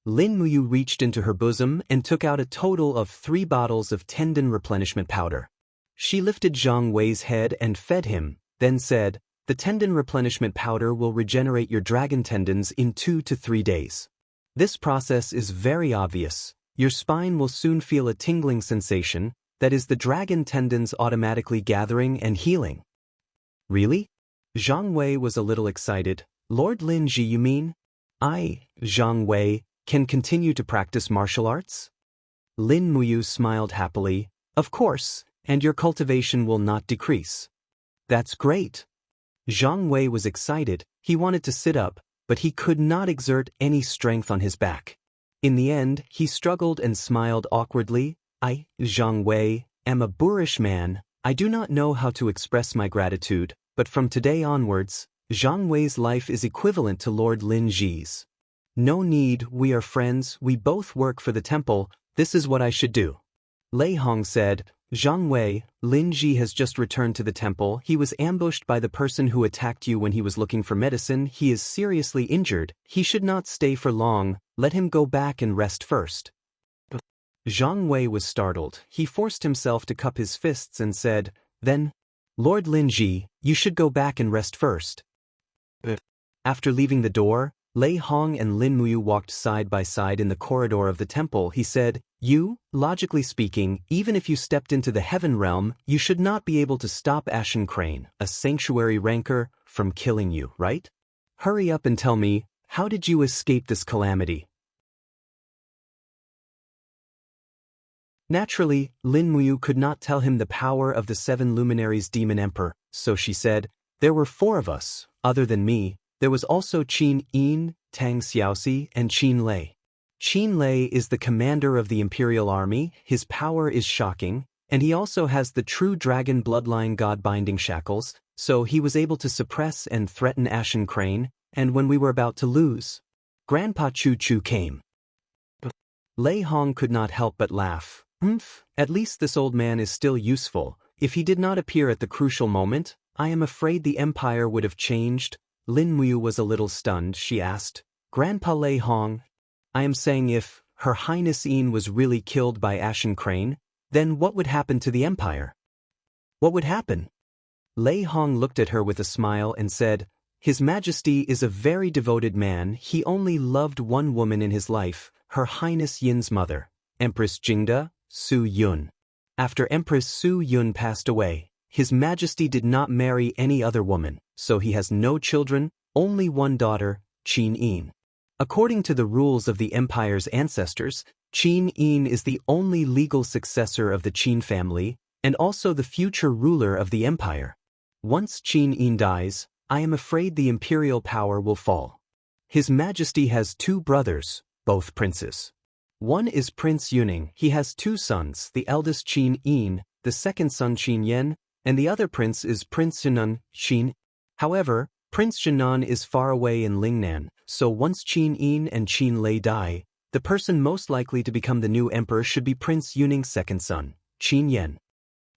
Lin Muyu reached into her bosom and took out a total of 3 bottles of tendon replenishment powder. She lifted Zhang Wei's head and fed him, then said, the tendon replenishment powder will regenerate your dragon tendons in 2 to 3 days. This process is very obvious. Your spine will soon feel a tingling sensation, that is the dragon tendons automatically gathering and healing. Really? Zhang Wei was a little excited. Lord Lin Ji, you mean? I, Zhang Wei, can continue to practice martial arts? Lin Muyu smiled happily. Of course, and your cultivation will not decrease. That's great. Zhang Wei was excited. He wanted to sit up, but he could not exert any strength on his back. In the end, he struggled and smiled awkwardly. I, Zhang Wei, am a boorish man. I do not know how to express my gratitude, but from today onwards, Zhang Wei's life is equivalent to Lord Lin Ji's. No need, we are friends, we both work for the temple, this is what I should do. Lei Hong said, Zhang Wei, Lin Ji has just returned to the temple. He was ambushed by the person who attacked you when he was looking for medicine. He is seriously injured. He should not stay for long. Let him go back and rest first. Zhang Wei was startled. He forced himself to cup his fists and said, Then, Lord Lin Ji, you should go back and rest first. After leaving the door, Lei Hong and Lin Muyu walked side by side in the corridor of the temple. He said, You, logically speaking, even if you stepped into the heaven realm, you should not be able to stop Ashen Crane, a sanctuary rancor, from killing you, right? Hurry up and tell me, how did you escape this calamity? Naturally, Lin Muyu could not tell him the power of the 7 luminaries demon emperor, so she said, There were 4 of us, other than me. There was also Qin Yin, Tang Xiaoxi, and Qin Lei. Qin Lei is the commander of the imperial army. His power is shocking, and he also has the true dragon bloodline god-binding shackles, so he was able to suppress and threaten Ashen Crane, and when we were about to lose, Grandpa Chu Chu came. Lei Hong could not help but laugh. At least this old man is still useful. If he did not appear at the crucial moment, I am afraid the empire would have changed. Lin Muyu was a little stunned. She asked, Grandpa Lei Hong, I am saying if Her Highness Yin was really killed by Ashen Crane, then what would happen to the empire? What would happen? Lei Hong looked at her with a smile and said, His Majesty is a very devoted man. He only loved one woman in his life, Her Highness Yin's mother, Empress Jingda, Su Yun. After Empress Su Yun passed away, His Majesty did not marry any other woman, so he has no children, only one daughter, Qin Yin. According to the rules of the empire's ancestors, Qin Yin is the only legal successor of the Qin family, and also the future ruler of the empire. Once Qin Yin dies, I am afraid the imperial power will fall. His Majesty has 2 brothers, both princes. One is Prince Yuning. He has 2 sons, the eldest Qin Yin, the second son Qin Yen, and the other prince is Prince Xinan, Qin. However, Prince Xinan is far away in Lingnan, so once Qin Yin and Qin Lei die, the person most likely to become the new emperor should be Prince Yuning's second son, Qin Yen.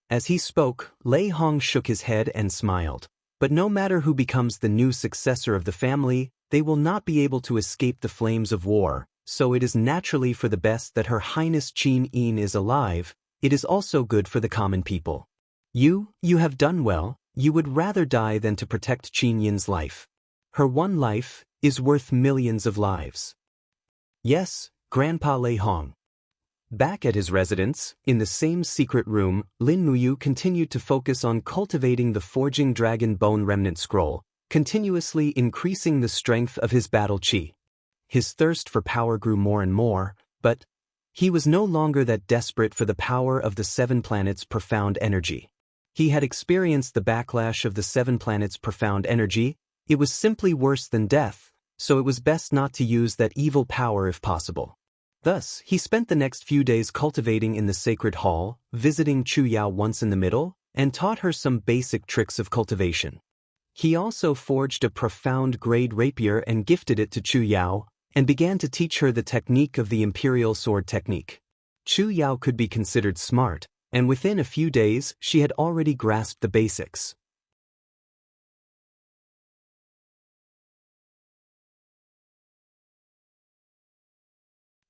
As he spoke, Lei Hong shook his head and smiled. But no matter who becomes the new successor of the family, they will not be able to escape the flames of war, so it is naturally for the best that Her Highness Qin Yin is alive. It is also good for the common people. You have done well. You would rather die than to protect Qin Yin's life. Her one life is worth millions of lives. Yes, Grandpa Lei Hong. Back at his residence, in the same secret room, Lin Muyu continued to focus on cultivating the forging dragon bone remnant scroll, continuously increasing the strength of his battle chi. His thirst for power grew more and more, but he was no longer that desperate for the power of the seven planets' profound energy. He had experienced the backlash of the seven planets' profound energy. It was simply worse than death, so it was best not to use that evil power if possible. Thus, he spent the next few days cultivating in the sacred hall, visiting Chu Yao once in the middle, and taught her some basic tricks of cultivation. He also forged a profound grade rapier and gifted it to Chu Yao, and began to teach her the technique of the imperial sword technique. Chu Yao could be considered smart, and within a few days she had already grasped the basics.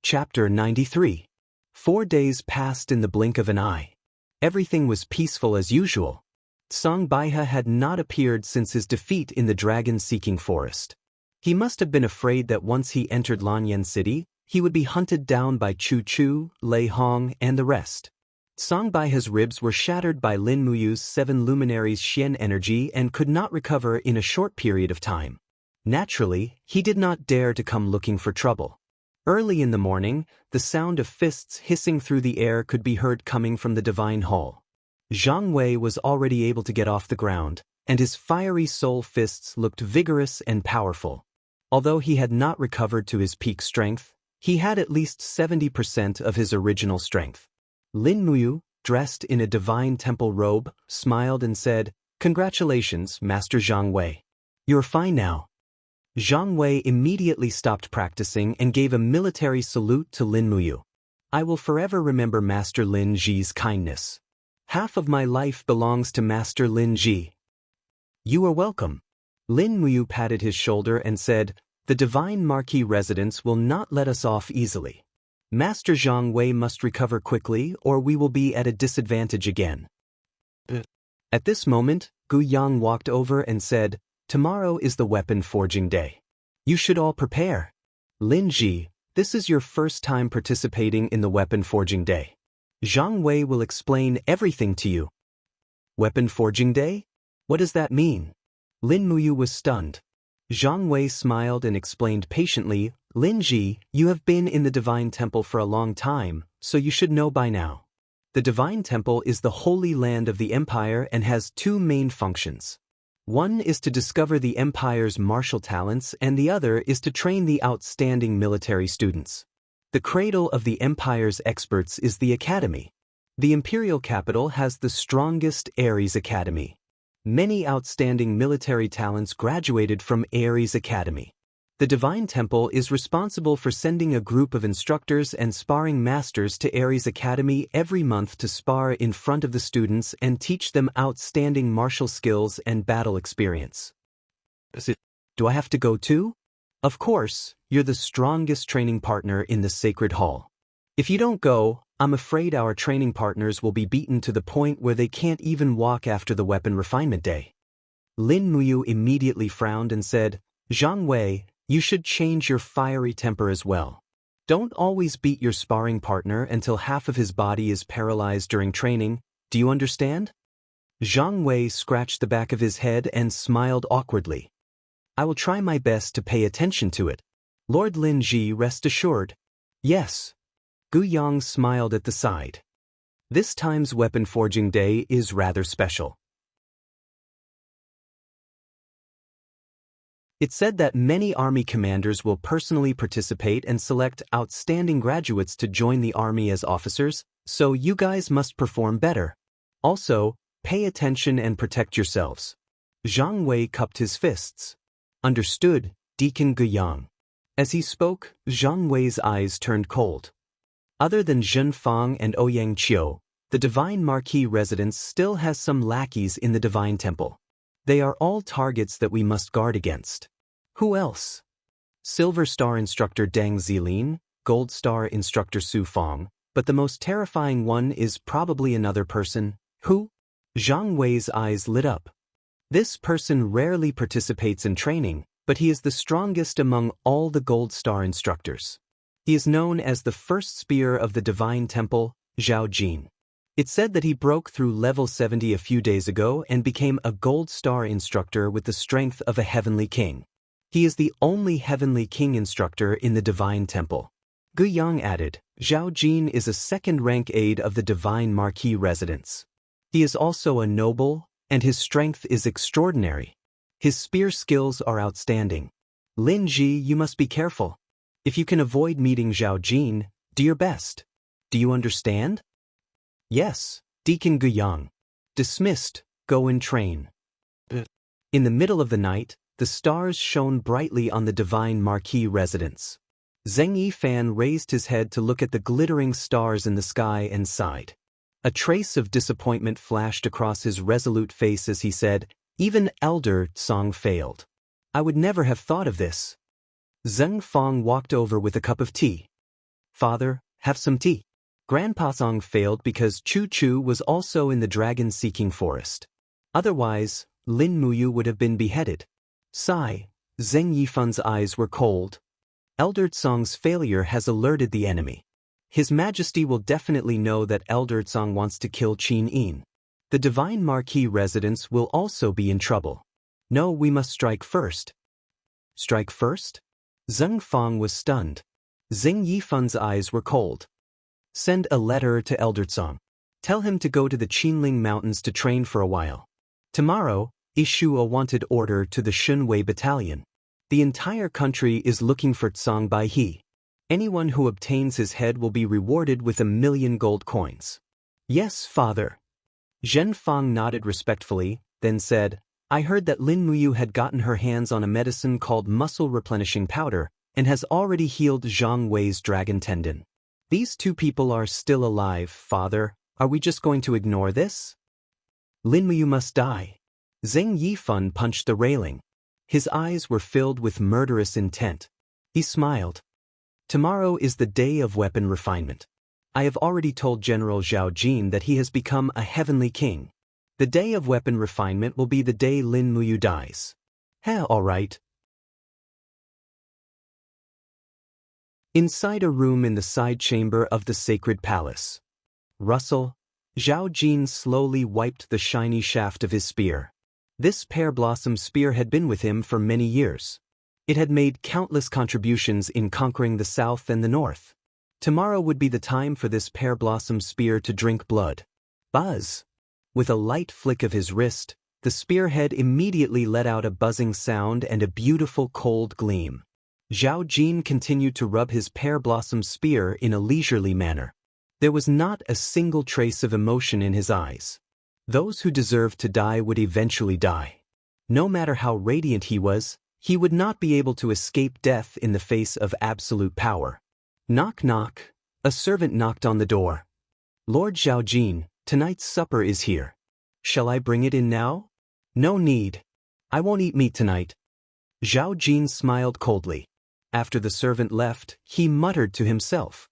Chapter 93. 4 days passed in the blink of an eye. Everything was peaceful as usual. Song Baihe had not appeared since his defeat in the dragon-seeking forest. He must have been afraid that once he entered Lanyan City, he would be hunted down by Chu Chu, Lei Hong, and the rest. Song Baihe's ribs were shattered by Lin Muyu's 7 luminaries' Xian energy and could not recover in a short period of time. Naturally, he did not dare to come looking for trouble. Early in the morning, the sound of fists hissing through the air could be heard coming from the divine hall. Zhang Wei was already able to get off the ground, and his fiery soul fists looked vigorous and powerful. Although he had not recovered to his peak strength, he had at least 70% of his original strength. Lin Muyu, dressed in a divine temple robe, smiled and said, "Congratulations, Master Zhang Wei. You're fine now." Zhang Wei immediately stopped practicing and gave a military salute to Lin Muyu. "I will forever remember Master Lin Ji's kindness. Half of my life belongs to Master Lin Ji." "You are welcome." Lin Muyu patted his shoulder and said, "The Divine Marquis residence will not let us off easily. Master Zhang Wei must recover quickly or we will be at a disadvantage again." At this moment, Gu Yang walked over and said, "Tomorrow is the weapon forging day. You should all prepare. Lin Ji, this is your first time participating in the weapon forging day. Zhang Wei will explain everything to you." "Weapon forging day? What does that mean?" Lin Muyu was stunned. Zhang Wei smiled and explained patiently, "Lin Ji, you have been in the Divine Temple for a long time, so you should know by now. The Divine Temple is the holy land of the Empire and has 2 main functions. One is to discover the Empire's martial talents and the other is to train the outstanding military students. The cradle of the Empire's experts is the Academy. The Imperial capital has the strongest Ares Academy. Many outstanding military talents graduated from Ares Academy. The Divine Temple is responsible for sending a group of instructors and sparring masters to Ares Academy every month to spar in front of the students and teach them outstanding martial skills and battle experience." "Do I have to go too?" "Of course, you're the strongest training partner in the Sacred Hall. If you don't go, I'm afraid our training partners will be beaten to the point where they can't even walk after the weapon refinement day." Lin Muyu immediately frowned and said, "Zhang Wei, you should change your fiery temper as well. Don't always beat your sparring partner until half of his body is paralyzed during training. Do you understand?" Zhang Wei scratched the back of his head and smiled awkwardly. "I will try my best to pay attention to it. Lord Lin Ji, rest assured." "Yes." Gu Yang smiled at the side. This time's weapon forging day is rather special. It's said that many army commanders will personally participate and select outstanding graduates to join the army as officers, so you guys must perform better. Also, pay attention and protect yourselves. Zhang Wei cupped his fists. "Understood, Deacon Gu Yang." As he spoke, Zhang Wei's eyes turned cold. Other than Zhen Fang and Ouyang Qiu, the Divine Marquis residence still has some lackeys in the Divine Temple. They are all targets that we must guard against. Who else? Silver Star Instructor Deng Zilin, Gold Star Instructor Su Fong, but the most terrifying one is probably another person. Who? Zhang Wei's eyes lit up. This person rarely participates in training, but he is the strongest among all the Gold Star instructors. He is known as the first spear of the Divine Temple, Zhao Jin. It's said that he broke through level 70 a few days ago and became a Gold Star instructor with the strength of a Heavenly King. He is the only Heavenly King instructor in the Divine Temple. Gu Yang added, Zhao Jin is a second-rank aide of the Divine Marquis residence. He is also a noble, and his strength is extraordinary. His spear skills are outstanding. Lin Ji, you must be careful. If you can avoid meeting Zhao Jin, do your best. Do you understand? Yes, Deacon Gu Yang. Dismissed, go and train. In the middle of the night, the stars shone brightly on the Divine Marquis residence. Zheng Yifan raised his head to look at the glittering stars in the sky and sighed. A trace of disappointment flashed across his resolute face as he said, even Elder Tsang failed. I would never have thought of this. Zheng Fong walked over with a cup of tea. Father, have some tea. Grandpa Tsang failed because Chu Chu was also in the dragon-seeking forest. Otherwise, Lin Muyu would have been beheaded. Sigh, Zheng Yifan's eyes were cold. Elder Tsang's failure has alerted the enemy. His Majesty will definitely know that Elder Tsang wants to kill Qin Yin. The Divine Marquis residence will also be in trouble. No, we must strike first. Strike first? Zheng Fong was stunned. Zheng Yifan's eyes were cold. Send a letter to Elder Tsang. Tell him to go to the Qinling Mountains to train for a while. Tomorrow, issue a wanted order to the Shunwei Battalion. The entire country is looking for Tsang Bai He. Anyone who obtains his head will be rewarded with 1,000,000 gold coins. Yes, father. Zhen Fang nodded respectfully, then said, I heard that Lin Muyu had gotten her hands on a medicine called muscle replenishing powder and has already healed Zhang Wei's dragon tendon. These two people are still alive, father. Are we just going to ignore this? Lin Muyu must die. Zheng Yifan punched the railing. His eyes were filled with murderous intent. He smiled. Tomorrow is the day of weapon refinement. I have already told General Zhao Jin that he has become a heavenly king. The day of weapon refinement will be the day Lin Muyu dies. All right. Inside a room in the side chamber of the sacred palace. Russell, Zhao Jin slowly wiped the shiny shaft of his spear. This pear blossom spear had been with him for many years. It had made countless contributions in conquering the south and the north. Tomorrow would be the time for this pear blossom spear to drink blood. Buzz! With a light flick of his wrist, the spearhead immediately let out a buzzing sound and a beautiful cold gleam. Zhao Jin continued to rub his pear blossom spear in a leisurely manner. There was not a single trace of emotion in his eyes. Those who deserved to die would eventually die. No matter how radiant he would not be able to escape death in the face of absolute power. Knock knock, a servant knocked on the door. Lord Zhao Jin, tonight's supper is here. Shall I bring it in now? No need. I won't eat meat tonight. Zhao Jin smiled coldly. After the servant left, he muttered to himself.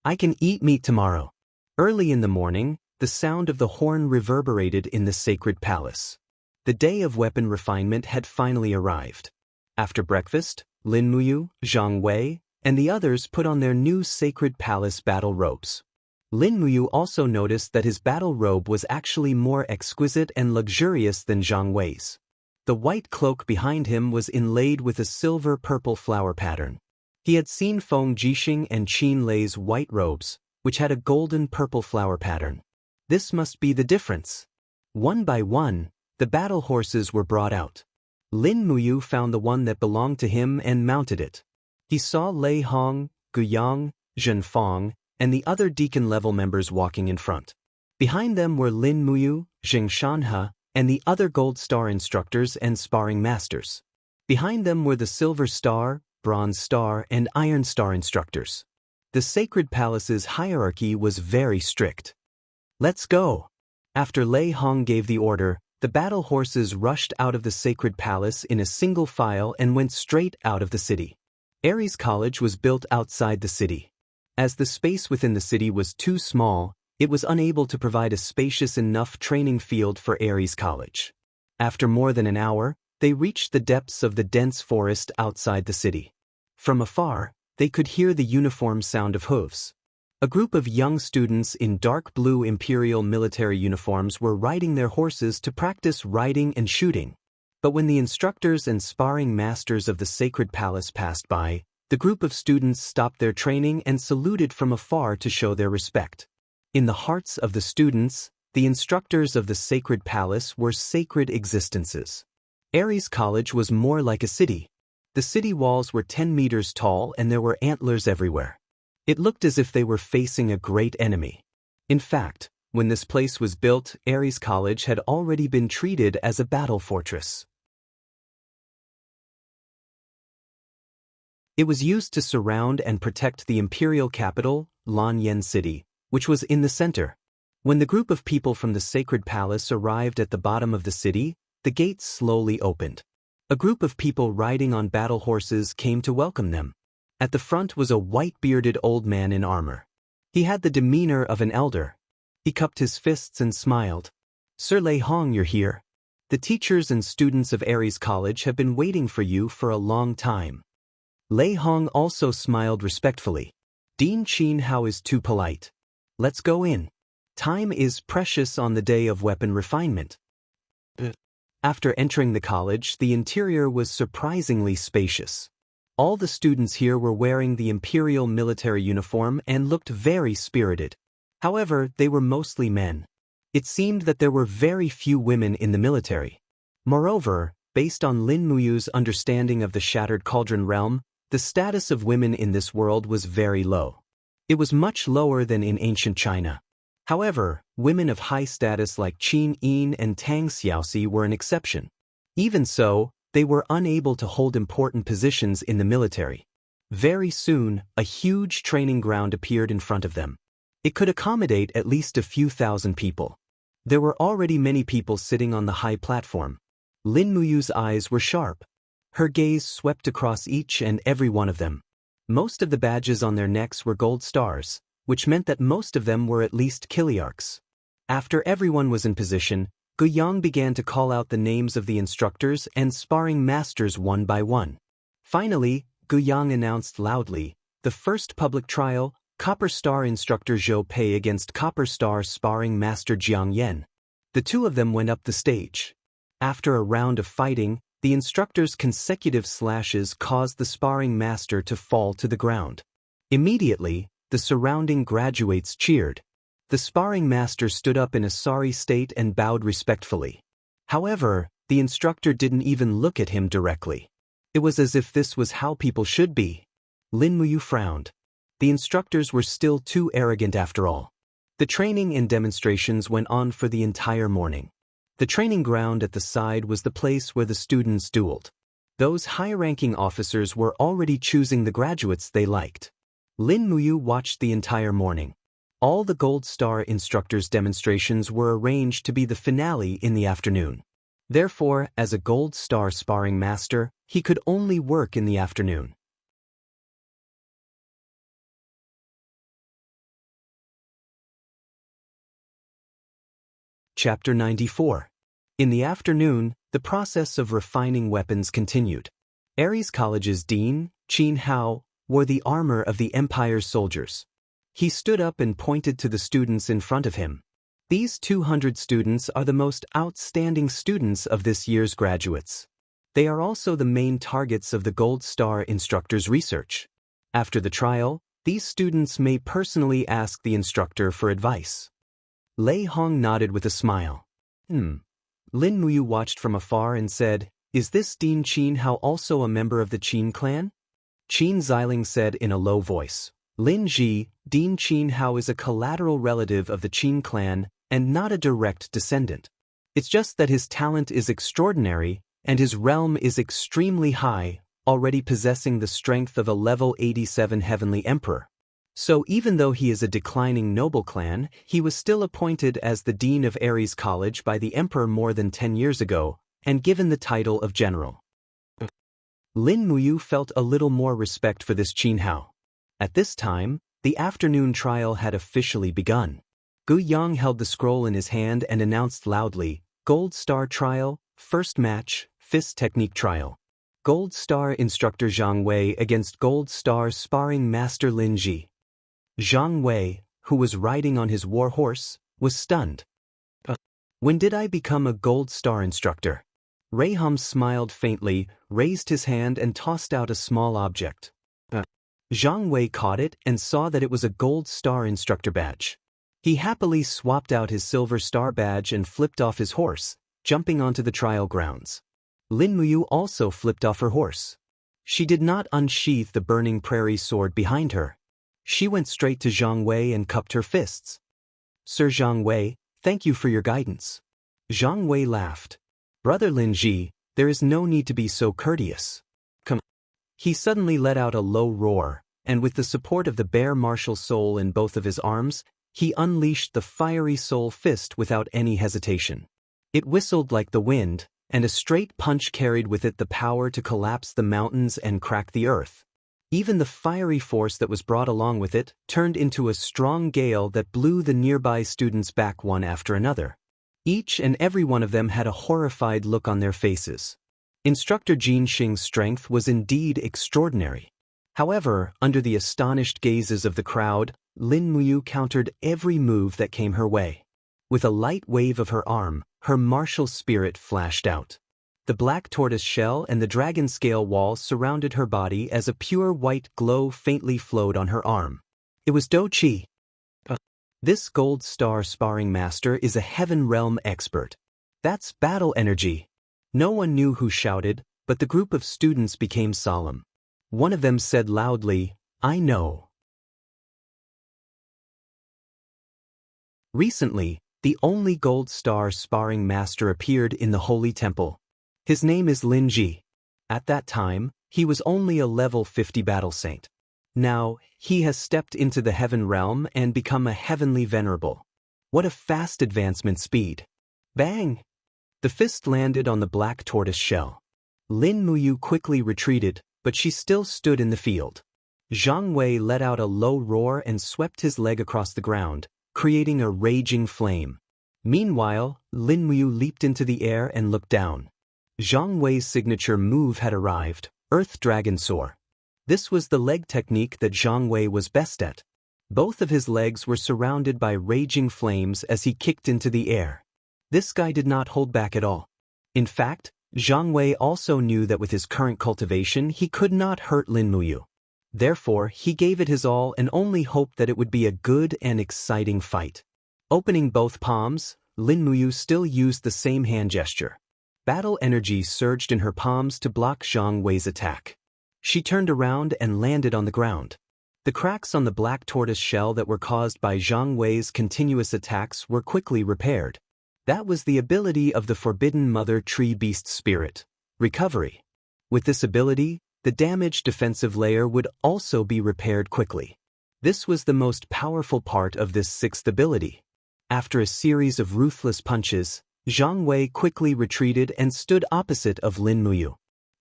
I can eat meat tomorrow. Early in the morning, the sound of the horn reverberated in the sacred palace. The day of weapon refinement had finally arrived. After breakfast, Lin Muyu, Zhang Wei, and the others put on their new sacred palace battle robes. Lin Muyu also noticed that his battle robe was actually more exquisite and luxurious than Zhang Wei's. The white cloak behind him was inlaid with a silver-purple flower pattern. He had seen Feng Jixing and Qin Lei's white robes, which had a golden purple flower pattern. This must be the difference. One by one, the battle horses were brought out. Lin Muyu found the one that belonged to him and mounted it. He saw Lei Hong, Gu Yang, Zhen Fong, and the other deacon-level members walking in front. Behind them were Lin Muyu, Xianxia, and the other Gold Star instructors and sparring masters. Behind them were the Silver Star, Bronze Star, and Iron Star instructors. The Sacred Palace's hierarchy was very strict. Let's go. After Lei Hong gave the order, the battle horses rushed out of the sacred palace in a single file and went straight out of the city. Ares College was built outside the city. As the space within the city was too small, it was unable to provide a spacious enough training field for Ares College. After more than an hour, they reached the depths of the dense forest outside the city. From afar, they could hear the uniform sound of hooves. A group of young students in dark blue imperial military uniforms were riding their horses to practice riding and shooting. But when the instructors and sparring masters of the sacred palace passed by, the group of students stopped their training and saluted from afar to show their respect. In the hearts of the students, the instructors of the sacred palace were sacred existences. Ares College was more like a city. The city walls were 10 meters tall and there were antlers everywhere. It looked as if they were facing a great enemy. In fact, when this place was built, Ares College had already been treated as a battle fortress. It was used to surround and protect the imperial capital, Lanyan City, which was in the center. When the group of people from the sacred palace arrived at the bottom of the city, the gates slowly opened. A group of people riding on battle horses came to welcome them. At the front was a white-bearded old man in armor. He had the demeanor of an elder. He cupped his fists and smiled. "Sir Lei Hong, you're here. The teachers and students of Ares College have been waiting for you for a long time." Lei Hong also smiled respectfully. "Dean Qin Hao is too polite. Let's go in. Time is precious on the day of weapon refinement." After entering the college, the interior was surprisingly spacious. All the students here were wearing the imperial military uniform and looked very spirited. However, they were mostly men. It seemed that there were very few women in the military. Moreover, based on Lin Muyu's understanding of the Shattered Cauldron realm, the status of women in this world was very low. It was much lower than in ancient China. However, women of high status like Qin Yin and Tang Xiaoxi were an exception. Even so, they were unable to hold important positions in the military. Very soon, a huge training ground appeared in front of them. It could accommodate at least a few thousand people. There were already many people sitting on the high platform. Lin Muyu's eyes were sharp. Her gaze swept across each and every one of them. Most of the badges on their necks were gold stars, which meant that most of them were at least Kiliarchs. After everyone was in position, Guiyang began to call out the names of the instructors and sparring masters one by one. Finally, Guiyang announced loudly, "The first public trial, Copper Star instructor Zhou Pei against Copper Star sparring master Jiang Yan." The two of them went up the stage. After a round of fighting, the instructor's consecutive slashes caused the sparring master to fall to the ground. Immediately, the surrounding graduates cheered. The sparring master stood up in a sorry state and bowed respectfully. However, the instructor didn't even look at him directly. It was as if this was how people should be. Lin Muyu frowned. The instructors were still too arrogant after all. The training and demonstrations went on for the entire morning. The training ground at the side was the place where the students dueled. Those high-ranking officers were already choosing the graduates they liked. Lin Muyu watched the entire morning. All the Gold Star instructors' demonstrations were arranged to be the finale in the afternoon. Therefore, as a Gold Star sparring master, he could only work in the afternoon. Chapter 94. In the afternoon, the process of refining weapons continued. Ares College's dean, Qin Hao, wore the armor of the Empire's soldiers. He stood up and pointed to the students in front of him. These 200 students are the most outstanding students of this year's graduates. They are also the main targets of the Gold Star instructor's research. After the trial, these students may personally ask the instructor for advice. Lei Hong nodded with a smile. Lin Muyu watched from afar and said, "Is this Dean Qin Hao also a member of the Qin clan?" Qin Xiling said in a low voice, "Lin Ji, Dean Qin Hao is a collateral relative of the Qin clan and not a direct descendant. It's just that his talent is extraordinary and his realm is extremely high, already possessing the strength of a level 87 heavenly emperor." So even though he is a declining noble clan, he was still appointed as the dean of Ares College by the emperor more than 10 years ago, and given the title of general. Lin Muyu felt a little more respect for this Qin Hao. At this time, the afternoon trial had officially begun. Gu Yang held the scroll in his hand and announced loudly, Gold Star Trial, First Match, Fist Technique Trial. Gold Star Instructor Zhang Wei against Gold Star Sparring Master Lin Ji. Zhang Wei, who was riding on his war horse, was stunned. When did I become a Gold Star instructor? Rayham smiled faintly, raised his hand and tossed out a small object. Zhang Wei caught it and saw that it was a Gold Star instructor badge. He happily swapped out his Silver Star badge and flipped off his horse, jumping onto the trial grounds. Lin Muyu also flipped off her horse. She did not unsheath the burning prairie sword behind her. She went straight to Zhang Wei and cupped her fists. Sir Zhang Wei, thank you for your guidance. Zhang Wei laughed. Brother Lin Ji, there is no need to be so courteous. Come. He suddenly let out a low roar, and with the support of the bare martial soul in both of his arms, he unleashed the fiery soul fist without any hesitation. It whistled like the wind, and a straight punch carried with it the power to collapse the mountains and crack the earth. Even the fiery force that was brought along with it turned into a strong gale that blew the nearby students back one after another. Each and every one of them had a horrified look on their faces. Instructor Jin Xing's strength was indeed extraordinary. However, under the astonished gazes of the crowd, Lin Muyu countered every move that came her way. With a light wave of her arm, her martial spirit flashed out. The black tortoise shell and the dragon scale wall surrounded her body as a pure white glow faintly flowed on her arm. It was Do Qi. This Gold Star sparring master is a heaven realm expert. That's battle energy. No one knew who shouted, but the group of students became solemn. One of them said loudly, I know. Recently, the only Gold Star sparring master appeared in the Holy Temple. His name is Lin Ji. At that time, he was only a level 50 battle saint. Now, he has stepped into the heaven realm and become a heavenly venerable. What a fast advancement speed. Bang! The fist landed on the black tortoise shell. Lin Muyu quickly retreated, but she still stood in the field. Zhang Wei let out a low roar and swept his leg across the ground, creating a raging flame. Meanwhile, Lin Muyu leaped into the air and looked down. Zhang Wei's signature move had arrived, Earth Dragon Soar. This was the leg technique that Zhang Wei was best at. Both of his legs were surrounded by raging flames as he kicked into the air. This guy did not hold back at all. In fact, Zhang Wei also knew that with his current cultivation he could not hurt Lin Muyu. Therefore, he gave it his all and only hoped that it would be a good and exciting fight. Opening both palms, Lin Muyu still used the same hand gesture. Battle energy surged in her palms to block Zhang Wei's attack. She turned around and landed on the ground. The cracks on the black tortoise shell that were caused by Zhang Wei's continuous attacks were quickly repaired. That was the ability of the Forbidden Mother Tree Beast Spirit, Recovery. With this ability, the damaged defensive layer would also be repaired quickly. This was the most powerful part of this sixth ability. After a series of ruthless punches, Zhang Wei quickly retreated and stood opposite of Lin Muyu.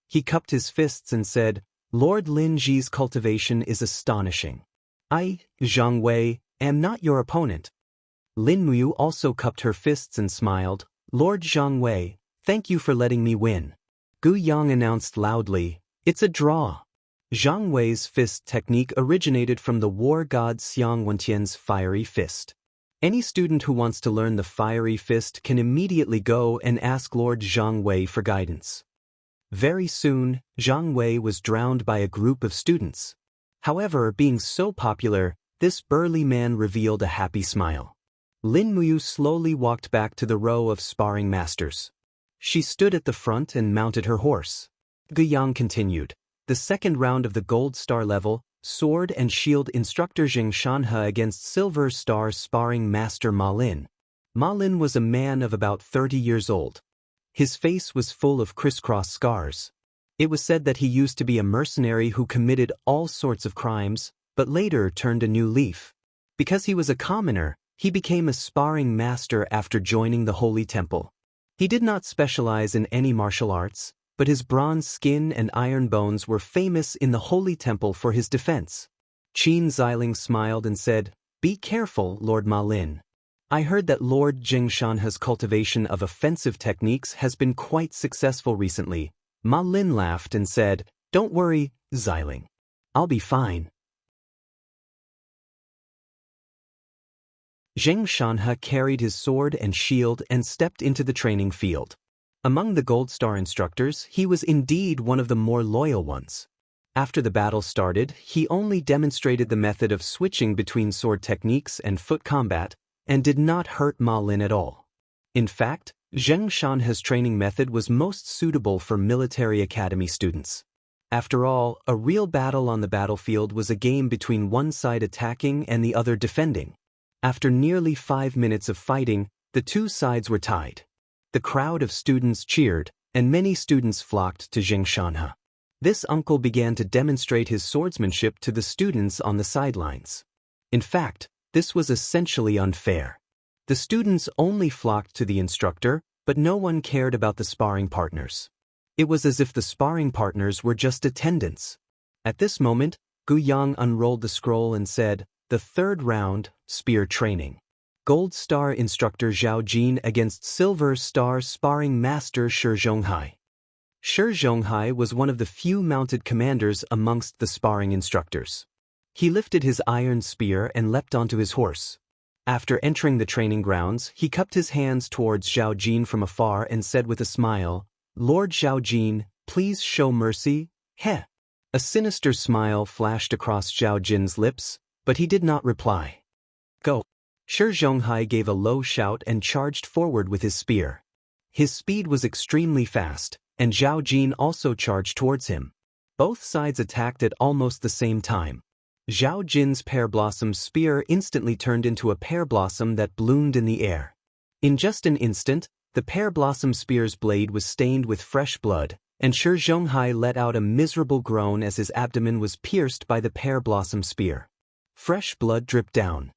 He cupped his fists and said, Lord Lin Ji's cultivation is astonishing. I, Zhang Wei, am not your opponent. Lin Muyu also cupped her fists and smiled, Lord Zhang Wei, thank you for letting me win. Gu Yang announced loudly, it's a draw. Zhang Wei's fist technique originated from the war god Xiang Wentian's fiery fist. Any student who wants to learn the fiery fist can immediately go and ask Lord Zhang Wei for guidance. Very soon, Zhang Wei was drowned by a group of students. However, being so popular, this burly man revealed a happy smile. Lin Muyu slowly walked back to the row of sparring masters. She stood at the front and mounted her horse. Gu Yang continued. The second round of the Gold Star level, Sword and Shield instructor Xianxia against Silver Star sparring master Ma Lin. Ma Lin was a man of about 30 years old. His face was full of crisscross scars. It was said that he used to be a mercenary who committed all sorts of crimes, but later turned a new leaf. Because he was a commoner, he became a sparring master after joining the Holy Temple. He did not specialize in any martial arts, but his bronze skin and iron bones were famous in the Holy Temple for his defense. Qin Xiling smiled and said, "Be careful, Lord Ma Lin. I heard that Lord Xianxia's cultivation of offensive techniques has been quite successful recently." Ma Lin laughed and said, "Don't worry, Xiling. I'll be fine." Xianxia carried his sword and shield and stepped into the training field. Among the Gold Star instructors, he was indeed one of the more loyal ones. After the battle started, he only demonstrated the method of switching between sword techniques and foot combat, and did not hurt Ma Lin at all. In fact, Xianxia's training method was most suitable for military academy students. After all, a real battle on the battlefield was a game between one side attacking and the other defending. After nearly 5 minutes of fighting, the two sides were tied. The crowd of students cheered, and many students flocked to Xianxia. This uncle began to demonstrate his swordsmanship to the students on the sidelines. In fact, this was essentially unfair. The students only flocked to the instructor, but no one cared about the sparring partners. It was as if the sparring partners were just attendants. At this moment, Gu Yang unrolled the scroll and said, "The third round, spear training. Gold Star instructor Zhao Jin against Silver Star sparring master Shi Zhonghai." Shi Zhonghai was one of the few mounted commanders amongst the sparring instructors. He lifted his iron spear and leapt onto his horse. After entering the training grounds, he cupped his hands towards Zhao Jin from afar and said with a smile, "Lord Zhao Jin, please show mercy." Heh. A sinister smile flashed across Zhao Jin's lips, but he did not reply. "Go." Shi Zhonghai gave a low shout and charged forward with his spear. His speed was extremely fast, and Zhao Jin also charged towards him. Both sides attacked at almost the same time. Zhao Jin's pear blossom spear instantly turned into a pear blossom that bloomed in the air. In just an instant, the pear blossom spear's blade was stained with fresh blood, and Shi Zhonghai let out a miserable groan as his abdomen was pierced by the pear blossom spear. Fresh blood dripped down.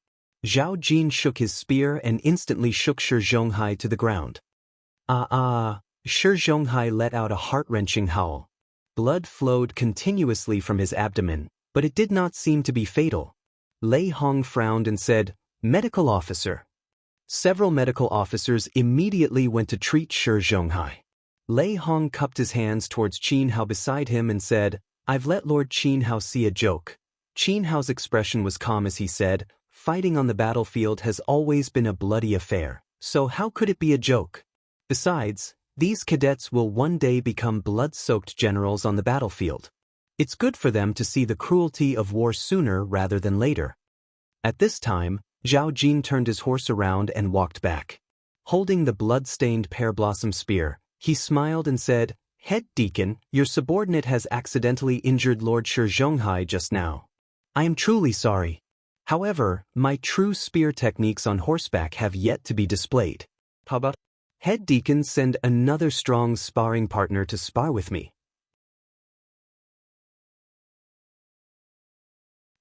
Zhao Jin shook his spear and instantly shook Shi Zhonghai to the ground. Shi Zhonghai let out a heart-wrenching howl. Blood flowed continuously from his abdomen, but it did not seem to be fatal. Lei Hong frowned and said, "Medical officer." Several medical officers immediately went to treat Shi Zhonghai. Lei Hong cupped his hands towards Qin Hao beside him and said, "I've let Lord Qin Hao see a joke." Qin Hao's expression was calm as he said, "Fighting on the battlefield has always been a bloody affair, so how could it be a joke? Besides, these cadets will one day become blood-soaked generals on the battlefield. It's good for them to see the cruelty of war sooner rather than later." At this time, Zhao Jin turned his horse around and walked back. Holding the blood-stained pear blossom spear, he smiled and said, "Head Deacon, your subordinate has accidentally injured Lord Shi Zhonghai just now. I am truly sorry. However, my true spear techniques on horseback have yet to be displayed. How about Head Deacon send another strong sparring partner to spar with me?"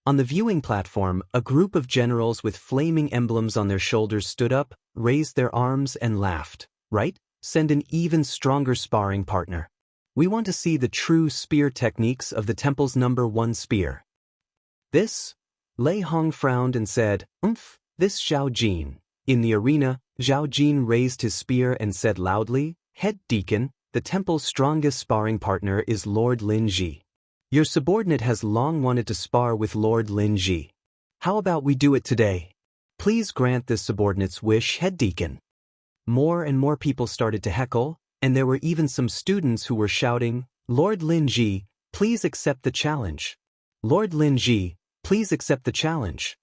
On the viewing platform, a group of generals with flaming emblems on their shoulders stood up, raised their arms and laughed. "Right? Send an even stronger sparring partner. We want to see the true spear techniques of the temple's #1 spear." "This?" Lei Hong frowned and said, "This Zhao Jin." In the arena, Zhao Jin raised his spear and said loudly, "Head Deacon, the temple's strongest sparring partner is Lord Lin Ji. Your subordinate has long wanted to spar with Lord Lin Ji. How about we do it today? Please grant this subordinate's wish, Head Deacon." More and more people started to heckle, and there were even some students who were shouting, "Lord Lin Ji, please accept the challenge. Lord Lin Ji, please accept the challenge."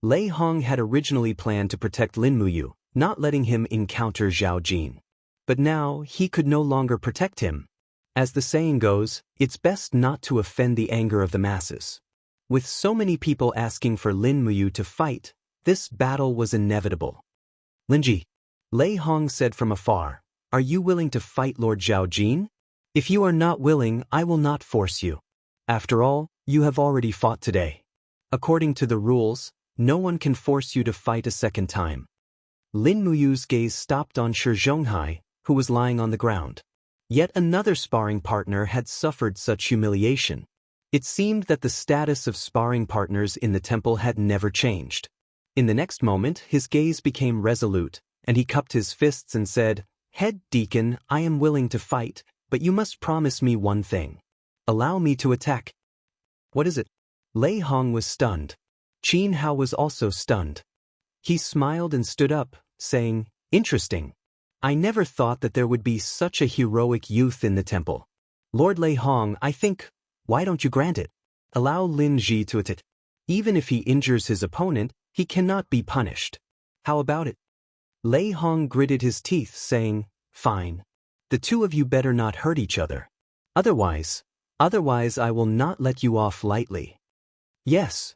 Lei Hong had originally planned to protect Lin Muyu, not letting him encounter Zhao Jin. But now he could no longer protect him. As the saying goes, it's best not to offend the anger of the masses. With so many people asking for Lin Muyu to fight, this battle was inevitable. "Linji," Lei Hong said from afar, "are you willing to fight Lord Zhao Jin? If you are not willing, I will not force you. After all, you have already fought today." According to the rules, no one can force you to fight a second time. Lin Muyu's gaze stopped on Shi Zhonghai, who was lying on the ground. Yet another sparring partner had suffered such humiliation. It seemed that the status of sparring partners in the temple had never changed. In the next moment, his gaze became resolute, and he cupped his fists and said, "Head Deacon, I am willing to fight, but you must promise me one thing. Allow me to attack." "What is it?" Lei Hong was stunned. Qin Hao was also stunned. He smiled and stood up, saying, "Interesting. I never thought that there would be such a heroic youth in the temple. Lord Lei Hong, I think, why don't you grant it? Allow Lin Ji to attack. Even if he injures his opponent, he cannot be punished. How about it?" Lei Hong gritted his teeth, saying, "Fine. The two of you better not hurt each other. Otherwise I will not let you off lightly." "Yes."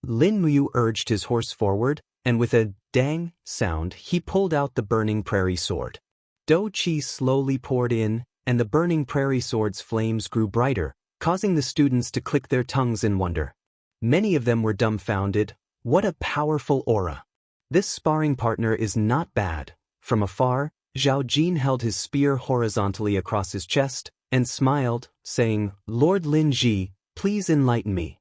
Lin Muyu urged his horse forward, and with a dang sound he pulled out the burning prairie sword. Do Qi slowly poured in, and the burning prairie sword's flames grew brighter, causing the students to click their tongues in wonder. Many of them were dumbfounded. What a powerful aura! This sparring partner is not bad. From afar, Zhao Jin held his spear horizontally across his chest and smiled, saying, "Lord Lin Ji, please enlighten me."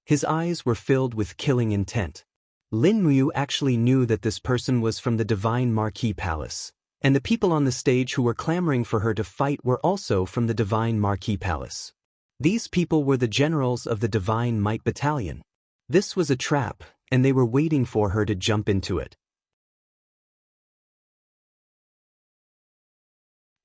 His eyes were filled with killing intent. Lin Muyu actually knew that this person was from the Divine Marquis Palace, and the people on the stage who were clamoring for her to fight were also from the Divine Marquis Palace. These people were the generals of the Divine Might Battalion. This was a trap, and they were waiting for her to jump into it.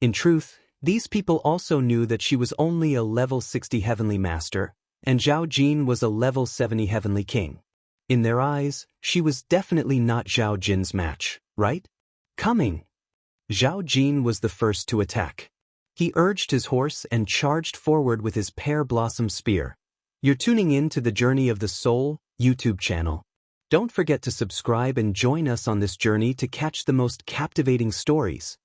In truth, these people also knew that she was only a level 60 Heavenly Master, and Zhao Jin was a level 70 Heavenly King. In their eyes, she was definitely not Zhao Jin's match, right? Coming! Zhao Jin was the first to attack. He urged his horse and charged forward with his pear blossom spear. You're tuning in to the Journey of the Soul YouTube channel. Don't forget to subscribe and join us on this journey to catch the most captivating stories.